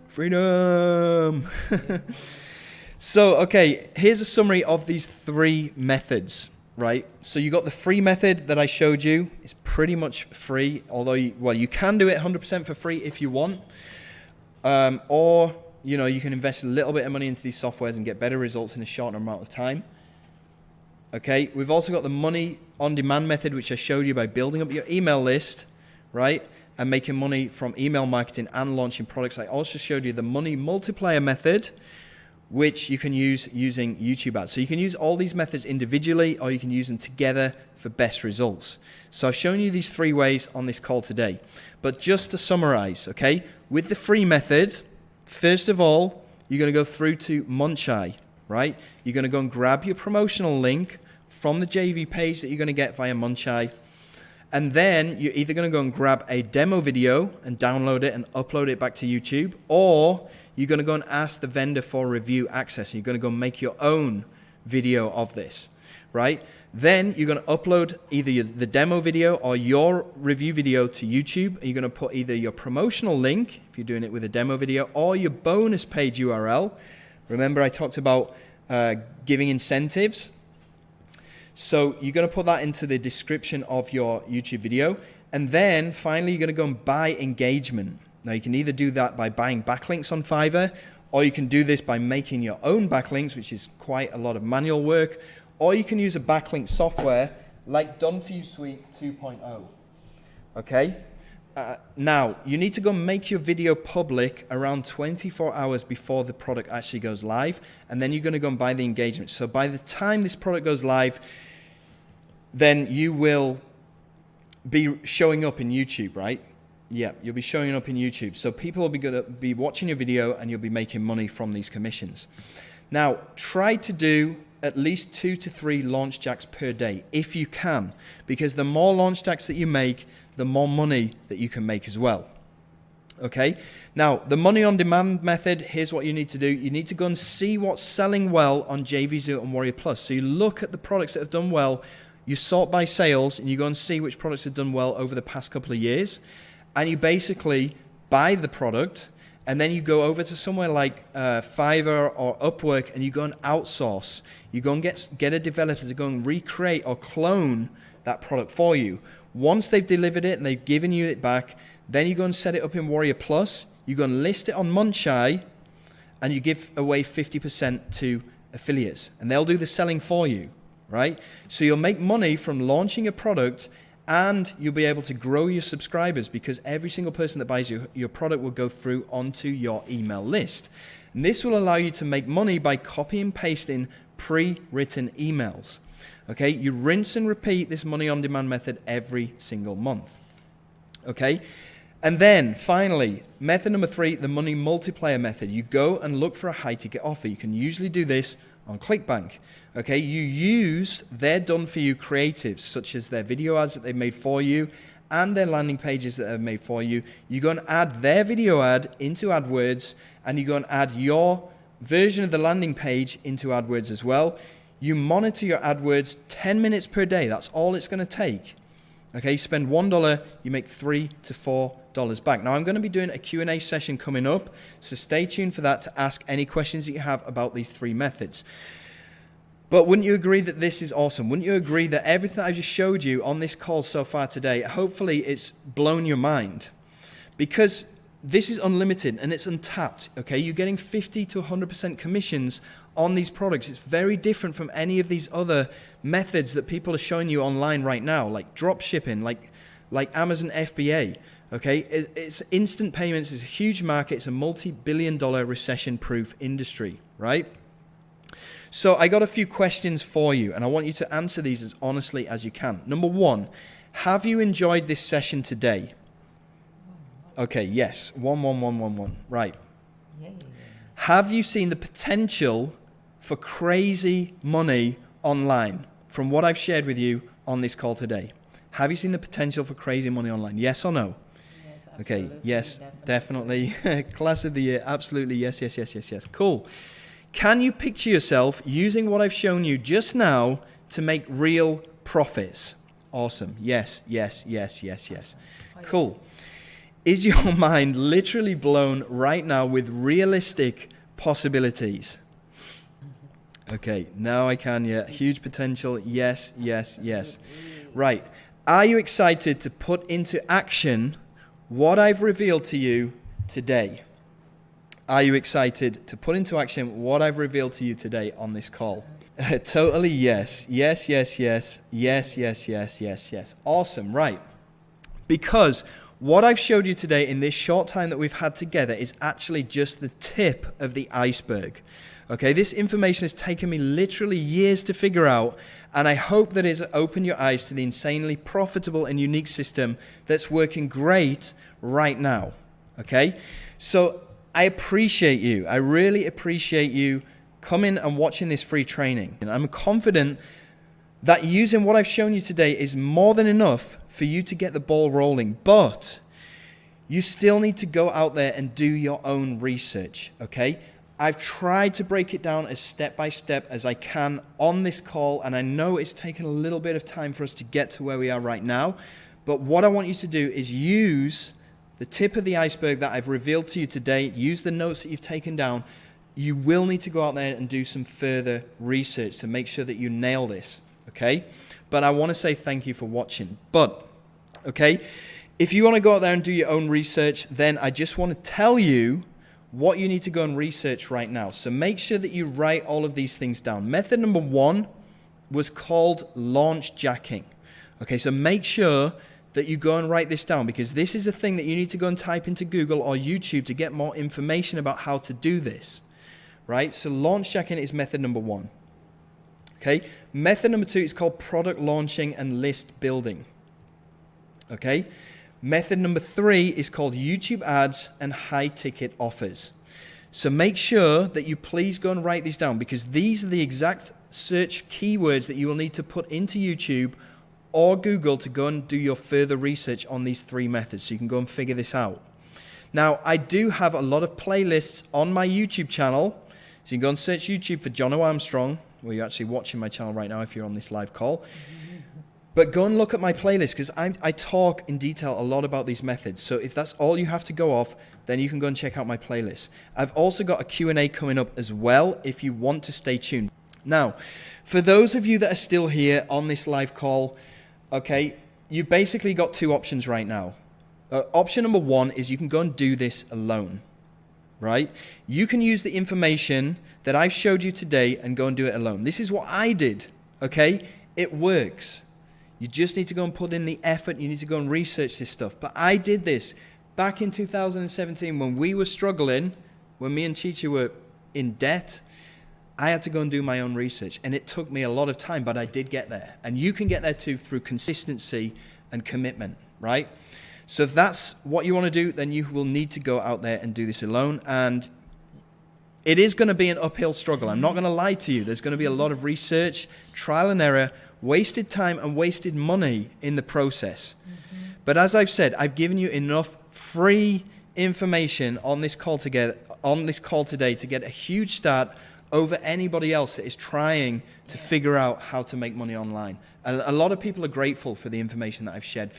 Freedom! So, okay, here's a summary of these 3 methods, right? So you got the free method that I showed you. It's pretty much free, although, you can do it 100% for free if you want. Or, you can invest a little bit of money into these softwares and get better results in a shorter amount of time. Okay, we've also got the money on demand method, which I showed you by building up your email list, right? And making money from email marketing and launching products. I also showed you the money multiplier method, which you can use using YouTube ads. So you can use all these methods individually, or you can use them together for best results. So I've shown you these 3 ways on this call today. But just to summarize, okay, with the free method, first of all, you're going to go through to Munchai, right? You're going to go and grab your promotional link from the JV page that you're going to get via Munchai. And then you're either going to go and grab a demo video and download it and upload it back to YouTube, or you're going to go and ask the vendor for review access. And you're going to go and make your own video of this, right? Then you're going to upload either the demo video or your review video to YouTube. And you're going to put either your promotional link, if you're doing it with a demo video, or your bonus page URL. Remember, I talked about giving incentives. So you're going to put that into the description of your YouTube video. And then finally, you're going to go and buy engagement. Now, you can either do that by buying backlinks on Fiverr, or you can do this by making your own backlinks, which is quite a lot of manual work, or you can use a backlink software like Done For You Suite 2.0. Okay? Now, you need to go and make your video public around 24 hours before the product actually goes live, and then you're going to go and buy the engagement. So by the time this product goes live, then you will be showing up in YouTube, right? Yeah, you'll be showing up in YouTube. So people will be going to be watching your video, and you'll be making money from these commissions. Now, try to do at least 2 to 3 launch jacks per day if you can, because the more launch jacks that you make, the more money that you can make as well. Okay? Now, the money on demand method, here's what you need to do. You need to go and see what's selling well on jvzoo and Warrior Plus. So you look at the products that have done well, you sort by sales, and you go and see which products have done well over the past couple of years, and you basically buy the product, and then you go over to somewhere like Fiverr or Upwork, and you go and outsource. You go and get a developer to go and recreate or clone that product for you. Once they've delivered it and they've given you it back, then you go and set it up in Warrior Plus. You go and list it on Munchai, and you give away 50% to affiliates, and they'll do the selling for you, right? So you'll make money from launching a product and you'll be able to grow your subscribers because every single person that buys your product will go through onto your email list. And this will allow you to make money by copy and pasting pre-written emails. Okay, you rinse and repeat this money on demand method every single month. Okay, and then finally, method number 3, the money multiplier method. You go and look for a high ticket offer. You can usually do this on ClickBank. Okay, you use their done-for-you creatives, such as their video ads that they've made for you and their landing pages that they've made for you. You go and add their video ad into AdWords, and you go and add your version of the landing page into AdWords as well. You monitor your AdWords 10 minutes per day. That's all it's going to take. Okay, you spend $1, you make $3 to $4 back. Now, I'm going to be doing a Q&A session coming up, so stay tuned for that to ask any questions that you have about these 3 methods. But wouldn't you agree that this is awesome? Wouldn't you agree that everything I just showed you on this call so far today, hopefully it's blown your mind? Because this is unlimited and it's untapped, okay? You're getting 50 to 100% commissions on these products. It's very different from any of these other methods that people are showing you online right now, like drop shipping, like Amazon FBA, okay? It's instant payments, it's a huge market, it's a multi-billion-dollar recession-proof industry, right? So I got a few questions for you, and I want you to answer these as honestly as you can. Number 1, have you enjoyed this session today? Okay, yes. 1. Right. Yeah. Have you seen the potential for crazy money online from what I've shared with you on this call today? Have you seen the potential for crazy money online? Yes or no? Yes, okay, yes, definitely. Class of the year, absolutely. Yes. Cool. Can you picture yourself using what I've shown you just now to make real profits? Awesome. Yes. Cool. Is your mind literally blown right now with realistic possibilities? Okay, now I can, yeah. Huge potential. Yes. Right. Are you excited to put into action what I've revealed to you today? Are you excited to put into action what I've revealed to you today on this call? Totally yes. Yes. Awesome, right. Because what I've showed you today in this short time that we've had together is actually just the tip of the iceberg. Okay, this information has taken me literally years to figure out, and I hope that it's opened your eyes to the insanely profitable and unique system that's working great right now. Okay, so I appreciate you. I really appreciate you coming and watching this free training. And I'm confident that using what I've shown you today is more than enough for you to get the ball rolling. But you still need to go out there and do your own research, okay? I've tried to break it down as step by step as I can on this call, and I know it's taken a little bit of time for us to get to where we are right now. But what I want you to do is use the tip of the iceberg that I've revealed to you today, use the notes that you've taken down. You will need to go out there and do some further research to make sure that you nail this, okay? But I want to say thank you for watching. But, okay, if you want to go out there and do your own research, then I just want to tell you what you need to go and research right now. So make sure that you write all of these things down. Method number 1 was called launch jacking. Okay, so make sure that you go and write this down, because this is a thing that you need to go and type into Google or YouTube to get more information about how to do this, right? So launch jacking is method number 1. Okay, method number 2 is called product launching and list building. Okay, method number 3 is called YouTube ads and high ticket offers. So make sure that you please go and write these down, because these are the exact search keywords that you will need to put into YouTube or Google to go and do your further research on these 3 methods, so you can go and figure this out. Now, I do have a lot of playlists on my YouTube channel, so you can go and search YouTube for Jono Armstrong, where you're actually watching my channel right now if you're on this live call. But go and look at my playlist, because I talk in detail a lot about these methods. So if that's all you have to go off, then you can go and check out my playlist. I've also got a Q&A coming up as well if you want to stay tuned. Now, for those of you that are still here on this live call, okay, you've basically got 2 options right now. Option number 1 is you can go and do this alone, right? You can use the information that I've showed you today and go and do it alone. This is what I did, okay? It works. You just need to go and put in the effort. You need to go and research this stuff. But I did this back in 2017 when we were struggling, when me and Chicha were in debt. I had to go and do my own research, and it took me a lot of time, but I did get there. And you can get there too through consistency and commitment, right? So if that's what you want to do, then you will need to go out there and do this alone. And it is going to be an uphill struggle. I'm not going to lie to you. There's going to be a lot of research, trial and error, wasted time and wasted money in the process. But as I've said, I've given you enough free information on this call today to get a huge start over anybody else that is trying to figure out how to make money online. A lot of people are grateful for the information that I've shared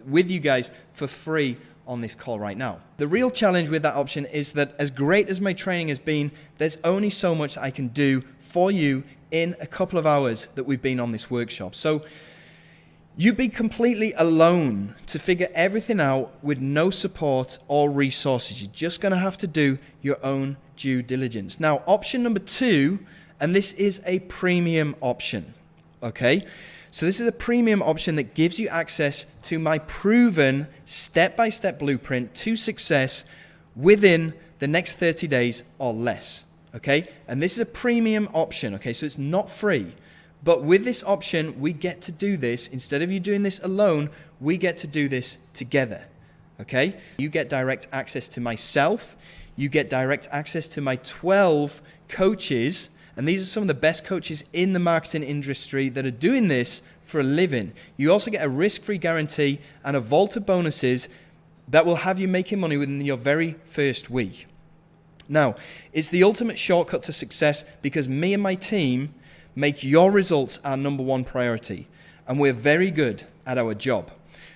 with you guys for free on this call right now. The real challenge with that option is that as great as my training has been, there's only so much I can do for you in a couple of hours that we've been on this workshop. So you'd be completely alone to figure everything out with no support or resources. You're just going to have to do your own due diligence. Now, option number 2, and this is a premium option, okay? So this is a premium option that gives you access to my proven step-by-step blueprint to success within the next 30 days or less, okay? And this is a premium option, okay? So it's not free. But with this option, we get to do this. Instead of you doing this alone, we get to do this together, okay? You get direct access to myself. You get direct access to my 12 coaches. And these are some of the best coaches in the marketing industry that are doing this for a living. You also get a risk-free guarantee and a vault of bonuses that will have you making money within your very first week. Now, it's the ultimate shortcut to success because me and my team make your results our number one priority. And we're very good at our job.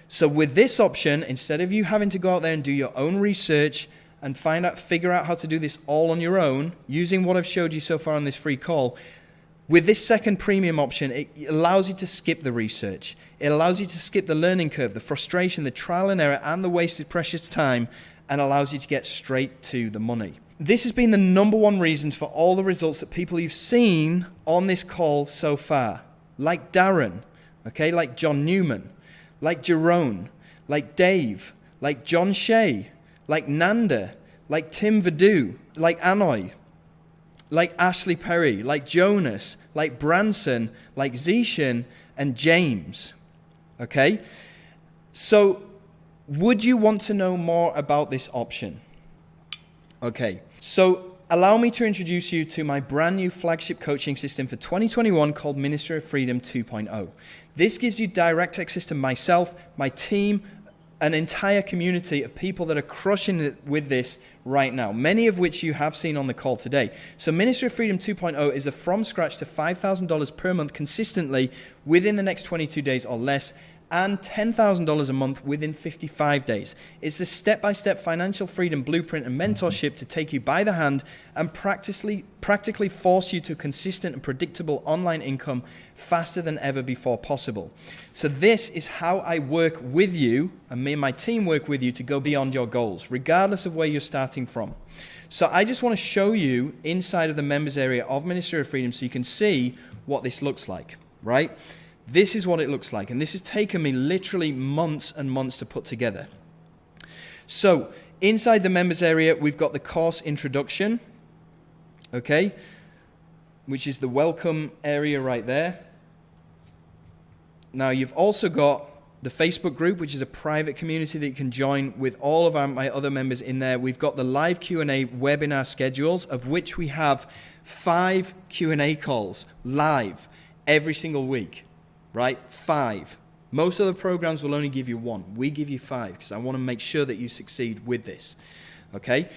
So with this option, instead of you having to go out there and do your own research and figure out how to do this all on your own, using what I've showed you so far on this free call, with this second premium option, it allows you to skip the research. It allows you to skip the learning curve, the frustration, the trial and error, and the wasted precious time, and allows you to get straight to the money. This has been the number one reason for all the results that people you've seen on this call so far. Like Darren, okay, like John Newman, like Jerome, like Dave, like John Shea, like Nanda, like Tim Vadu, like Anoy, like Ashley Perry, like Jonas, like Branson, like Zishan, and James, okay? So would you want to know more about this option? Okay, so allow me to introduce you to my brand new flagship coaching system for 2021 called Ministry of Freedom 2.0. This gives you direct access to myself, my team, an entire community of people that are crushing it with this right now, many of which you have seen on the call today. So Ministry of Freedom 2.0 is a from scratch to $5,000 per month consistently within the next 22 days or less, and $10,000 a month within 55 days. It's a step-by-step financial freedom blueprint and mentorship to take you by the hand and practically force you to consistent and predictable online income faster than ever before possible. So this is how I work with you, and me and my team work with you to go beyond your goals, regardless of where you're starting from. So I just want to show you inside of the members area of Ministry of Freedom so you can see what this looks like, right? This is what it looks like, and this has taken me literally months and months to put together. So inside the members area, we've got the course introduction, okay, which is the welcome area right there. Now you've also got the Facebook group, which is a private community that you can join with all of my other members in there. We've got the live Q&A webinar schedules, of which we have 5 Q&A calls live every single week. Right? 5. Most other programs will only give you 1. We give you 5 because I want to make sure that you succeed with this. Okay?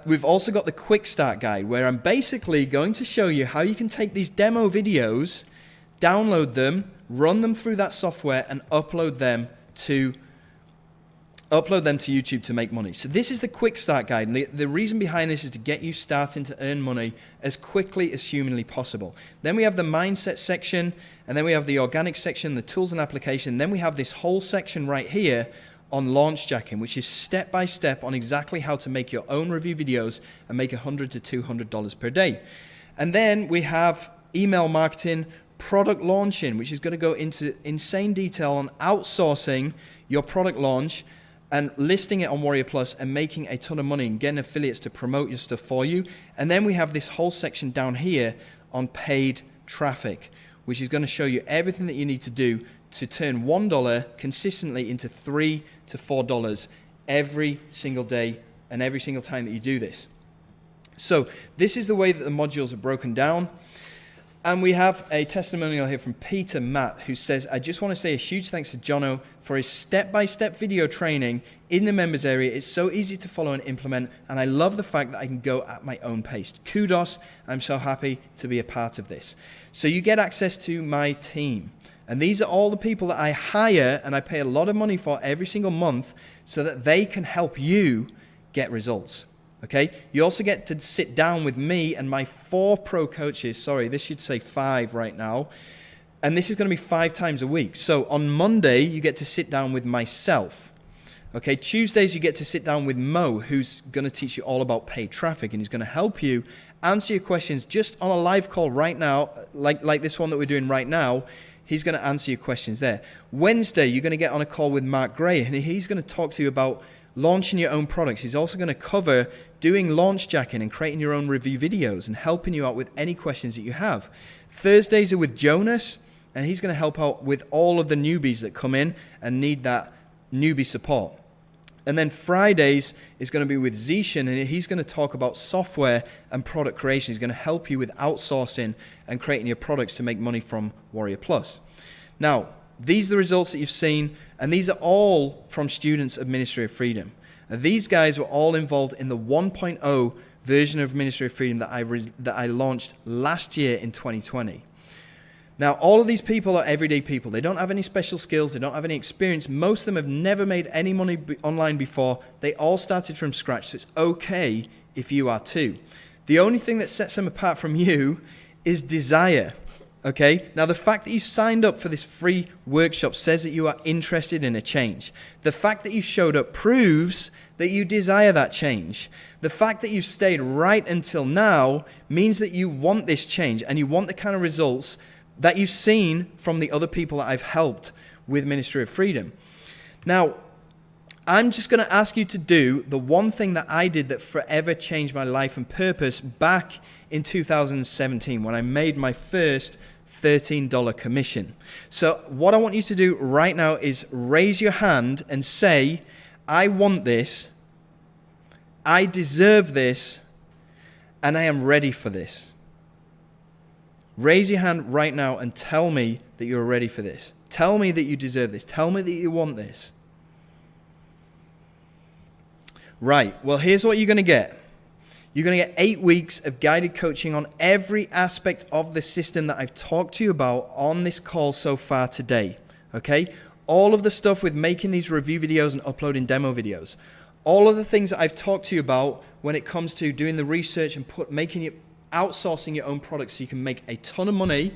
We've also got the quick start guide where I'm basically going to show you how you can take these demo videos, download them, run them through that software, and upload them to YouTube to make money. So this is the quick start guide. And the reason behind this is to get you starting to earn money as quickly as humanly possible. Then we have the mindset section, and then we have the organic section, the tools and application. Then we have this whole section right here on launch jacking, which is step by step on exactly how to make your own review videos and make $100 to $200 per day. And then we have email marketing, product launching, which is going to go into insane detail on outsourcing your product launch and listing it on Warrior Plus and making a ton of money and getting affiliates to promote your stuff for you. And then we have this whole section down here on paid traffic, which is going to show you everything that you need to do to turn $1 consistently into $3 to $4 every single day and every single time that you do this. So this is the way that the modules are broken down. And we have a testimonial here from Peter Matt, who says, I just want to say a huge thanks to Jono for his step-by-step video training in the members area. It's so easy to follow and implement, and I love the fact that I can go at my own pace. Kudos. I'm so happy to be a part of this. So you get access to my team. And these are all the people that I hire and I pay a lot of money for every single month so that they can help you get results. Okay, you also get to sit down with me and my 4 pro coaches. Sorry, this should say 5 right now. And this is going to be 5 times a week. So on Monday, you get to sit down with myself. Okay, Tuesdays, you get to sit down with Mo, who's going to teach you all about paid traffic. And he's going to help you answer your questions just on a live call right now, like this one that we're doing right now. He's going to answer your questions there. Wednesday, you're going to get on a call with Mark Gray, and he's going to talk to you about launching your own products. He's also going to cover doing launch jacking and creating your own review videos and helping you out with any questions that you have. Thursdays are with Jonas, and he's going to help out with all of the newbies that come in and need that newbie support. And then Fridays is going to be with Zishan, and he's going to talk about software and product creation. He's going to help you with outsourcing and creating your products to make money from Warrior Plus. Now, these are the results that you've seen, and these are all from students of Ministry of Freedom. And these guys were all involved in the 1.0 version of Ministry of Freedom that I launched last year in 2020. Now, all of these people are everyday people. They don't have any special skills. They don't have any experience. Most of them have never made any money online before. They all started from scratch, so it's okay if you are too. The only thing that sets them apart from you is desire. Okay, now the fact that you signed up for this free workshop says that you are interested in a change. The fact that you showed up proves that you desire that change. The fact that you've stayed right until now means that you want this change and you want the kind of results that you've seen from the other people that I've helped with Ministry of Freedom. Now, I'm just going to ask you to do the one thing that I did that forever changed my life and purpose back in 2017 when I made my first $13 commission. So what I want you to do right now is raise your hand and say, I want this, I deserve this, and I am ready for this. Raise your hand right now and tell me that you're ready for this. Tell me that you deserve this. Tell me that you want this. Right, well, here's what you're going to get. You're going to get 8 weeks of guided coaching on every aspect of the system that I've talked to you about on this call so far today. Okay? All of the stuff with making these review videos and uploading demo videos. All of the things that I've talked to you about when it comes to doing the research and outsourcing your own products so you can make a ton of money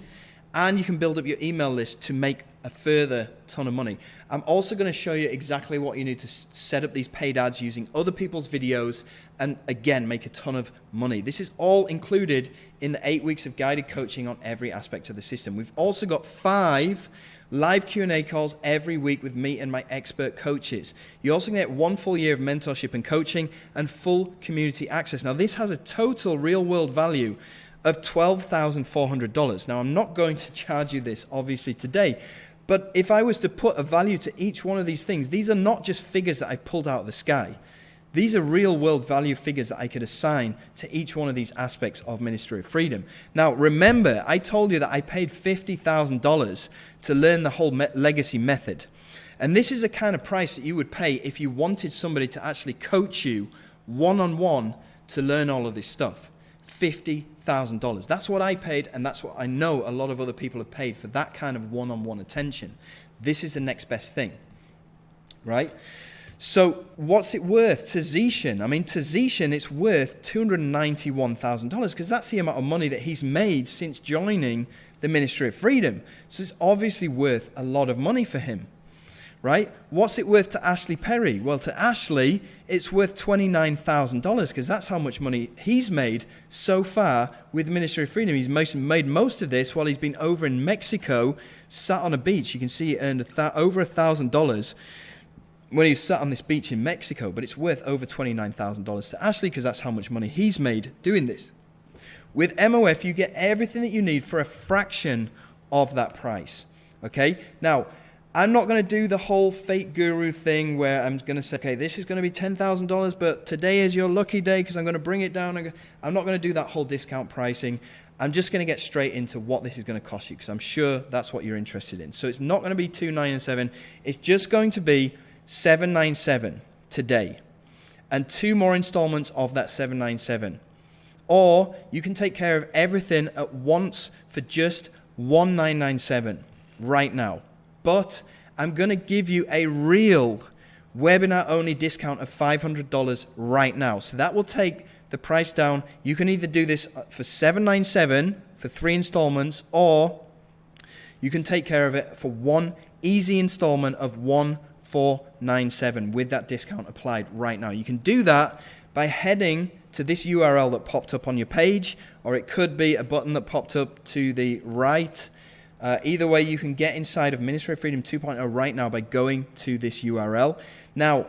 and you can build up your email list to make a further ton of money. I'm also going to show you exactly what you need to set up these paid ads using other people's videos and, again, make a ton of money. This is all included in the 8 weeks of guided coaching on every aspect of the system. We've also got 5 live Q&A calls every week with me and my expert coaches. You also get 1 full year of mentorship and coaching and full community access. Now, this has a total real-world value of $12,400. Now, I'm not going to charge you this, obviously, today, but if I was to put a value to each one of these things, these are not just figures that I pulled out of the sky. These are real-world value figures that I could assign to each one of these aspects of Ministry of Freedom. Now, remember, I told you that I paid $50,000 to learn the whole legacy method. And this is a kind of price that you would pay if you wanted somebody to actually coach you one-on-one to learn all of this stuff. $50,000. That's what I paid, and that's what I know a lot of other people have paid for that kind of one-on-one attention. This is the next best thing, right? So what's it worth to Zishan? I mean, to Zishan, it's worth $291,000 because that's the amount of money that he's made since joining the Ministry of Freedom. So it's obviously worth a lot of money for him, right? What's it worth to Ashley Perry? Well, to Ashley, it's worth $29,000 because that's how much money he's made so far with Ministry of Freedom. He's made most of this while he's been over in Mexico, sat on a beach. You can see he earned over $1,000 when he was sat on this beach in Mexico, but it's worth over $29,000 to Ashley because that's how much money he's made doing this. With MOF, you get everything that you need for a fraction of that price, okay? Now, I'm not going to do the whole fake guru thing where I'm going to say, okay, this is going to be $10,000, but today is your lucky day because I'm going to bring it down. I'm not going to do that whole discount pricing. I'm just going to get straight into what this is going to cost you because I'm sure that's what you're interested in. So it's not going to be $297. It's just going to be $797 today and 2 more installments of that $797. Or you can take care of everything at once for just $1997 right now. But I'm going to give you a real webinar-only discount of $500 right now. So that will take the price down. You can either do this for $797 for 3 installments, or you can take care of it for one easy installment of $1497 with that discount applied right now. You can do that by heading to this URL that popped up on your page, or it could be a button that popped up to the right. Either way, you can get inside of Ministry of Freedom 2.0 right now by going to this URL. Now,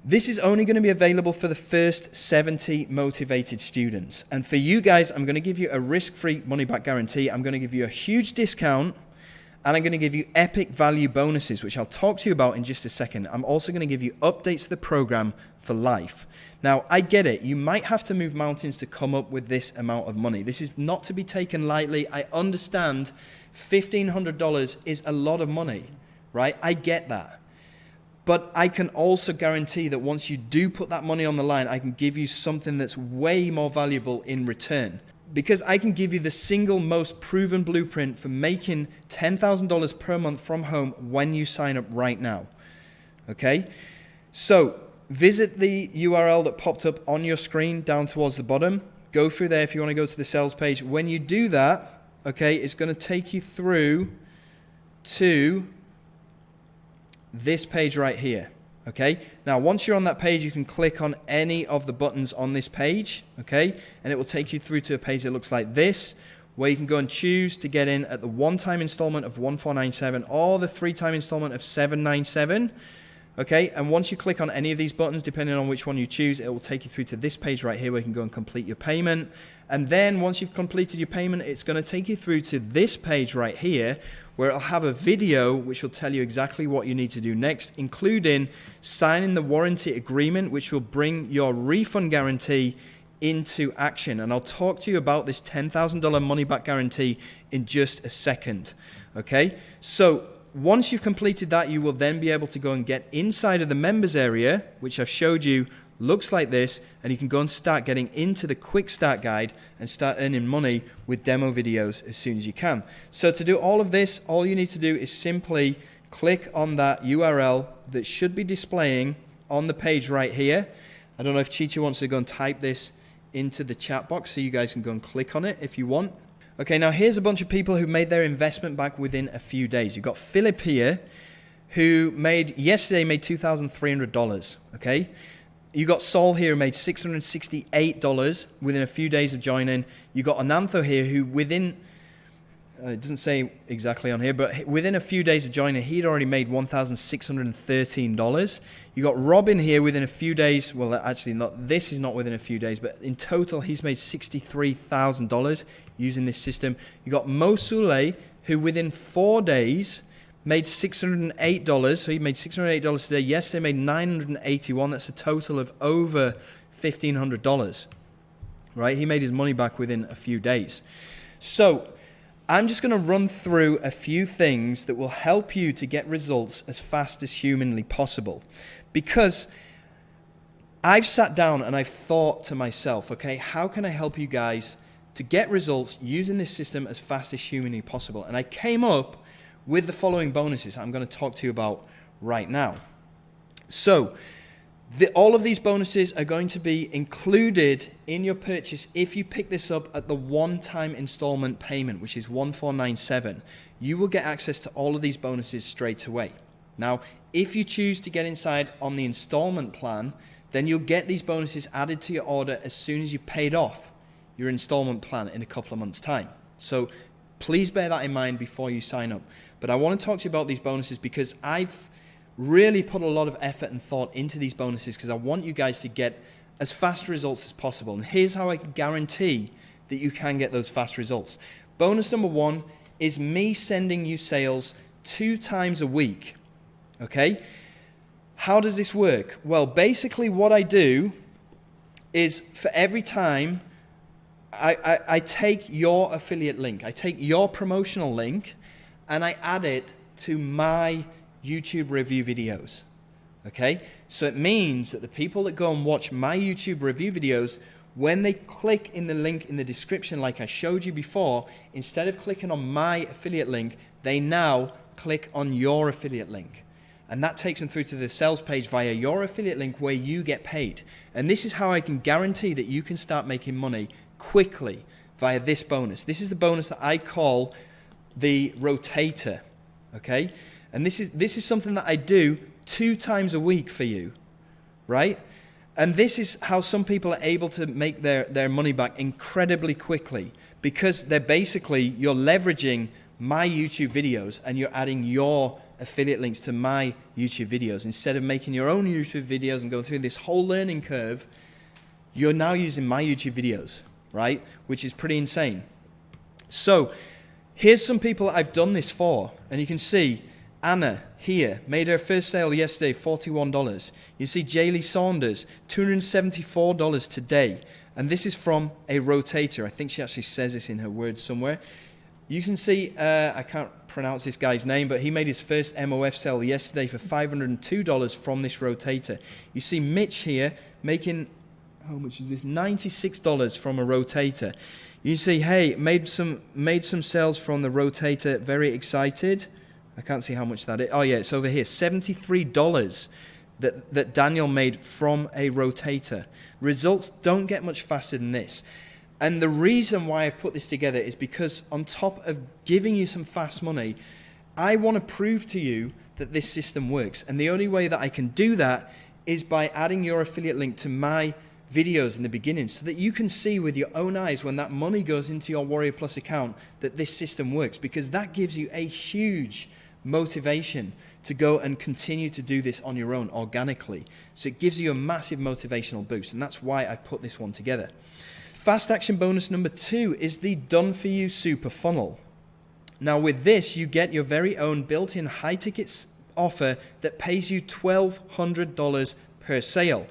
this is only going to be available for the first 70 motivated students. And for you guys, I'm going to give you a risk-free money-back guarantee. I'm going to give you a huge discount, and I'm going to give you epic value bonuses, which I'll talk to you about in just a second. I'm also going to give you updates to the program for life. Now, I get it. You might have to move mountains to come up with this amount of money. This is not to be taken lightly. I understand $1,500 is a lot of money, right? I get that. But I can also guarantee that once you do put that money on the line, I can give you something that's way more valuable in return. Because I can give you the single most proven blueprint for making $10,000 per month from home when you sign up right now. Okay? So, visit the URL that popped up on your screen down towards the bottom. Go through there if you want to go to the sales page. When you do that, okay, it's going to take you through to this page right here. Okay, now once you're on that page, you can click on any of the buttons on this page, okay, and it will take you through to a page that looks like this, where you can go and choose to get in at the one-time installment of $1497 or the 3-time installment of $797. Okay, and once you click on any of these buttons, depending on which one you choose, it will take you through to this page right here where you can go and complete your payment. And then once you've completed your payment, it's going to take you through to this page right here where it'll have a video which will tell you exactly what you need to do next, including signing the warranty agreement, which will bring your refund guarantee into action. And I'll talk to you about this $10,000 money back guarantee in just a second. Okay, so once you've completed that, you will then be able to go and get inside of the members area, which I've showed you looks like this, and you can go and start getting into the quick start guide and start earning money with demo videos as soon as you can. So to do all of this, all you need to do is simply click on that URL that should be displaying on the page right here. I don't know if Chicha wants to go and type this into the chat box so you guys can go and click on it if you want. Okay, now here's a bunch of people who made their investment back within a few days. You've got Philip here, who yesterday made $2,300, okay? You got Saul here who made $668 within a few days of joining. You got Anantho here who within, it doesn't say exactly on here, but within a few days of joining, he'd already made $1,613. You got Robin here within a few days. Well, actually, this is not within a few days, but in total, he's made $63,000 using this system. You got Mo Souley, who within 4 days made $608. So he made $608 today. Yesterday made $981. That's a total of over $1,500. Right? He made his money back within a few days. So I'm just going to run through a few things that will help you to get results as fast as humanly possible. Because I've sat down and I've thought to myself, okay, how can I help you guys to get results using this system as fast as humanly possible? And I came up with the following bonuses I'm going to talk to you about right now. So all of these bonuses are going to be included in your purchase if you pick this up at the one-time installment payment, which is $1497. You will get access to all of these bonuses straight away. Now, if you choose to get inside on the installment plan, then you'll get these bonuses added to your order as soon as you've paid off your installment plan in a couple of months' time. So please bear that in mind before you sign up. But I want to talk to you about these bonuses because I've really put a lot of effort and thought into these bonuses because I want you guys to get as fast results as possible. And here's how I can guarantee that you can get those fast results. Bonus number 1 is me sending you sales 2 times a week. Okay? How does this work? Well, basically what I do is for every time I take your affiliate link, I take your promotional link and I add it to my YouTube review videos. Okay? So it means that the people that go and watch my YouTube review videos, when they click in the link in the description like I showed you before, instead of clicking on my affiliate link, they now click on your affiliate link. And that takes them through to the sales page via your affiliate link where you get paid. And this is how I can guarantee that you can start making money quickly via this bonus. This is the bonus that I call the rotator. Okay? And this is something that I do 2 times a week for you. Right? And this is how some people are able to make their money back incredibly quickly because you're leveraging my YouTube videos and you're adding your affiliate links to my YouTube videos. Instead of making your own YouTube videos and going through this whole learning curve, you're now using my YouTube videos, right? Which is pretty insane. So here's some people I've done this for. And you can see Anna here made her first sale yesterday, $41. You see Jaylee Saunders, $274 today. And this is from a rotator. I think she actually says this in her words somewhere. You can see, I can't pronounce this guy's name, but he made his first MOF sale yesterday for $502 from this rotator. You see Mitch here making, how much is this? $96 from a rotator. You see, hey, made some sales from the rotator, very excited. I can't see how much that is. Oh yeah, it's over here, $73 that Daniel made from a rotator. Results don't get much faster than this. And the reason why I've put this together is because on top of giving you some fast money, I want to prove to you that this system works. And the only way that I can do that is by adding your affiliate link to my videos in the beginning so that you can see with your own eyes when that money goes into your Warrior Plus account that this system works, because that gives you a huge motivation to go and continue to do this on your own organically. So it gives you a massive motivational boost, and that's why I put this one together. Fast action bonus number 2 is the Done For You Super Funnel. Now with this, you get your very own built-in high ticket offer that pays you $1,200 per sale.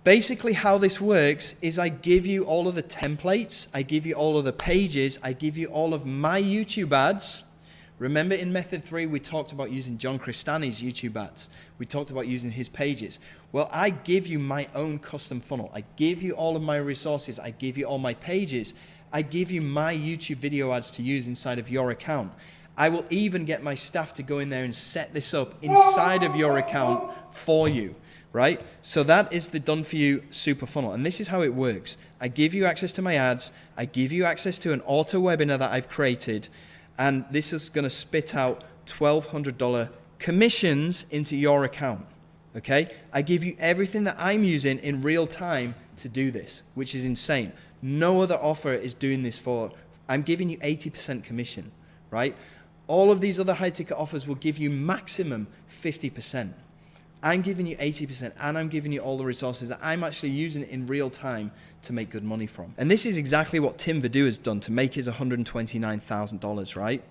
Basically how this works is I give you all of the templates, I give you all of the pages, I give you all of my YouTube ads. Remember in Method 3 we talked about using John Cristani's YouTube ads. We talked about using his pages. Well, I give you my own custom funnel. I give you all of my resources. I give you all my pages. I give you my YouTube video ads to use inside of your account. I will even get my staff to go in there and set this up inside of your account for you, right? So that is the Done For You Super Funnel. And this is how it works. I give you access to my ads. I give you access to an auto webinar that I've created. And this is going to spit out $1,200 commissions into your account. Okay? I give you everything that I'm using in real time to do this, which is insane. No other offer is doing this for. I'm giving you 80% commission, right? All of these other high ticket offers will give you maximum 50%. I'm giving you 80%, and I'm giving you all the resources that I'm actually using in real time to make good money from. And this is exactly what Tim Verdu has done to make his $129,000, right?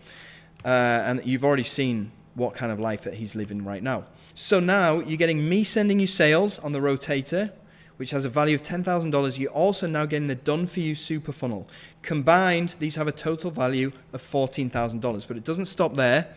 And you've already seen what kind of life that he's living right now. So now you're getting me sending you sales on the rotator, which has a value of $10,000. You're also now getting the Done For You Super Funnel. Combined, these have a total value of $14,000, but it doesn't stop there.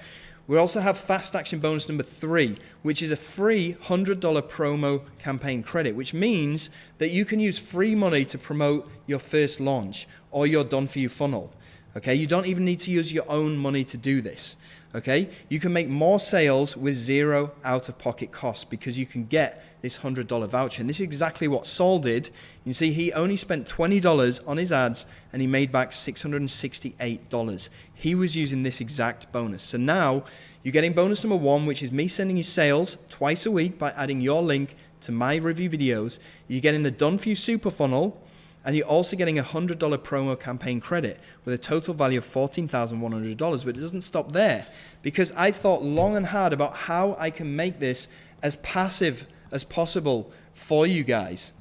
We also have fast action bonus number 3, which is a free $100 promo campaign credit, which means that you can use free money to promote your first launch or your Done For You funnel. Okay, you don't even need to use your own money to do this. Okay, you can make more sales with zero out-of-pocket costs because you can get this $100 voucher. And this is exactly what Saul did. You can see he only spent $20 on his ads and he made back $668. He was using this exact bonus. So now you're getting bonus number 1, which is me sending you sales twice a week by adding your link to my review videos. You're getting the Done For You Super Funnel, and you're also getting a $100 promo campaign credit with a total value of $14,100. But it doesn't stop there, because I thought long and hard about how I can make this as passive as possible for you guys.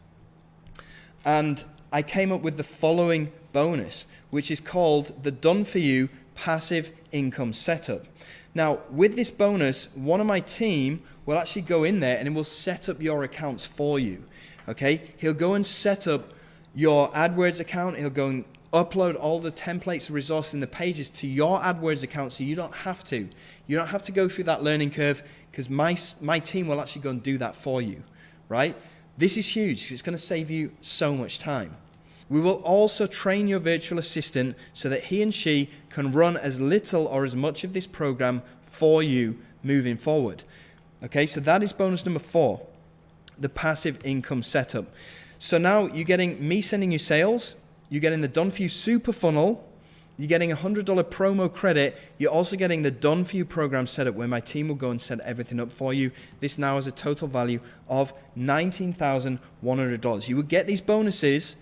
And I came up with the following bonus, which is called the Done For You Passive Income Setup. Now, with this bonus, one of my team will actually go in there and it will set up your accounts for you. Okay? He'll go and set up your AdWords account. He'll go and upload all the templates, the resources, and the pages to your AdWords account, so you don't have to. You don't have to go through that learning curve, because my team will actually go and do that for you, right? This is huge, because it's going to save you so much time. We will also train your virtual assistant so that he and she can run as little or as much of this program for you moving forward. Okay, so that is bonus number 4, the passive income setup. So now you're getting me sending you sales, you're getting the Done For You Super Funnel, you're getting a $100 promo credit, you're also getting the Done For You program setup where my team will go and set everything up for you. This now has a total value of $19,100. You will get these bonuses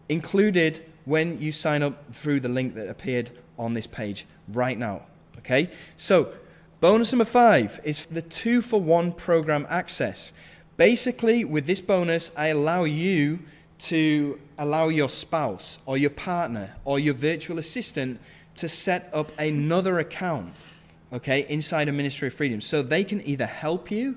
included when you sign up through the link that appeared on this page right now. Okay, so bonus number 5 is the 2-for-1 program access. Basically, with this bonus, I allow you to allow your spouse or your partner or your virtual assistant to set up another account, okay, inside a Ministry of Freedom. So they can either help you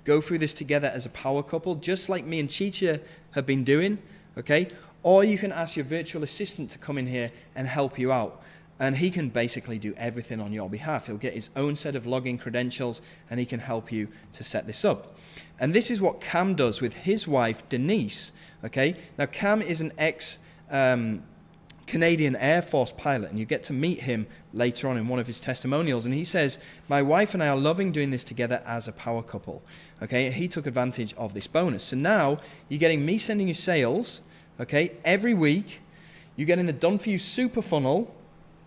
go through this together as a power couple, just like me and Chicha have been doing, okay, or you can ask your virtual assistant to come in here and help you out. And he can basically do everything on your behalf. He'll get his own set of login credentials and he can help you to set this up. And this is what Cam does with his wife, Denise. Okay. Now, Cam is an ex-Canadian Air Force pilot, and you get to meet him later on in one of his testimonials. And he says, my wife and I are loving doing this together as a power couple. Okay. He took advantage of this bonus. So now you're getting me sending you sales, okay, every week. You're getting the Done For You Super Funnel,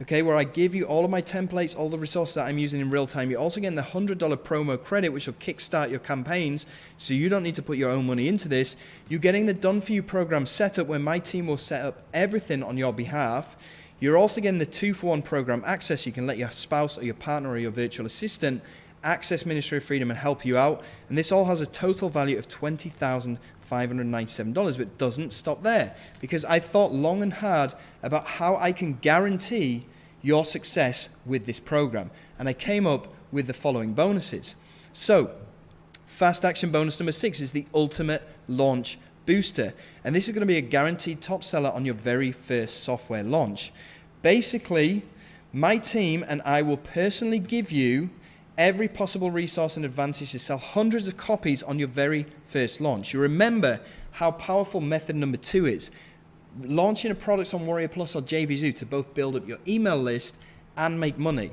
okay, where I give you all of my templates, all the resources that I'm using in real time. You're also getting the $100 promo credit, which will kickstart your campaigns, so you don't need to put your own money into this. You're getting the Done For You program setup, where my team will set up everything on your behalf. You're also getting the 2-for-1 program access. You can let your spouse or your partner or your virtual assistant access Ministry of Freedom and help you out. And this all has a total value of $20,597, but it doesn't stop there, because I thought long and hard about how I can guarantee your success with this program. And I came up with the following bonuses. So, fast action bonus number 6 is the Ultimate Launch Booster. And this is going to be a guaranteed top seller on your very first software launch. Basically, my team and I will personally give you every possible resource and advantage to sell hundreds of copies on your very first launch. You remember how powerful method number 2 is. Launching a product on Warrior Plus or jvzoo to both build up your email list and make money.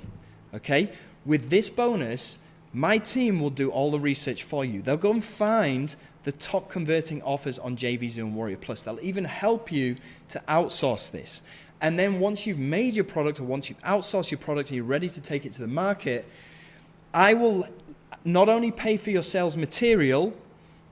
Okay? With this bonus, my team will do all the research for you. They'll go and find the top converting offers on jvzoo and Warrior Plus. They'll even help you to outsource this. And then once you've made your product, or once you've outsourced your product and you're ready to take it to the market, I will not only pay for your sales material,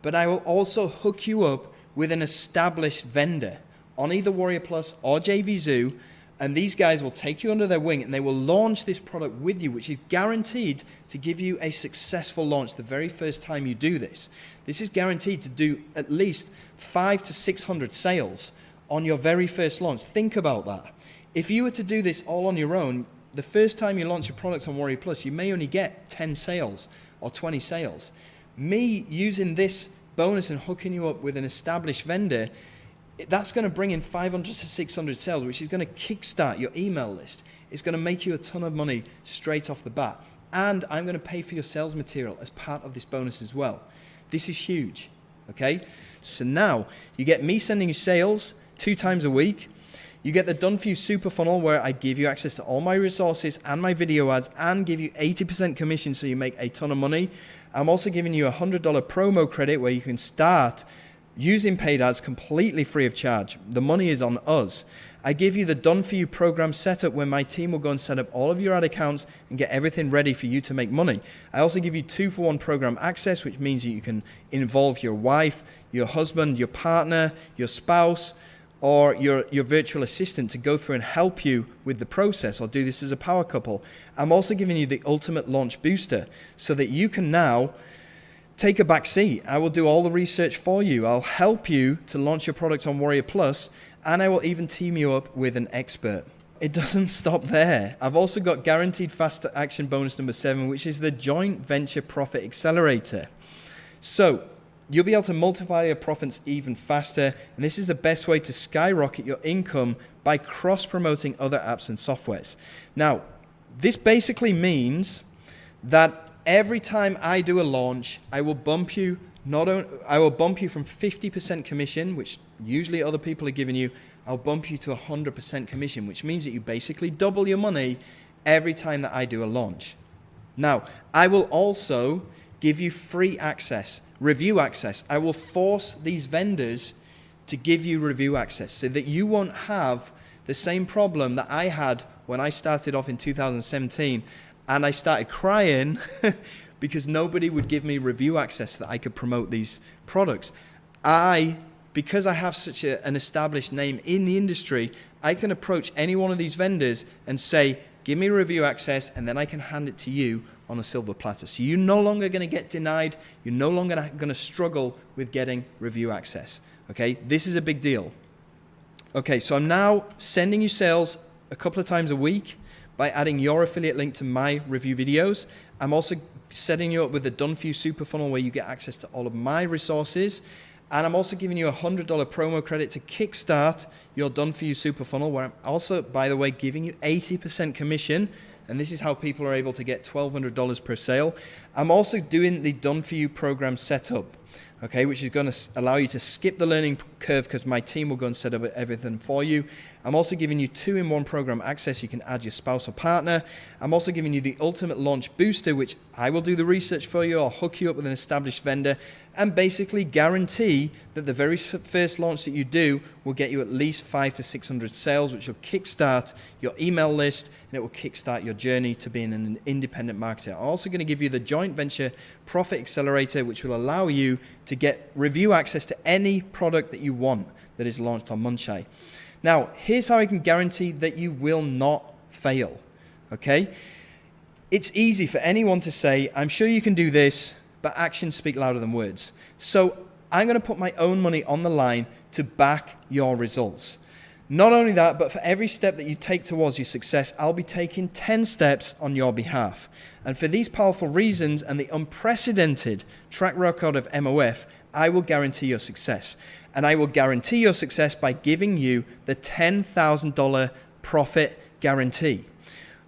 but I will also hook you up with an established vendor on either Warrior Plus or jvzoo, and these guys will take you under their wing and they will launch this product with you, which is guaranteed to give you a successful launch the very first time you do this. This is guaranteed to do at least 500 to 600 sales on your very first launch. Think about that. If you were to do this all on your own, the first time you launch a product on Warrior Plus, you may only get 10 sales or 20 sales. Me using this bonus and hooking you up with an established vendor, that's going to bring in 500 to 600 sales, which is going to kickstart your email list. It's going to make you a ton of money straight off the bat. And I'm going to pay for your sales material as part of this bonus as well. This is huge, okay? So now you get me sending you sales 2 times a week. You get the Done For You Super Funnel, where I give you access to all my resources and my video ads and give you 80% commission so you make a ton of money. I'm also giving you a $100 promo credit where you can start using paid ads completely free of charge. The money is on us. I give you the Done For You program setup, where my team will go and set up all of your ad accounts and get everything ready for you to make money. I also give you 2-for-1 program access, which means that you can involve your wife, your husband, your partner, your spouse, or your virtual assistant to go through and help you with the process, or do this as a power couple. I'm also giving you the ultimate launch booster so that you can now take a back seat. I will do all the research for you. I'll help you to launch your product on Warrior Plus, and I will even team you up with an expert. It doesn't stop there. I've also got guaranteed fast action bonus number 7, which is the joint venture profit accelerator. So you'll be able to multiply your profits even faster, and this is the best way to skyrocket your income by cross-promoting other apps and softwares. Now, this basically means that every time I do a launch, I will bump you from 50% commission, which usually other people are giving you. I'll bump you to 100% commission, which means that you basically double your money every time that I do a launch. Now, I will also give you free access, review access. I will force these vendors to give you review access so that you won't have the same problem that I had when I started off in 2017 and I started crying because nobody would give me review access so that I could promote these products. Because I have such an established name in the industry, I can approach any one of these vendors and say, give me review access, and then I can hand it to you on a silver platter. So you're no longer going to get denied. You're no longer going to struggle with getting review access. Okay, this is a big deal. Okay, so I'm now sending you sales a couple of times a week by adding your affiliate link to my review videos. I'm also setting you up with the Done For You Super Funnel, where you get access to all of my resources. And I'm also giving you a $100 promo credit to kickstart your Done For You Super Funnel, where I'm also, by the way, giving you 80% commission. And this is how people are able to get $1,200 per sale. I'm also doing the Done For You program setup, okay, which is going to allow you to skip the learning curve because my team will go and set up everything for you. I'm also giving you 2-in-1 program access. You can add your spouse or partner. I'm also giving you the ultimate launch booster, which I will do the research for you. I'll hook you up with an established vendor and basically guarantee that the very first launch that you do will get you at least 500 to 600 sales, which will kickstart your email list, and it will kickstart your journey to being an independent marketer. I'm also going to give you the joint venture profit accelerator, which will allow you to get review access to any product that you want that is launched on Munchai. Now, here's how I can guarantee that you will not fail, okay? It's easy for anyone to say, I'm sure you can do this, but actions speak louder than words. So I'm going to put my own money on the line to back your results. Not only that, but for every step that you take towards your success, I'll be taking 10 steps on your behalf. And for these powerful reasons and the unprecedented track record of MOF, I will guarantee your success. And I will guarantee your success by giving you the $10,000 profit guarantee.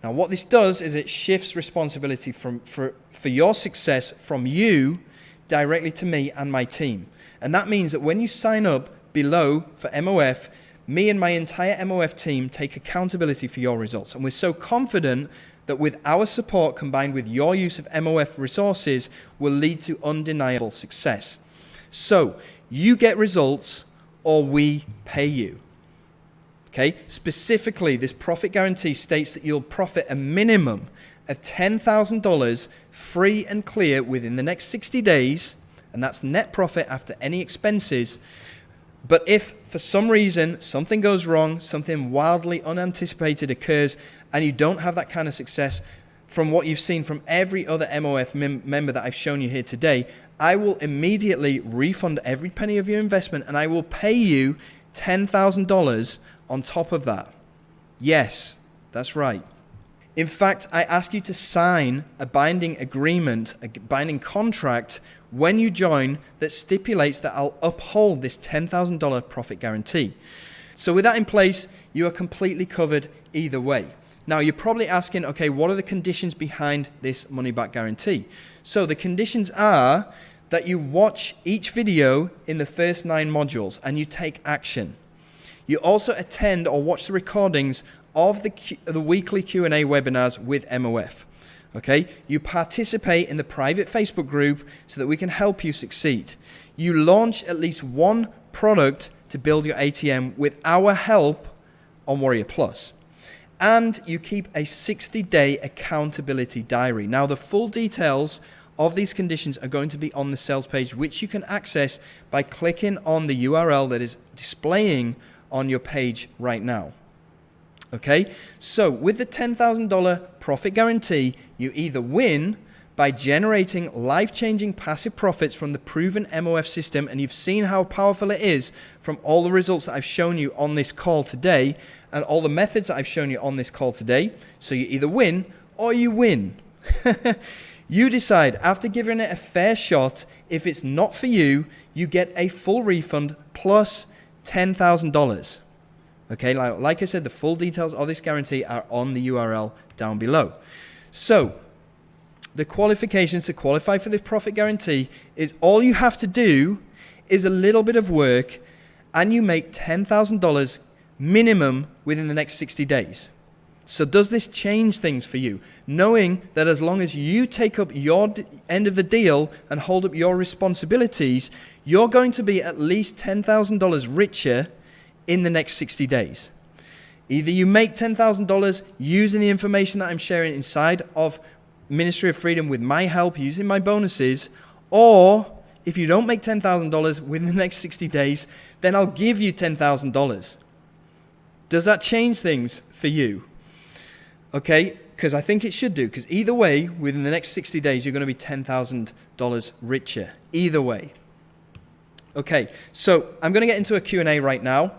Now, what this does is it shifts responsibility for your success from you directly to me and my team. And that means that when you sign up below for MOF, me and my entire MOF team take accountability for your results. And we're so confident that with our support combined with your use of MOF resources will lead to undeniable success. So you get results or we pay you. Okay, specifically, this profit guarantee states that you'll profit a minimum of $10,000 free and clear within the next 60 days, and that's net profit after any expenses. But if for some reason something goes wrong, something wildly unanticipated occurs, and you don't have that kind of success, from what you've seen from every other MOF member that I've shown you here today, I will immediately refund every penny of your investment, and I will pay you $10,000 on top of that. Yes, that's right. In fact, I ask you to sign a binding agreement, a binding contract when you join that stipulates that I'll uphold this $10,000 profit guarantee. So with that in place, you are completely covered either way. Now, you're probably asking, okay, what are the conditions behind this money back guarantee? So the conditions are that you watch each video in the first 9 modules and you take action. You also attend or watch the recordings of the weekly Q&A webinars with MOF. Okay? You participate in the private Facebook group so that we can help you succeed. You launch at least one product to build your ATM with our help on Warrior Plus. And you keep a 60-day accountability diary. Now, the full details of these conditions are going to be on the sales page, which you can access by clicking on the URL that is displaying on your page right now. Okay, so with the $10,000 profit guarantee, you either win by generating life-changing passive profits from the proven MOF system, and you've seen how powerful it is from all the results that I've shown you on this call today and all the methods that I've shown you on this call today. So you either win or you win. You decide, after giving it a fair shot. If it's not for you, you get a full refund plus $10,000. Okay, like I said, the full details of this guarantee are on the URL down below. So the qualifications to qualify for this profit guarantee is all you have to do is a little bit of work and you make $10,000 minimum within the next 60 days. So does this change things for you? Knowing that as long as you take up your end of the deal and hold up your responsibilities, you're going to be at least $10,000 richer in the next 60 days. Either you make $10,000 using the information that I'm sharing inside of Ministry of Freedom with my help, using my bonuses, or if you don't make $10,000 within the next 60 days, then I'll give you $10,000. Does that change things for you? Okay, because I think it should do, because either way, within the next 60 days, you're going to be $10,000 richer. Either way. Okay, so I'm going to get into a Q&A right now.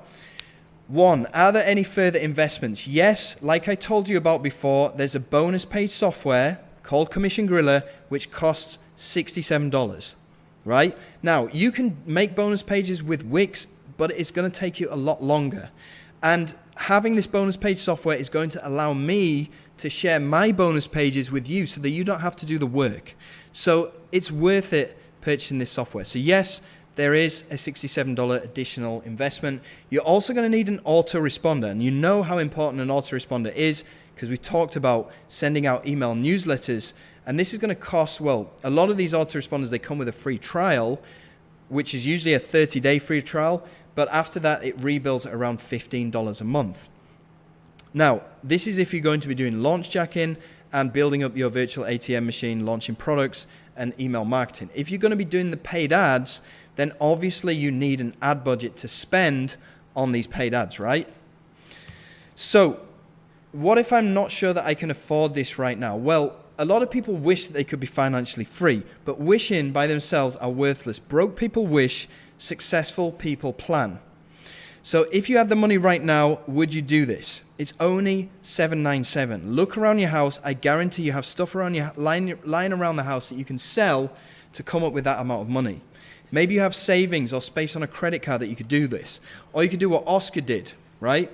1, are there any further investments? Yes, like I told you about before, there's a bonus page software called Commission Gorilla, which costs $67, right? Now, you can make bonus pages with Wix, but it's going to take you a lot longer. And having this bonus page software is going to allow me to share my bonus pages with you so that you don't have to do the work. So it's worth it purchasing this software. So yes, there is a $67 additional investment. You're also going to need an autoresponder, and you know how important an autoresponder is because we talked about sending out email newsletters, and this is going to cost, well, a lot of these autoresponders, they come with a free trial, which is usually a 30-day free trial, but after that it rebuilds at around $15 a month. Now, this is if you're going to be doing launch jacking and building up your virtual ATM machine, launching products and email marketing. If you're going to be doing the paid ads, then obviously you need an ad budget to spend on these paid ads, right? So what if I'm not sure that I can afford this right now? Well, a lot of people wish that they could be financially free, but wishing by themselves are worthless. Broke people wish, successful people plan. So if you had the money right now, would you do this? It's only $797. Look around your house. I guarantee you have stuff around your lying around the house that you can sell to come up with that amount of money. Maybe you have savings or space on a credit card that you could do this. Or you could do what Oscar did, right?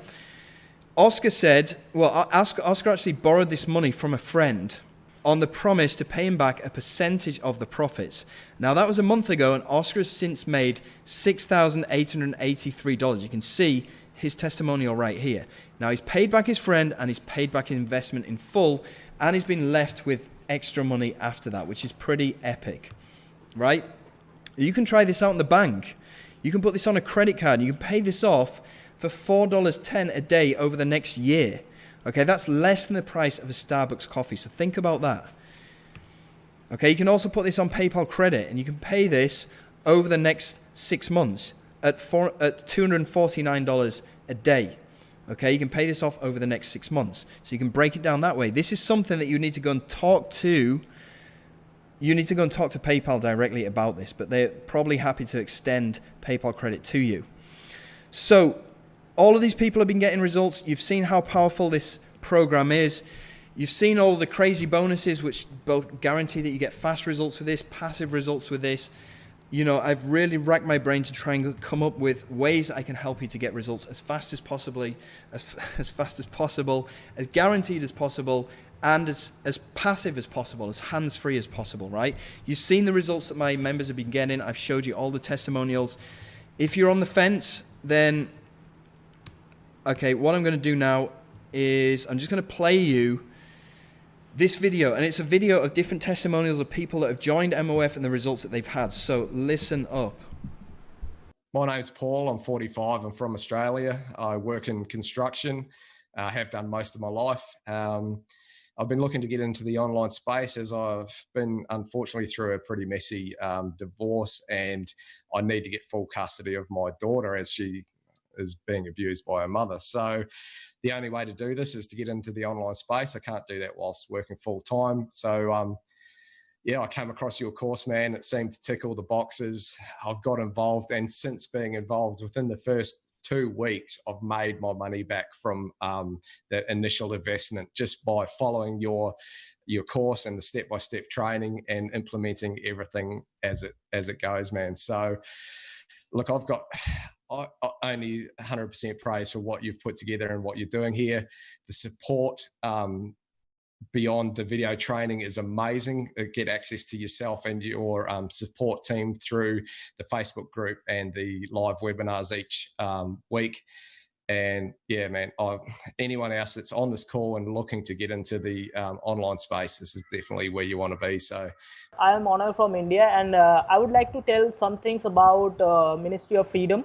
Oscar said, well, Oscar actually borrowed this money from a friend on the promise to pay him back a percentage of the profits. Now, that was a month ago, and Oscar has since made $6,883. You can see his testimonial right here. Now, he's paid back his friend, and he's paid back his investment in full, and he's been left with extra money after that, which is pretty epic, right? You can try this out in the bank. You can put this on a credit card. You can pay this off for $4.10 a day over the next year. Okay, that's less than the price of a Starbucks coffee, so think about that. Okay, you can also put this on PayPal credit, and you can pay this over the next 6 months at $249 a day. Okay, you can pay this off over the next 6 months, so you can break it down that way. This is something that you need to go and talk to. You need to go and talk to PayPal directly about this, but they're probably happy to extend PayPal credit to you. So all of these people have been getting results. You've seen how powerful this program is. You've seen all the crazy bonuses, which both guarantee that you get fast results with this, passive results with this. You know, I've really racked my brain to try and come up with ways I can help you to get results as fast as possible, as guaranteed as possible, and as passive as possible, as hands-free as possible, right? You've seen the results that my members have been getting. I've showed you all the testimonials. If you're on the fence, then Okay, what I'm going to do now is I'm just going to play you this video, and it's a video of different testimonials of people that have joined MOF and the results that they've had. So listen up. My name's Paul. I'm 45. I'm from Australia. I work in construction. I have done most of my life. I've been looking to get into the online space as I've been, unfortunately, through a pretty messy divorce, and I need to get full custody of my daughter as she is being abused by her mother. So the only way to do this is to get into the online space. I can't do that whilst working full time. So I came across your course, man. It seemed to tick all the boxes. I've got involved, and since being involved, within the first 2 weeks, I've made my money back from the initial investment just by following your course and the step-by-step training and implementing everything as it goes, man. So look, I only 100% praise for what you've put together and what you're doing here. The support beyond the video training is amazing. Get access to yourself and your support team through the Facebook group and the live webinars each week. And yeah, man, anyone else that's on this call and looking to get into the online space, this is definitely where you want to be. So I am Jono from India, and I would like to tell some things about Ministry of Freedom.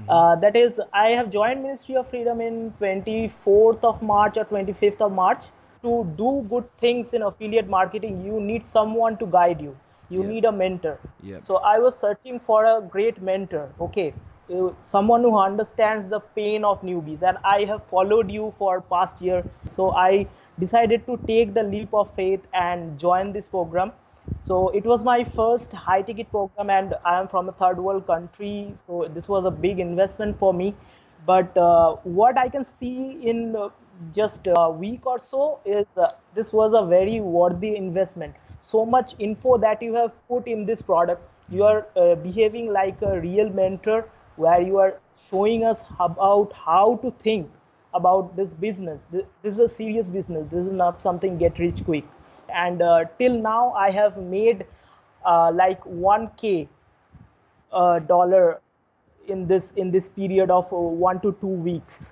That is, I have joined Ministry of Freedom in 24th of March or 25th of March. To do good things in affiliate marketing, you need someone to guide you. You need a mentor. So I was searching for a great mentor. Okay, someone who understands the pain of newbies, and I have followed you for past year. So I decided to take the leap of faith and join this program. So it was my first high ticket program, and I am from a third world country. So this was a big investment for me. But what I can see in just a week or so is this was a very worthy investment. So much info that you have put in this product. You are behaving like a real mentor, where you are showing us about how to think about this business. This is a serious business. This is not something get rich quick. And till now, I have made like 1K dollar in this period of 1 to 2 weeks.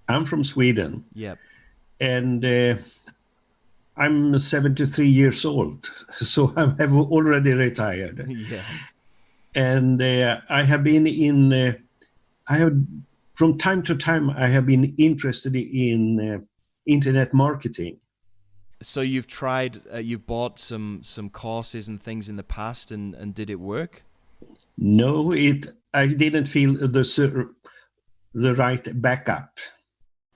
I'm from Sweden. Yep. And I'm 73 years old, so I have already retired. Yeah. And I have been from time to time, I have been interested in internet marketing. So you've tried, you've bought some courses and things in the past, and did it work? No, I didn't feel the right backup.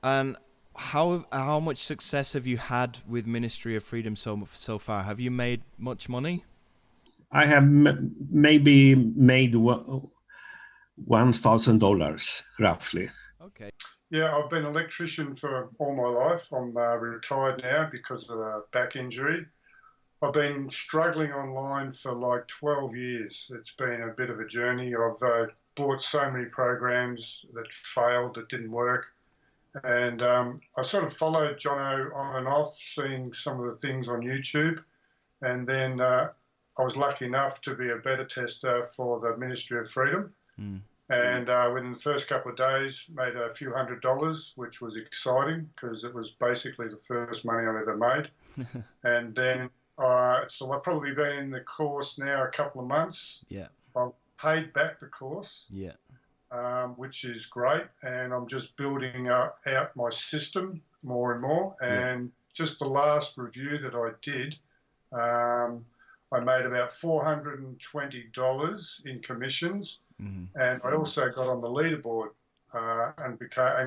And how much success have you had with Ministry of Freedom so far? Have you made much money? I have maybe made $1,000 roughly. Okay. Yeah, I've been an electrician for all my life. I'm retired now because of a back injury. I've been struggling online for like 12 years. It's been a bit of a journey. I've bought so many programs that failed, that didn't work. And I sort of followed Jono on and off, seeing some of the things on YouTube. And then I was lucky enough to be a beta tester for the Ministry of Freedom. And within the first couple of days, made a few $100s, which was exciting because it was basically the first money I've ever made. And then so I've probably been in the course now a couple of months. Yeah. I've paid back the course. Yeah. Which is great, and I'm just building out my system more and more. And just the last review that I did, I made about $420 in commissions, and I also got on the leaderboard and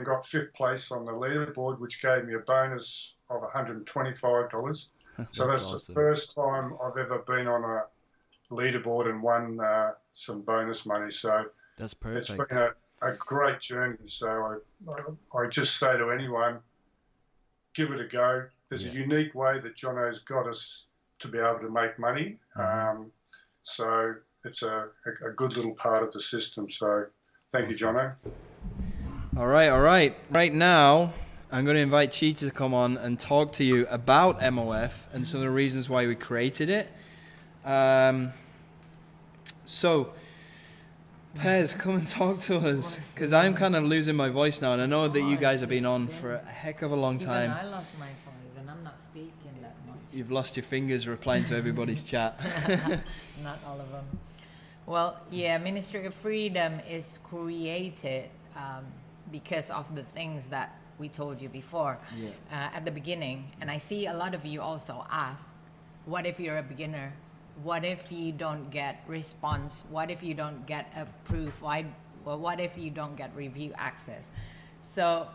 got 5th place on the leaderboard, which gave me a bonus of $125. So that's awesome. The first time I've ever been on a leaderboard and won some bonus money. So that's perfect. It's been a great journey. So I just say to anyone, give it a go. There's a unique way that Jono's got us to be able to make money. So it's a good little part of the system. So thank you, Jono. All right. Right now, I'm going to invite Cheetah to come on and talk to you about MOF and some of the reasons why we created it. So Pez, come and talk to us, because I'm kind of losing my voice now, and I know that you guys have been on for a heck of a long time. Even I lost my voice, and I'm not speaking that much. You've lost your fingers replying to everybody's chat. Not all of them. Well, yeah, Ministry of Freedom is created because of the things that we told you before at the beginning. And I see a lot of you also ask, what if you're a beginner? What if you don't get response? What if you don't get approved? What if you don't get review access? So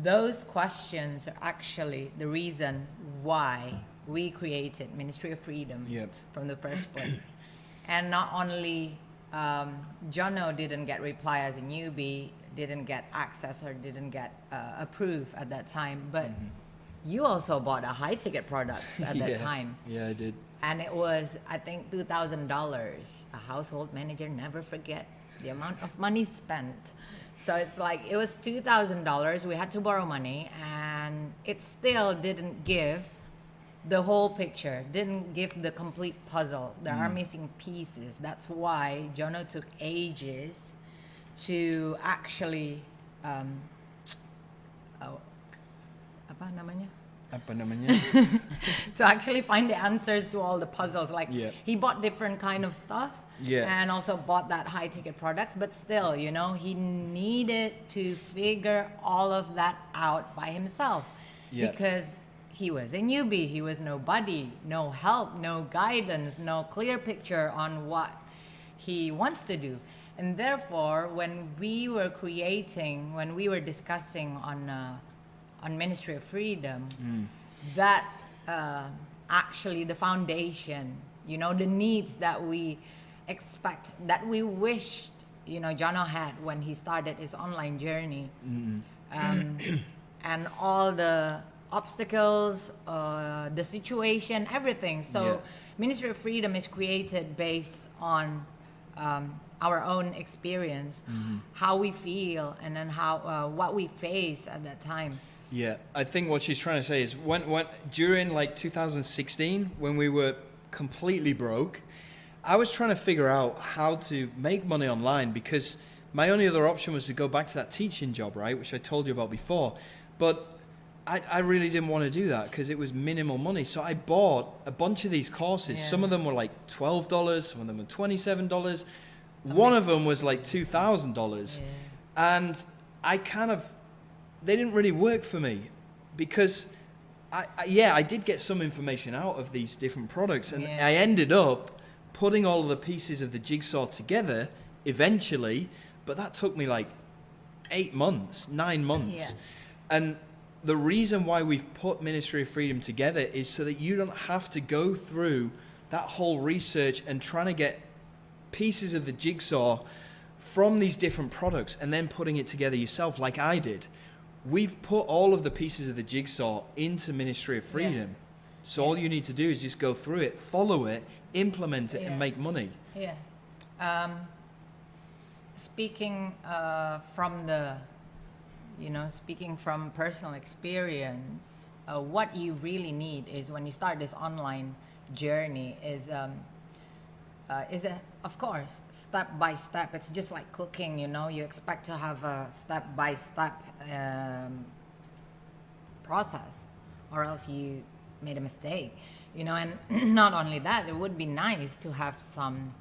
those questions are actually the reason why we created Ministry of Freedom from the first place. And not only Jono didn't get reply as a newbie, didn't get access or didn't get approved at that time, but you also bought a high ticket products at that time. Yeah, I did. And it was, I think, $2,000. A household manager never forget the amount of money spent. So it's like, it was $2,000. We had to borrow money, and it still didn't give the whole picture, didn't give the complete puzzle. There are missing pieces. That's why Jono took ages to actually, to actually find the answers to all the puzzles. Like he bought different kind of stuff and also bought that high ticket products, but still, you know, he needed to figure all of that out by himself because he was a newbie. He was nobody, no help, no guidance, no clear picture on what he wants to do. And therefore, when we were discussing on Ministry of Freedom, that actually the foundation, you know, the needs that we expect, that we wished, you know, Jono had when he started his online journey, and all the obstacles, the situation, everything. So Ministry of Freedom is created based on our own experience, how we feel, and then how what we face at that time. Yeah, I think what she's trying to say is when during like 2016, when we were completely broke, I was trying to figure out how to make money online, because my only other option was to go back to that teaching job, right, which I told you about before. But I really didn't want to do that because it was minimal money. So I bought a bunch of these courses. Some of them were like $12, some of them were $27. One of them was like $2,000. And I they didn't really work for me, because I did get some information out of these different products, and I ended up putting all of the pieces of the jigsaw together eventually, but that took me like 9 months. And the reason why we've put Ministry of Freedom together is so that you don't have to go through that whole research and trying to get pieces of the jigsaw from these different products and then putting it together yourself like I did. We've put all of the pieces of the jigsaw into Ministry of Freedom. So all you need to do is just go through it, follow it, implement it, and make money. Speaking speaking from personal experience, what you really need is, when you start this online journey, is of course, step by step. It's just like cooking, you know, you expect to have a step by step process, or else you made a mistake, you know. And not only that, it would be nice to have some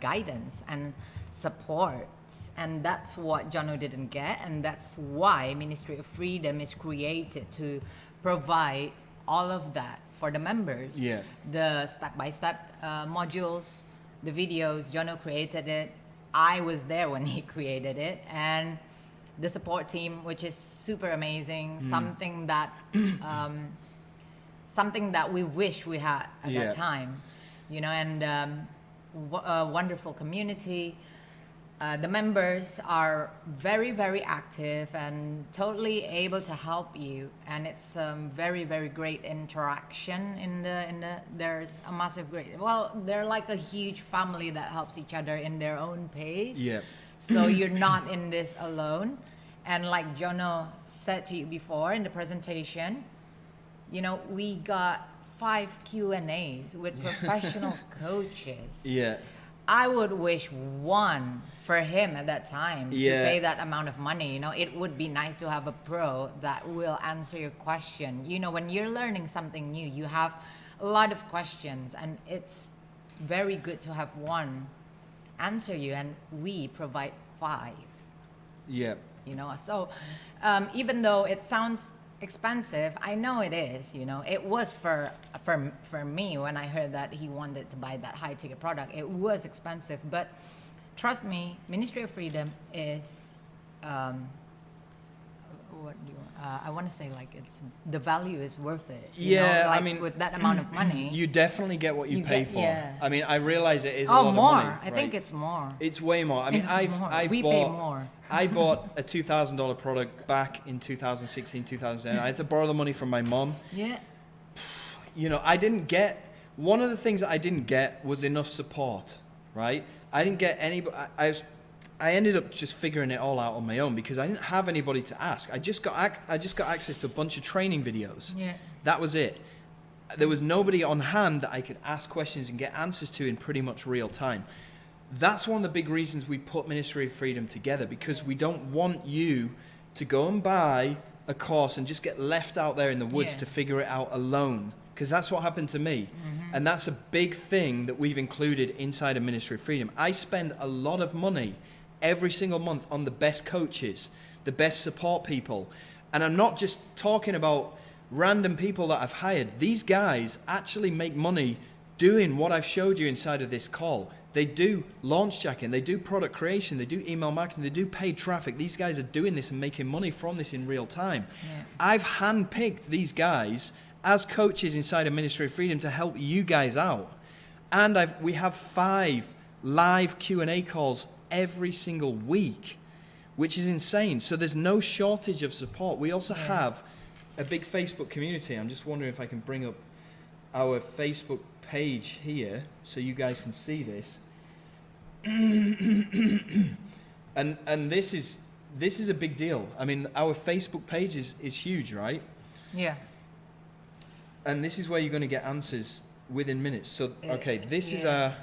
guidance and support, and that's what Jono didn't get, and that's why Ministry of Freedom is created, to provide all of that for the members. The step-by-step modules, the videos. Jono created it. I was there when he created it, and the support team, which is super amazing. Something that we wish we had at that time, you know. And a wonderful community. The members are very, very active and totally able to help you, and it's very, very great interaction in the there's a massive they're like a huge family that helps each other in their own pace. So you're not in this alone. And like Jono said to you before in the presentation, you know, we got 5 Q&As with professional coaches. I would wish one for him at that time to pay that amount of money. You know, it would be nice to have a pro that will answer your question. You know, when you're learning something new, you have a lot of questions, and it's very good to have one answer you, and we provide 5. Yeah. You know, so even though it sounds expensive, I know it is. You know, it was for me when I heard that he wanted to buy that high ticket product. It was expensive, but trust me, Ministry of Freedom is I want to say, like, it's the value is worth it. You know, like, I mean, with that amount of money, you definitely get what you pay for. Yeah. I mean, I realize it is a lot of more. money. I think it's more. It's way more. I mean, we pay more. I bought a $2,000 product back in 2016, 2017. I had to borrow the money from my mom. Yeah. You know, I didn't get, one of the things that I didn't get was enough support, right? I didn't get anybody. I ended up just figuring it all out on my own because I didn't have anybody to ask. I just got access to a bunch of training videos. Yeah. That was it. There was nobody on hand that I could ask questions and get answers to in pretty much real time. That's one of the big reasons we put Ministry of Freedom together, because we don't want you to go and buy a course and just get left out there in the woods to figure it out alone, because that's what happened to me. Mm-hmm. And that's a big thing that we've included inside of Ministry of Freedom. I spend a lot of money every single month on the best coaches, the best support people. And I'm not just talking about random people that I've hired. These guys actually make money doing what I've showed you inside of this call. They do launch jacking, they do product creation, they do email marketing, they do paid traffic. These guys are doing this and making money from this in real time. Yeah. I've handpicked these guys as coaches inside of Ministry of Freedom to help you guys out. And we have 5 live Q&A calls every single week, which is insane. So there's no shortage of support. We also have a big Facebook community. I'm just wondering if I can bring up our Facebook page here so you guys can see this. and this is a big deal. I mean, our Facebook page is huge, right? Yeah. And this is where you're going to get answers within minutes. So okay, this is our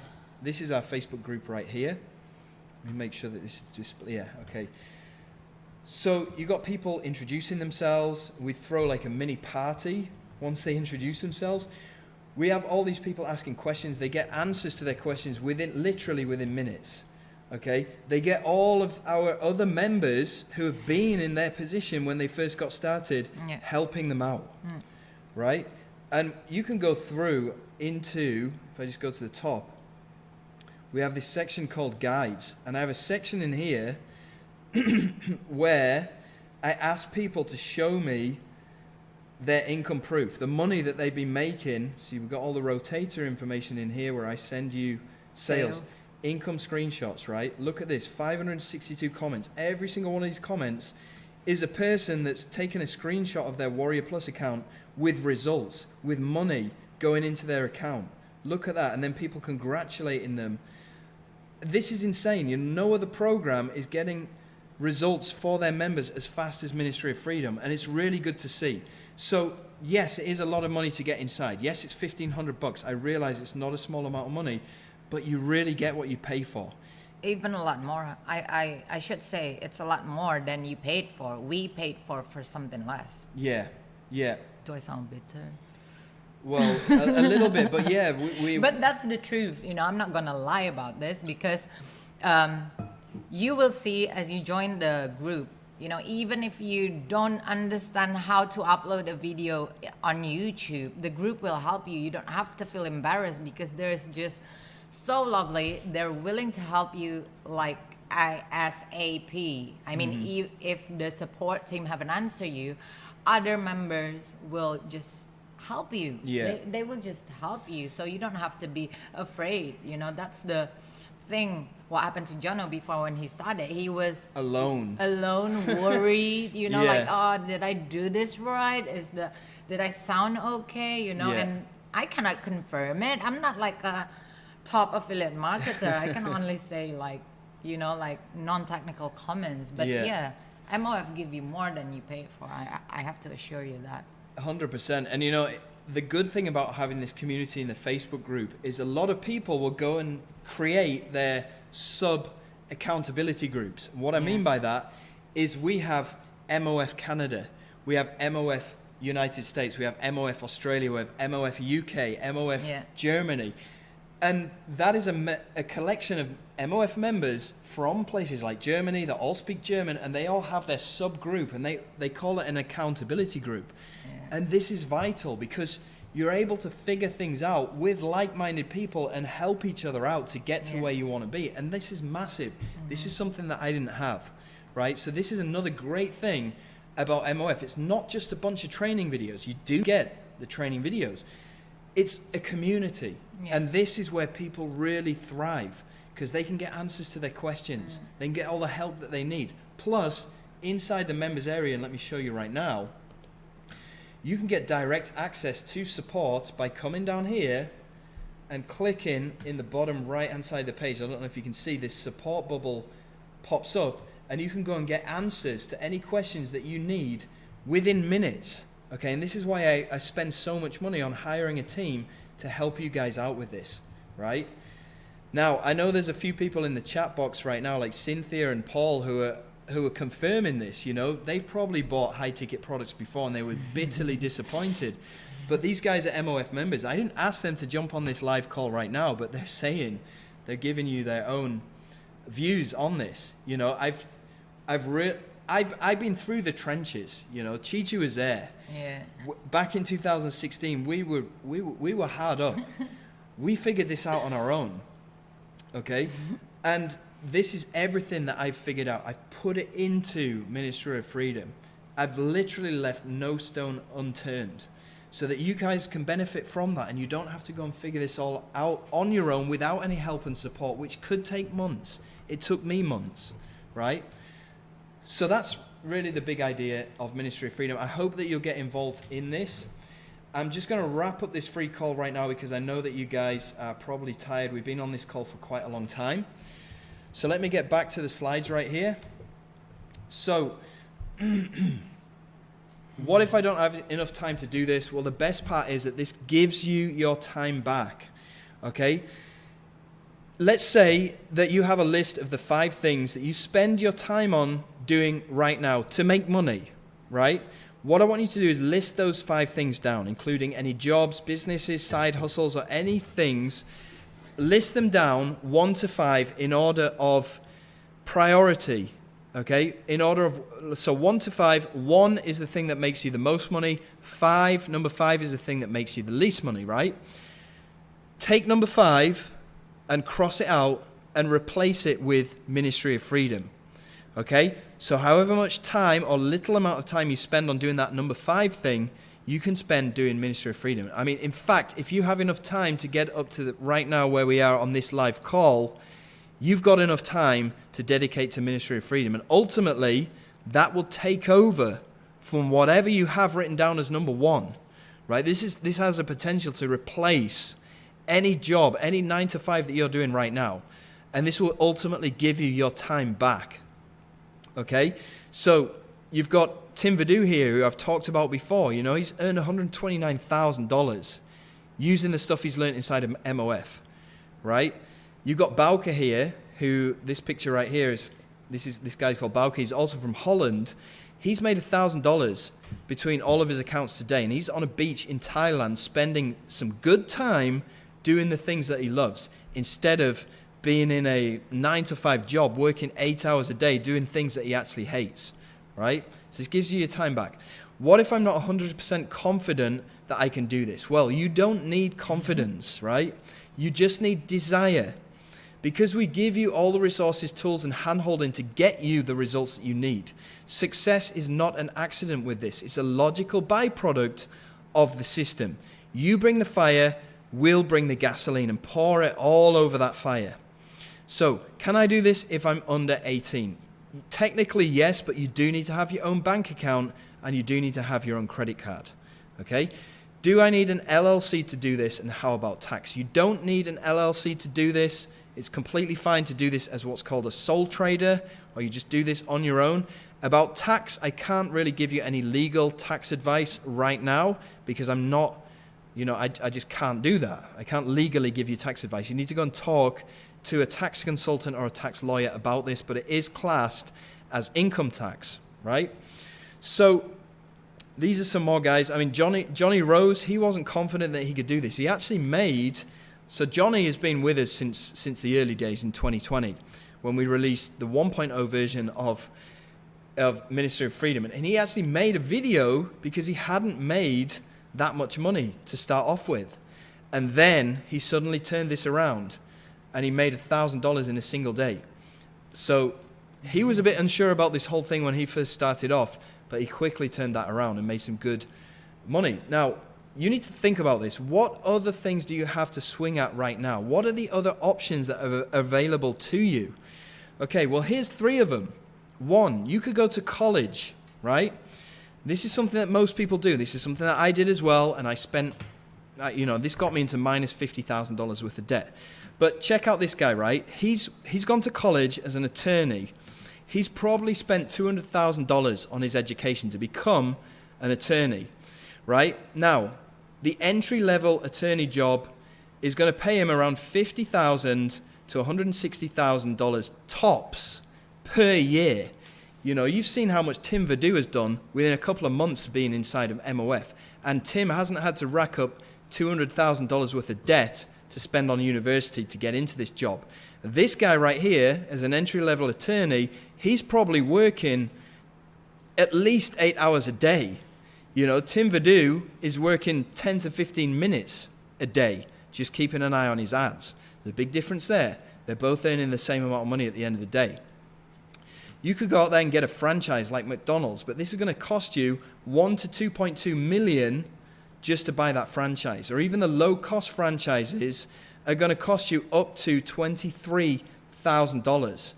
Facebook group right here. Let me make sure that this is displayed. Yeah, okay. So you got people introducing themselves. We throw like a mini party once they introduce themselves. We have all these people asking questions. They get answers to their questions literally within minutes. Okay? They get all of our other members who have been in their position when they first got started, helping them out. Right? And you can go through into, if I just go to the top, we have this section called guides. And I have a section in here where I ask people to show me their income proof, the money that they've been making. See, we've got all the rotator information in here where I send you sales. Income screenshots, right? Look at this, 562 comments. Every single one of these comments is a person that's taken a screenshot of their Warrior Plus account with results, with money going into their account. Look at that. And then people congratulating them. This is insane. You know, no other program is getting results for their members as fast as Ministry of Freedom. And it's really good to see. So yes, it is a lot of money to get inside. Yes, it's $1,500. I realize it's not a small amount of money, but you really get what you pay for. Even a lot more. I should say it's a lot more than you paid for. We paid for something less. Yeah. Do I sound bitter? Well, a little bit, but yeah, we. But that's the truth. You know, I'm not gonna lie about this because you will see as you join the group. You know, even if you don't understand how to upload a video on YouTube, the group will help you. You don't have to feel embarrassed because there's just so lovely. They're willing to help you like ASAP. I mean, if the support team haven't answered you, other members will just help you. Yeah. They will just help you. So you don't have to be afraid. You know, that's the thing. What happened to Jono before when he started? He was alone, worried, you know, like, oh, did I do this right? Did I sound okay? You know, and I cannot confirm it. I'm not like a top affiliate marketer. I can only say like, you know, like non-technical comments. But MOF give you more than you pay for. I have to assure you that. 100%. And you know, the good thing about having this community in the Facebook group is a lot of people will go and create their sub accountability groups. What I mean by that is we have MOF Canada, we have MOF United States, we have MOF Australia, we have MOF UK, MOF Germany. And that is a collection of MOF members from places like Germany that all speak German, and they all have their subgroup, and they call it an accountability group. And this is vital because you're able to figure things out with like-minded people and help each other out to get to where you want to be. And this is massive. This is something that I didn't have, right? So this is another great thing about MOF. It's not just a bunch of training videos. You do get the training videos. It's a community. And this is where people really thrive because they can get answers to their questions. They can get all the help that they need. Plus, inside the members area, and let me show you right now, you can get direct access to support by coming down here and clicking in the bottom right hand side of the page. I don't know if you can see this support bubble pops up, and you can go and get answers to any questions that you need within minutes. Okay, and this is why I spend so much money on hiring a team to help you guys out with this, right? Now, I know there's a few people in the chat box right now, like Cynthia and Paul, who are confirming this. You know, they've probably bought high-ticket products before and they were bitterly disappointed. But these guys are MOF members. I didn't ask them to jump on this live call right now, but they're giving you their own views on this. You know, I've been through the trenches. You know, Chichi was there. Yeah. Back in 2016, we were hard up. We figured this out on our own. Okay, and this is everything that I've figured out. I've put it into Ministry of Freedom. I've literally left no stone unturned so that you guys can benefit from that and you don't have to go and figure this all out on your own without any help and support, which could take months. It took me months, right? So that's really the big idea of Ministry of Freedom. I hope that you'll get involved in this. I'm just going to wrap up this free call right now because I know that you guys are probably tired. We've been on this call for quite a long time. So let me get back to the slides right here. So what if I don't have enough time to do this? Well, the best part is that this gives you your time back, okay? Let's say that you have a list of the 5 things that you spend your time on doing right now to make money, right? What I want you to do is list those 5 things down, including any jobs, businesses, side hustles, or any things. List them down 1 to 5 in order of priority, okay? So 1 to 5, 1 is the thing that makes you the most money. Number 5 is the thing that makes you the least money, right? Take number 5 and cross it out and replace it with Ministry of Freedom. Okay, so however much time or little amount of time you spend on doing that number 5 thing, you can spend doing Ministry of Freedom. I mean, in fact, if you have enough time to get up to right now where we are on this live call, you've got enough time to dedicate to Ministry of Freedom. And ultimately, that will take over from whatever you have written down as number 1, right? This has a potential to replace any job, any 9 to 5 that you're doing right now. And this will ultimately give you your time back. Okay, so you've got Tim Vadu here, who I've talked about before. You know, he's earned $129,000 using the stuff he's learned inside of MOF, right? You've got Bouke here, who this picture right here is. This guy's called Bouke. He's also from Holland. He's made $1,000 between all of his accounts today, and he's on a beach in Thailand, spending some good time doing the things that he loves instead of being in a 9 to 5 job, working 8 hours a day, doing things that he actually hates, right? So this gives you your time back. What if I'm not 100% confident that I can do this? Well, you don't need confidence, right? You just need desire. Because we give you all the resources, tools, and handholding to get you the results that you need. Success is not an accident with this. It's a logical byproduct of the system. You bring the fire, we'll bring the gasoline and pour it all over that fire. So, can I do this if I'm under 18? Technically, yes, but you do need to have your own bank account and you do need to have your own credit card. Okay? Do I need an LLC to do this, and how about tax? You don't need an LLC to do this. It's completely fine to do this as what's called a sole trader, or you just do this on your own. About tax, I can't really give you any legal tax advice right now because I'm not I just can't do that. I can't legally give you tax advice. You need to go and talk to a tax consultant or a tax lawyer about this, but it is classed as income tax, right? So these are some more guys. I mean, Johnny Rose, he wasn't confident that he could do this. He actually made, so Johnny has been with us since the early days in 2020 when we released the 1.0 version of Ministry of Freedom. And he actually made a video because he hadn't made that much money to start off with. And then he suddenly turned this around and he made $1,000 in a single day. So he was a bit unsure about this whole thing when he first started off, but he quickly turned that around and made some good money. Now, you need to think about this. What other things do you have to swing at right now? What are the other options that are available to you? Okay, well, here's 3 of them. 1, you could go to college, right? This is something that most people do. This is something that I did as well, and I spent, this got me into minus $50,000 worth of debt. But check out this guy, right? He's gone to college as an attorney. He's probably spent $200,000 on his education to become an attorney, right? Now, the entry-level attorney job is going to pay him around $50,000 to $160,000 tops per year. You've seen how much Tim Verdu has done within a couple of months of being inside of MOF. And Tim hasn't had to rack up $200,000 worth of debt to spend on university to get into this job. This guy right here, as an entry-level attorney, he's probably working at least 8 hours a day. Tim Verdu is working 10 to 15 minutes a day, just keeping an eye on his ads. There's a big difference there. They're both earning the same amount of money at the end of the day. You could go out there and get a franchise like McDonald's, but this is going to cost you $1 to $2.2 million just to buy that franchise. Or even the low-cost franchises are going to cost you up to $23,000.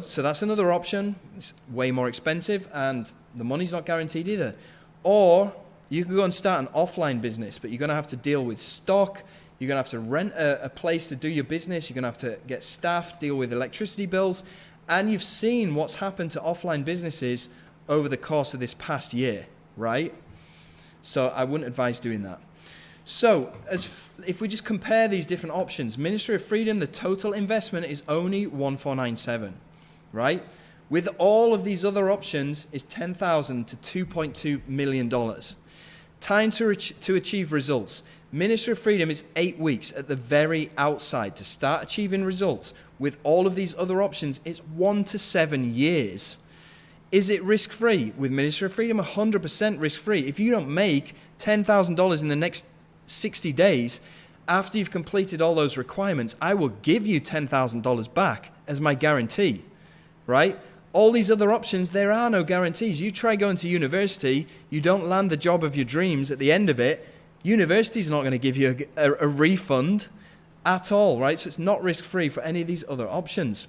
So that's another option. It's way more expensive, and the money's not guaranteed either. Or you can go and start an offline business, but you're going to have to deal with stock. You're going to have to rent a place to do your business. You're going to have to get staff, deal with electricity bills. And you've seen what's happened to offline businesses over the course of this past year, right? So I wouldn't advise doing that. So if we just compare these different options, Ministry of Freedom, the total investment is only $1,497, right? With all of these other options is $10,000 to $2.2 million. Time to achieve results. Ministry of Freedom is 8 weeks at the very outside to start achieving results. With all of these other options, it's 1 to 7 years. Is it risk-free? With Ministry of Freedom, 100% risk-free. If you don't make $10,000 in the next 60 days, after you've completed all those requirements, I will give you $10,000 back as my guarantee, right? All these other options, there are no guarantees. You try going to university, you don't land the job of your dreams at the end of it, university's not going to give you a refund at all, right? So it's not risk-free for any of these other options.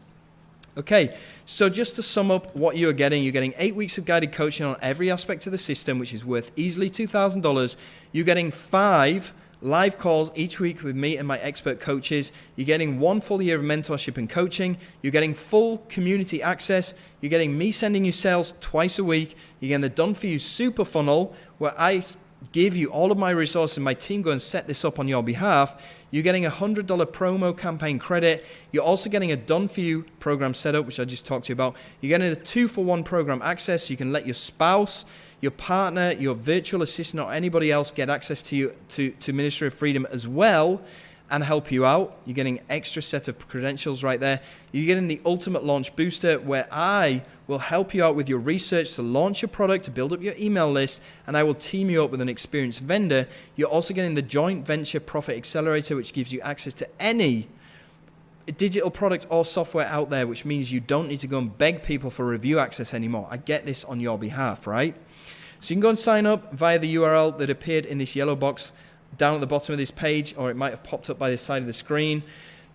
Okay, so just to sum up what you're getting 8 weeks of guided coaching on every aspect of the system, which is worth easily $2,000. You're getting 5 live calls each week with me and my expert coaches. You're getting 1 full year of mentorship and coaching. You're getting full community access. You're getting me sending you sales twice a week. You're getting the Done For You Super Funnel, where I give you all of my resources and my team go and set this up on your behalf. You're getting a $100 promo campaign credit. You're also getting a Done For You program setup, which I just talked to you about. You're getting a 2-for-1 program access, so you can let your spouse, your partner, your virtual assistant, or anybody else get access to you to Ministry of Freedom as well and help you out. You're getting extra set of credentials right there. You're getting the Ultimate Launch Booster, where I will help you out with your research to launch your product, to build up your email list, and I will team you up with an experienced vendor. You're also getting the Joint Venture Profit Accelerator, which gives you access to any digital product or software out there, which means you don't need to go and beg people for review access anymore. I get this on your behalf, right? So you can go and sign up via the URL that appeared in this yellow box down at the bottom of this page, or it might have popped up by the side of the screen.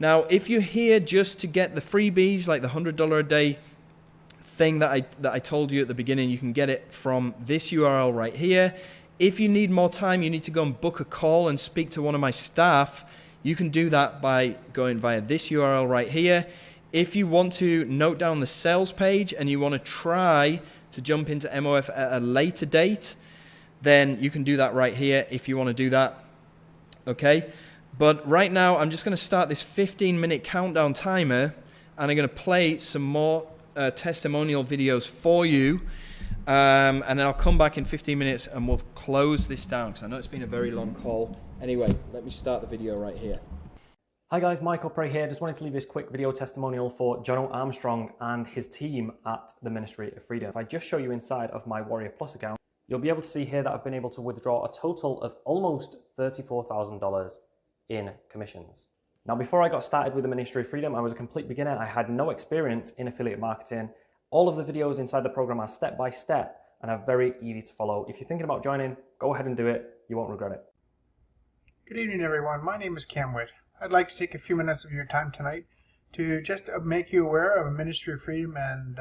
Now, if you're here just to get the freebies, like the $100 a day thing that I told you at the beginning, you can get it from this URL right here. If you need more time, you need to go and book a call and speak to one of my staff. You can do that by going via this URL right here. If you want to note down the sales page and you want to try to jump into MOF at a later date, then you can do that right here if you want to do that. Okay, but right now I'm just going to start this 15-minute countdown timer, and I'm going to play some more testimonial videos for you, and then I'll come back in 15 minutes and we'll close this down, because I know it's been a very long call. Anyway, let me start the video right here. Hi guys, Michael Prey here. Just wanted to leave this quick video testimonial for Jono Armstrong and his team at the Ministry of Freedom. If I just show you inside of my Warrior Plus account, you'll be able to see here that I've been able to withdraw a total of almost $34,000 in commissions. Now, before I got started with the Ministry of Freedom, I was a complete beginner. I had no experience in affiliate marketing. All of the videos inside the program are step by step and are very easy to follow. If you're thinking about joining, go ahead and do it. You won't regret it. Good evening, everyone. My name is Cam Witt. I'd like to take a few minutes of your time tonight to just make you aware of a Ministry of Freedom and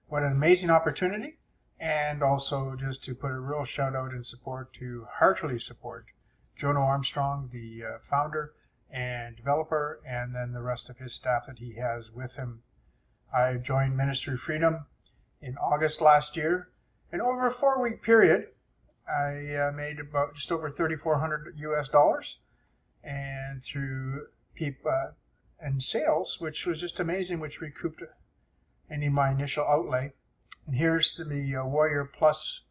what an amazing opportunity, and also just to put a real shout out and support to heartily support Jono Armstrong, the founder and developer, and then the rest of his staff that he has with him. I joined Ministry of Freedom in August last year, and over a 4-week period, I made about just over $3,400 US, and through and sales, which was just amazing, which recouped any of my initial outlay. And here's the Warrior Plus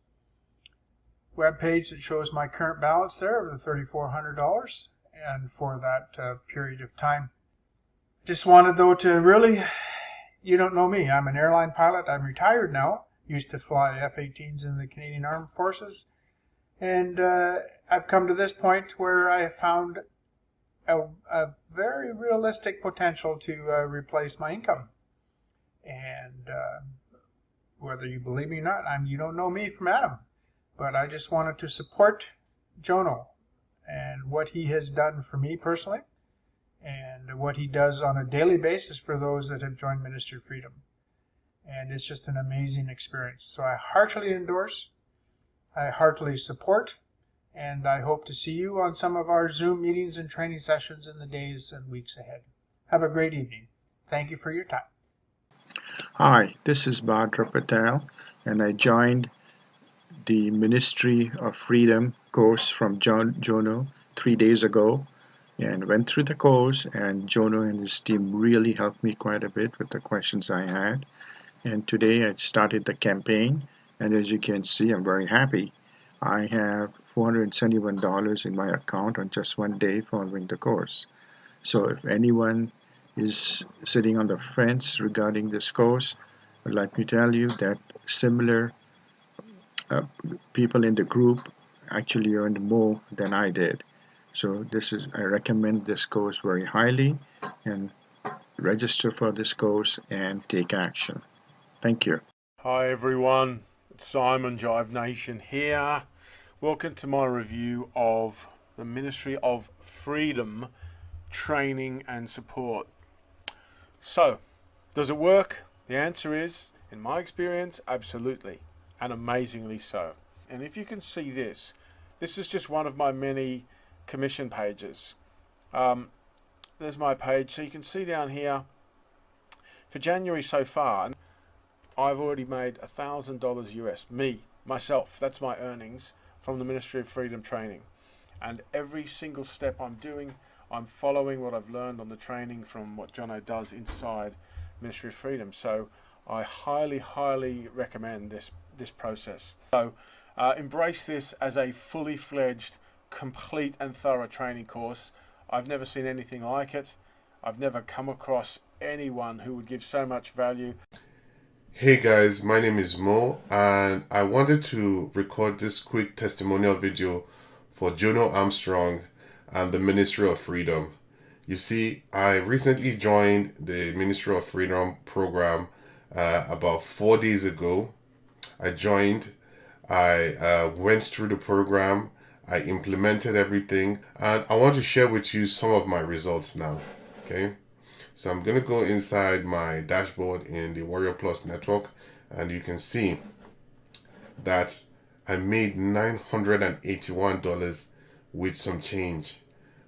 webpage that shows my current balance there of the $3,400, and for that period of time. Just wanted though to really, you don't know me, I'm an airline pilot. I'm retired now, used to fly F-18s in the Canadian Armed Forces, and I've come to this point where I have found a very realistic potential to replace my income. And whether you believe me or not, you don't know me from Adam, but I just wanted to support Jono and what he has done for me personally, and what he does on a daily basis for those that have joined Ministry of Freedom. And it's just an amazing experience. So I heartily endorse, I heartily support, and I hope to see you on some of our Zoom meetings and training sessions in the days and weeks ahead. Have a great evening. Thank you for your time. Hi, this is Bhadra Patel, and I joined the Ministry of Freedom course from Jono 3 days ago, and went through the course, and Jono and his team really helped me quite a bit with the questions I had. And today I started the campaign, and as you can see, I'm very happy. I have $471 in my account on just 1 day following the course. So if anyone is sitting on the fence regarding this course, let me tell you that similar people in the group actually earned more than I did. So I recommend this course very highly, and register for this course and take action. Thank you. Hi everyone, it's Simon Jive Nation here. Welcome to my review of the Ministry of Freedom training and support. So, does it work? The answer is, in my experience, absolutely, and amazingly so. And if you can see this is just one of my many commission pages. There's my page, so you can see down here, for January so far, I've already made $1,000 US, myself, that's my earnings from the Ministry of Freedom training. And every single step I'm doing, I'm following what I've learned on the training from what Jono does inside Ministry of Freedom. So I highly, highly recommend this process. So embrace this as a fully fledged, complete and thorough training course. I've never seen anything like it. I've never come across anyone who would give so much value. Hey guys, my name is Mo, and I wanted to record this quick testimonial video for Jono Armstrong and the Ministry of Freedom. You see, I recently joined the Ministry of Freedom program about 4 days ago. I joined, I went through the program, I implemented everything, and I want to share with you some of my results now. Okay, so I'm going to go inside my dashboard in the Warrior Plus network, and you can see that I made $981 with some change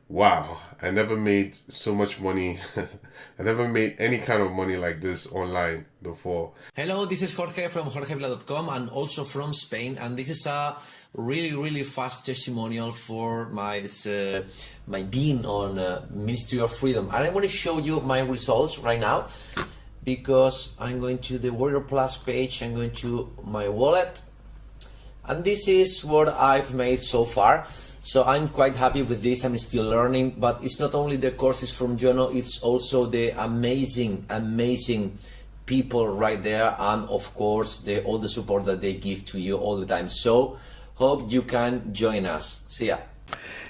wow, I never made so much money. I never made any kind of money like this online before. Hello, this is Jorge from jorgevila.com and also from Spain, and this is a really fast testimonial for my being on Ministry of Freedom. And I'm going to show you my results right now, because I'm going to the Warrior Plus page, I'm going to my wallet, and this is what I've made so far. So I'm quite happy with this. I'm still learning, but it's not only the courses from Jono, it's also the amazing people right there, and of course all the support that they give to you all the time. So hope you can join us. See ya.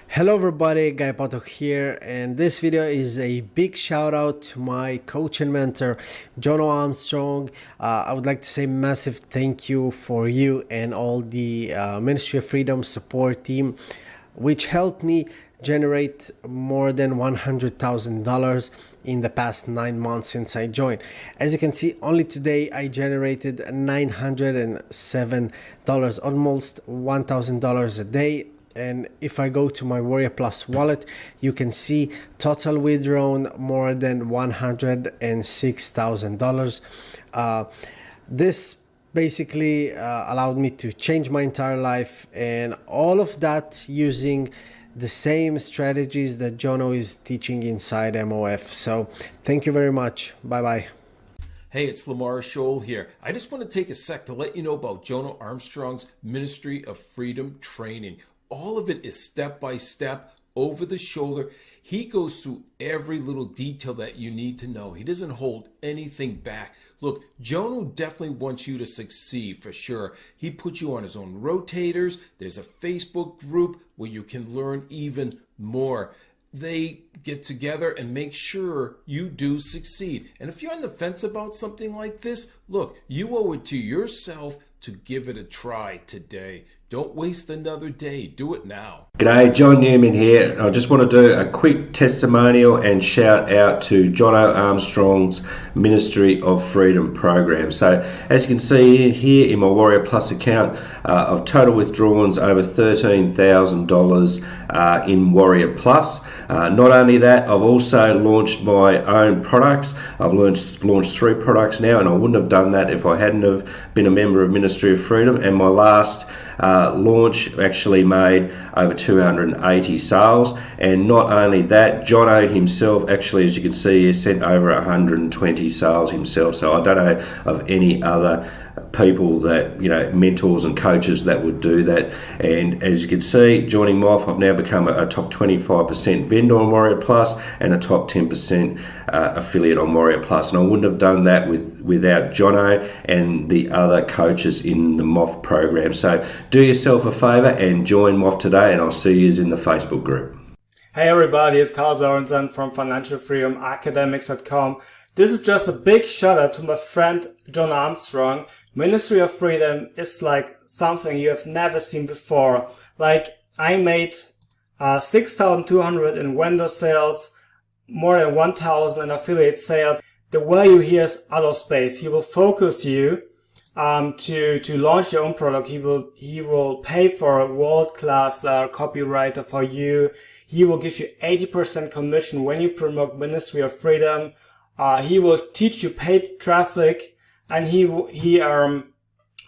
Hello everybody, Guy Pato here, and this video is a big shout out to my coach and mentor Jono Armstrong. I would like to say massive thank you for you and all the Ministry of Freedom support team, which helped me generate more than $100,000 in the past 9 months since I joined. As you can see, only today I generated $907, almost $1,000 a day. And if I go to my Warrior Plus wallet, you can see total withdrawn more than $106,000. This basically allowed me to change my entire life, and all of that using the same strategies that Jono is teaching inside MOF. So thank you very much. Bye bye. Hey, it's Lamar Scholl here. I just want to take a sec to let you know about Jono Armstrong's Ministry of Freedom training. All of it is step by step, over the shoulder. He goes through every little detail that you need to know. He doesn't hold anything back. Look, Jono definitely wants you to succeed for sure. He puts you on his own rotators. There's a Facebook group where you can learn even more. They get together and make sure you do succeed. And if you're on the fence about something like this, look, you owe it to yourself to give it a try today. Don't waste another day. Do it now. G'day, John Newman here. I just want to do a quick testimonial and shout out to Jono Armstrong's Ministry of Freedom program. So as you can see here in my Warrior Plus account, I've total withdrawals over $13,000 in Warrior Plus. Not only that, I've also launched my own products. I've launched 3 products now, and I wouldn't have done that if I hadn't have been a member of Ministry of Freedom. And my last launch actually made over 280 sales. And not only that, Jono himself actually, as you can see, has sent over 120 sales himself. So I don't know of any other people that, you know, mentors and coaches that would do that. And as you can see, joining MOF, I've now become a top 25% vendor on Warrior Plus and a top 10% affiliate on Warrior Plus. And I wouldn't have done that without Jono and the other coaches in the MOF program. So do yourself a favor and join MOF today, and I'll see you in the Facebook group. Hey everybody, it's Carl Sorensen from financialfreedomacademics.com. This is just a big shout out to my friend Jono Armstrong. Ministry of Freedom is like something you have never seen before. Like, I made 6,200 in vendor sales, more than 1,000 in affiliate sales. The value here is out of space. He will focus you to launch your own product. He will pay for a world-class copywriter for you. He will give you 80% commission when you promote Ministry of Freedom. He will teach you paid traffic, and he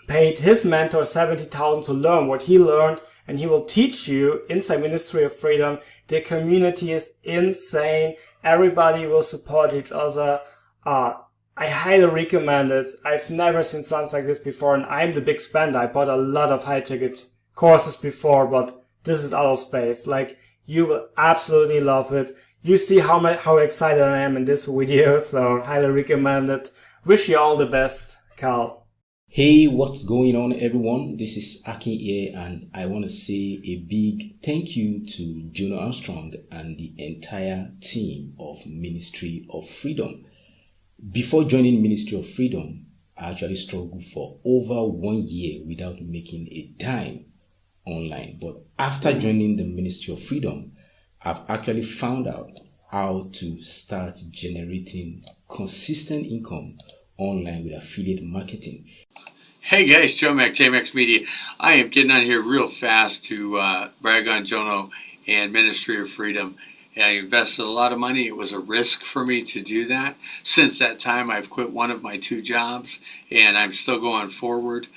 paid his mentor $70,000 to learn what he learned, and he will teach you inside Ministry of Freedom. The community is insane. Everybody will support each other. I highly recommend it. I've never seen something like this before, and I'm the big spender. I bought a lot of high-ticket courses before, but this is out of space. Like, you will absolutely love it. You see how excited I am in this video, so highly recommend it. Wish you all the best, Carl. Hey, what's going on everyone? This is Aki here, and I want to say a big thank you to Jono Armstrong and the entire team of Ministry of Freedom. Before joining Ministry of Freedom, I actually struggled for over 1 year without making a dime online. But after joining the Ministry of Freedom, I've actually found out how to start generating consistent income online with affiliate marketing. Hey guys, Joe Mac, JMax Media. I am getting on here real fast to brag on Jono and Ministry of Freedom. I invested a lot of money. It was a risk for me to do that. Since that time, I've quit one of my 2 jobs, and I'm still going forward.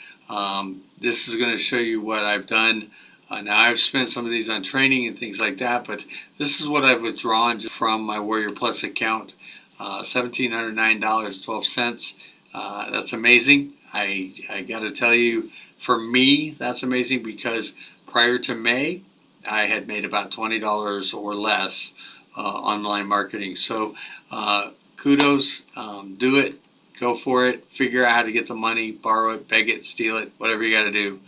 This is going to show you what I've done. Now, I've spent some of these on training and things like that, but this is what I've withdrawn from my Warrior Plus account, $1,709.12. That's amazing. I got to tell you, for me, that's amazing because prior to May, I had made about $20 or less online marketing. So kudos, do it, go for it, figure out how to get the money, borrow it, beg it, steal it, whatever you got to do.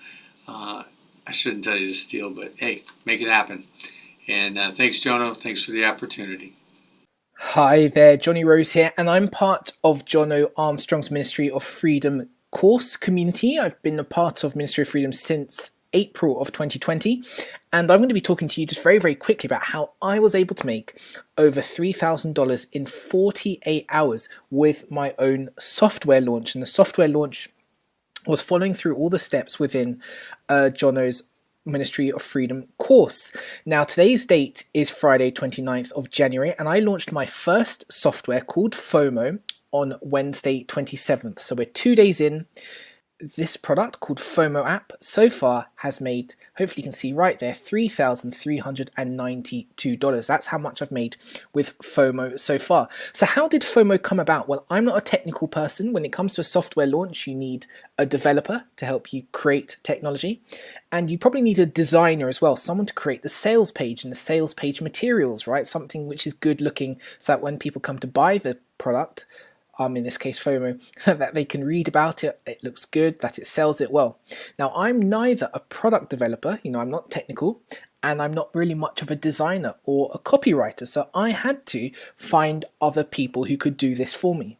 I shouldn't tell you to steal, but hey, make it happen. And thanks, Jono. Thanks for the opportunity. Hi there, Johnny Rose here, and I'm part of Jono Armstrong's Ministry of Freedom course community. I've been a part of Ministry of Freedom since April of 2020, and I'm going to be talking to you just very, very quickly about how I was able to make over $3,000 in 48 hours with my own software launch. And the software launch was following through all the steps within Jono's Ministry of Freedom course. Now, today's date is Friday 29th of January, and I launched my first software called FOMO on Wednesday 27th. So we're 2 days in. This product called FOMO app so far has made, hopefully you can see right there, $3,392. That's how much I've made with FOMO so far. So how did FOMO come about? Well, I'm not a technical person. When it comes to a software launch, you need a developer to help you create technology, and you probably need a designer as well, someone to create the sales page and the sales page materials, right? Something which is good looking so that when people come to buy the product, in this case FOMO, that they can read about it, it looks good, that it sells it well. Now, I'm neither a product developer, I'm not technical, and I'm not really much of a designer or a copywriter, so I had to find other people who could do this for me.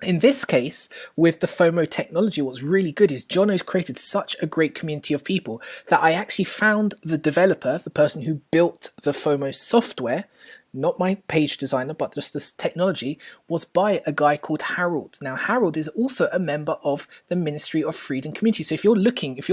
In this case, with the FOMO technology, what's really good is Jono's created such a great community of people that I actually found the developer, the person who built the FOMO software, not my page designer, but just this technology, was by a guy called Harold. Now, Harold is also a member of the Ministry of Freedom community. So if you're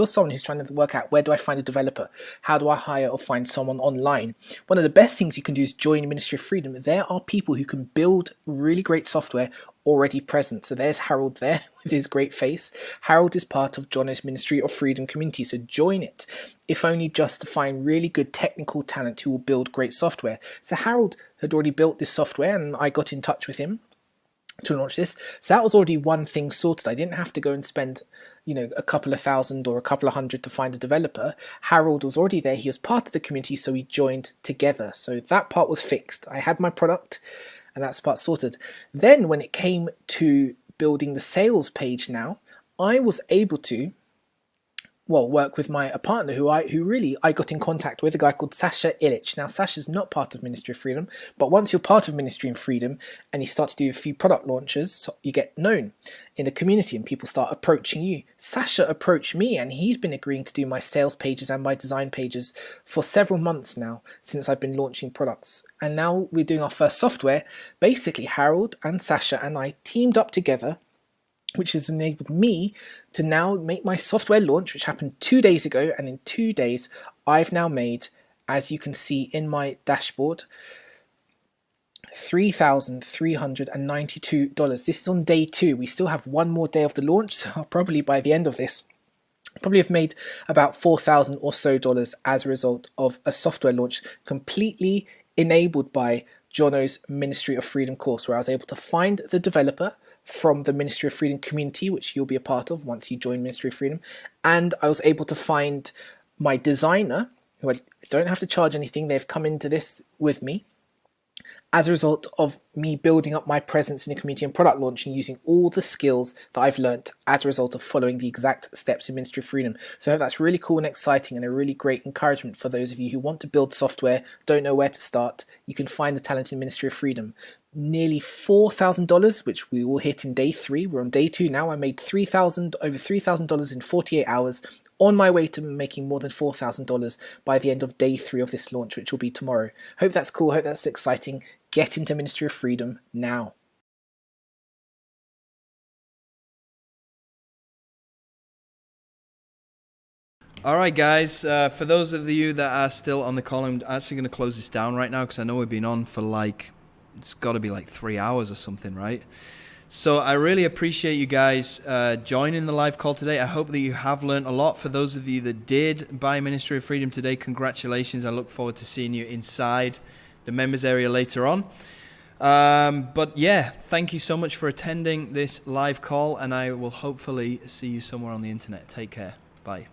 someone who's trying to work out where do I find a developer, how do I hire or find someone online, one of the best things you can do is join Ministry of Freedom. There are people who can build really great software already present. So there's Harold there with his great face. Harold is part of Jono's Ministry of Freedom community, so join it, if only just to find really good technical talent who will build great software. So Harold had already built this software, and I got in touch with him to launch this. So that was already one thing sorted. I didn't have to go and spend a couple of thousand or a couple of hundred to find a developer. Harold was already there. He was part of the community, so we joined together. So that part was fixed. I had my product, and that's part sorted. Then when it came to building the sales page now, I was able to work with a partner who I got in contact with, a guy called Sasha Illich. Now, Sasha's not part of Ministry of Freedom, but once you're part of Ministry of Freedom and you start to do a few product launches, you get known in the community and people start approaching you. Sasha approached me, and he's been agreeing to do my sales pages and my design pages for several months now since I've been launching products. And now we're doing our first software. Basically, Harold and Sasha and I teamed up together, which has enabled me to now make my software launch, which happened 2 days ago. And in 2 days, I've now made, as you can see in my dashboard, $3,392. This is on day 2. We still have one more day of the launch, so I'll probably, by the end of this, probably have made about $4,000 or so as a result of a software launch completely enabled by Jono's Ministry of Freedom course, where I was able to find the developer from the Ministry of Freedom community, which you'll be a part of once you join Ministry of Freedom, and I was able to find my designer, who I don't have to charge anything. They've come into this with me as a result of me building up my presence in the community and product launching, using all the skills that I've learnt as a result of following the exact steps in Ministry of Freedom. So I hope that's really cool and exciting, and a really great encouragement for those of you who want to build software, don't know where to start. You can find the talent in Ministry of Freedom. Nearly $4,000, which we will hit in day 3. We're on day 2 now. I made over $3,000 in 48 hours, on my way to making more than $4,000 by the end of day 3 of this launch, which will be tomorrow. Hope that's cool. Hope that's exciting. Get into Ministry of Freedom now. All right, guys. For those of you that are still on the call, I'm actually going to close this down right now because I know we've been on for it's got to be 3 hours or something, right? So I really appreciate you guys joining the live call today. I hope that you have learned a lot. For those of you that did buy Ministry of Freedom today, congratulations. I look forward to seeing you inside the members area later on. But yeah, thank you so much for attending this live call, and I will hopefully see you somewhere on the internet. Take care. Bye.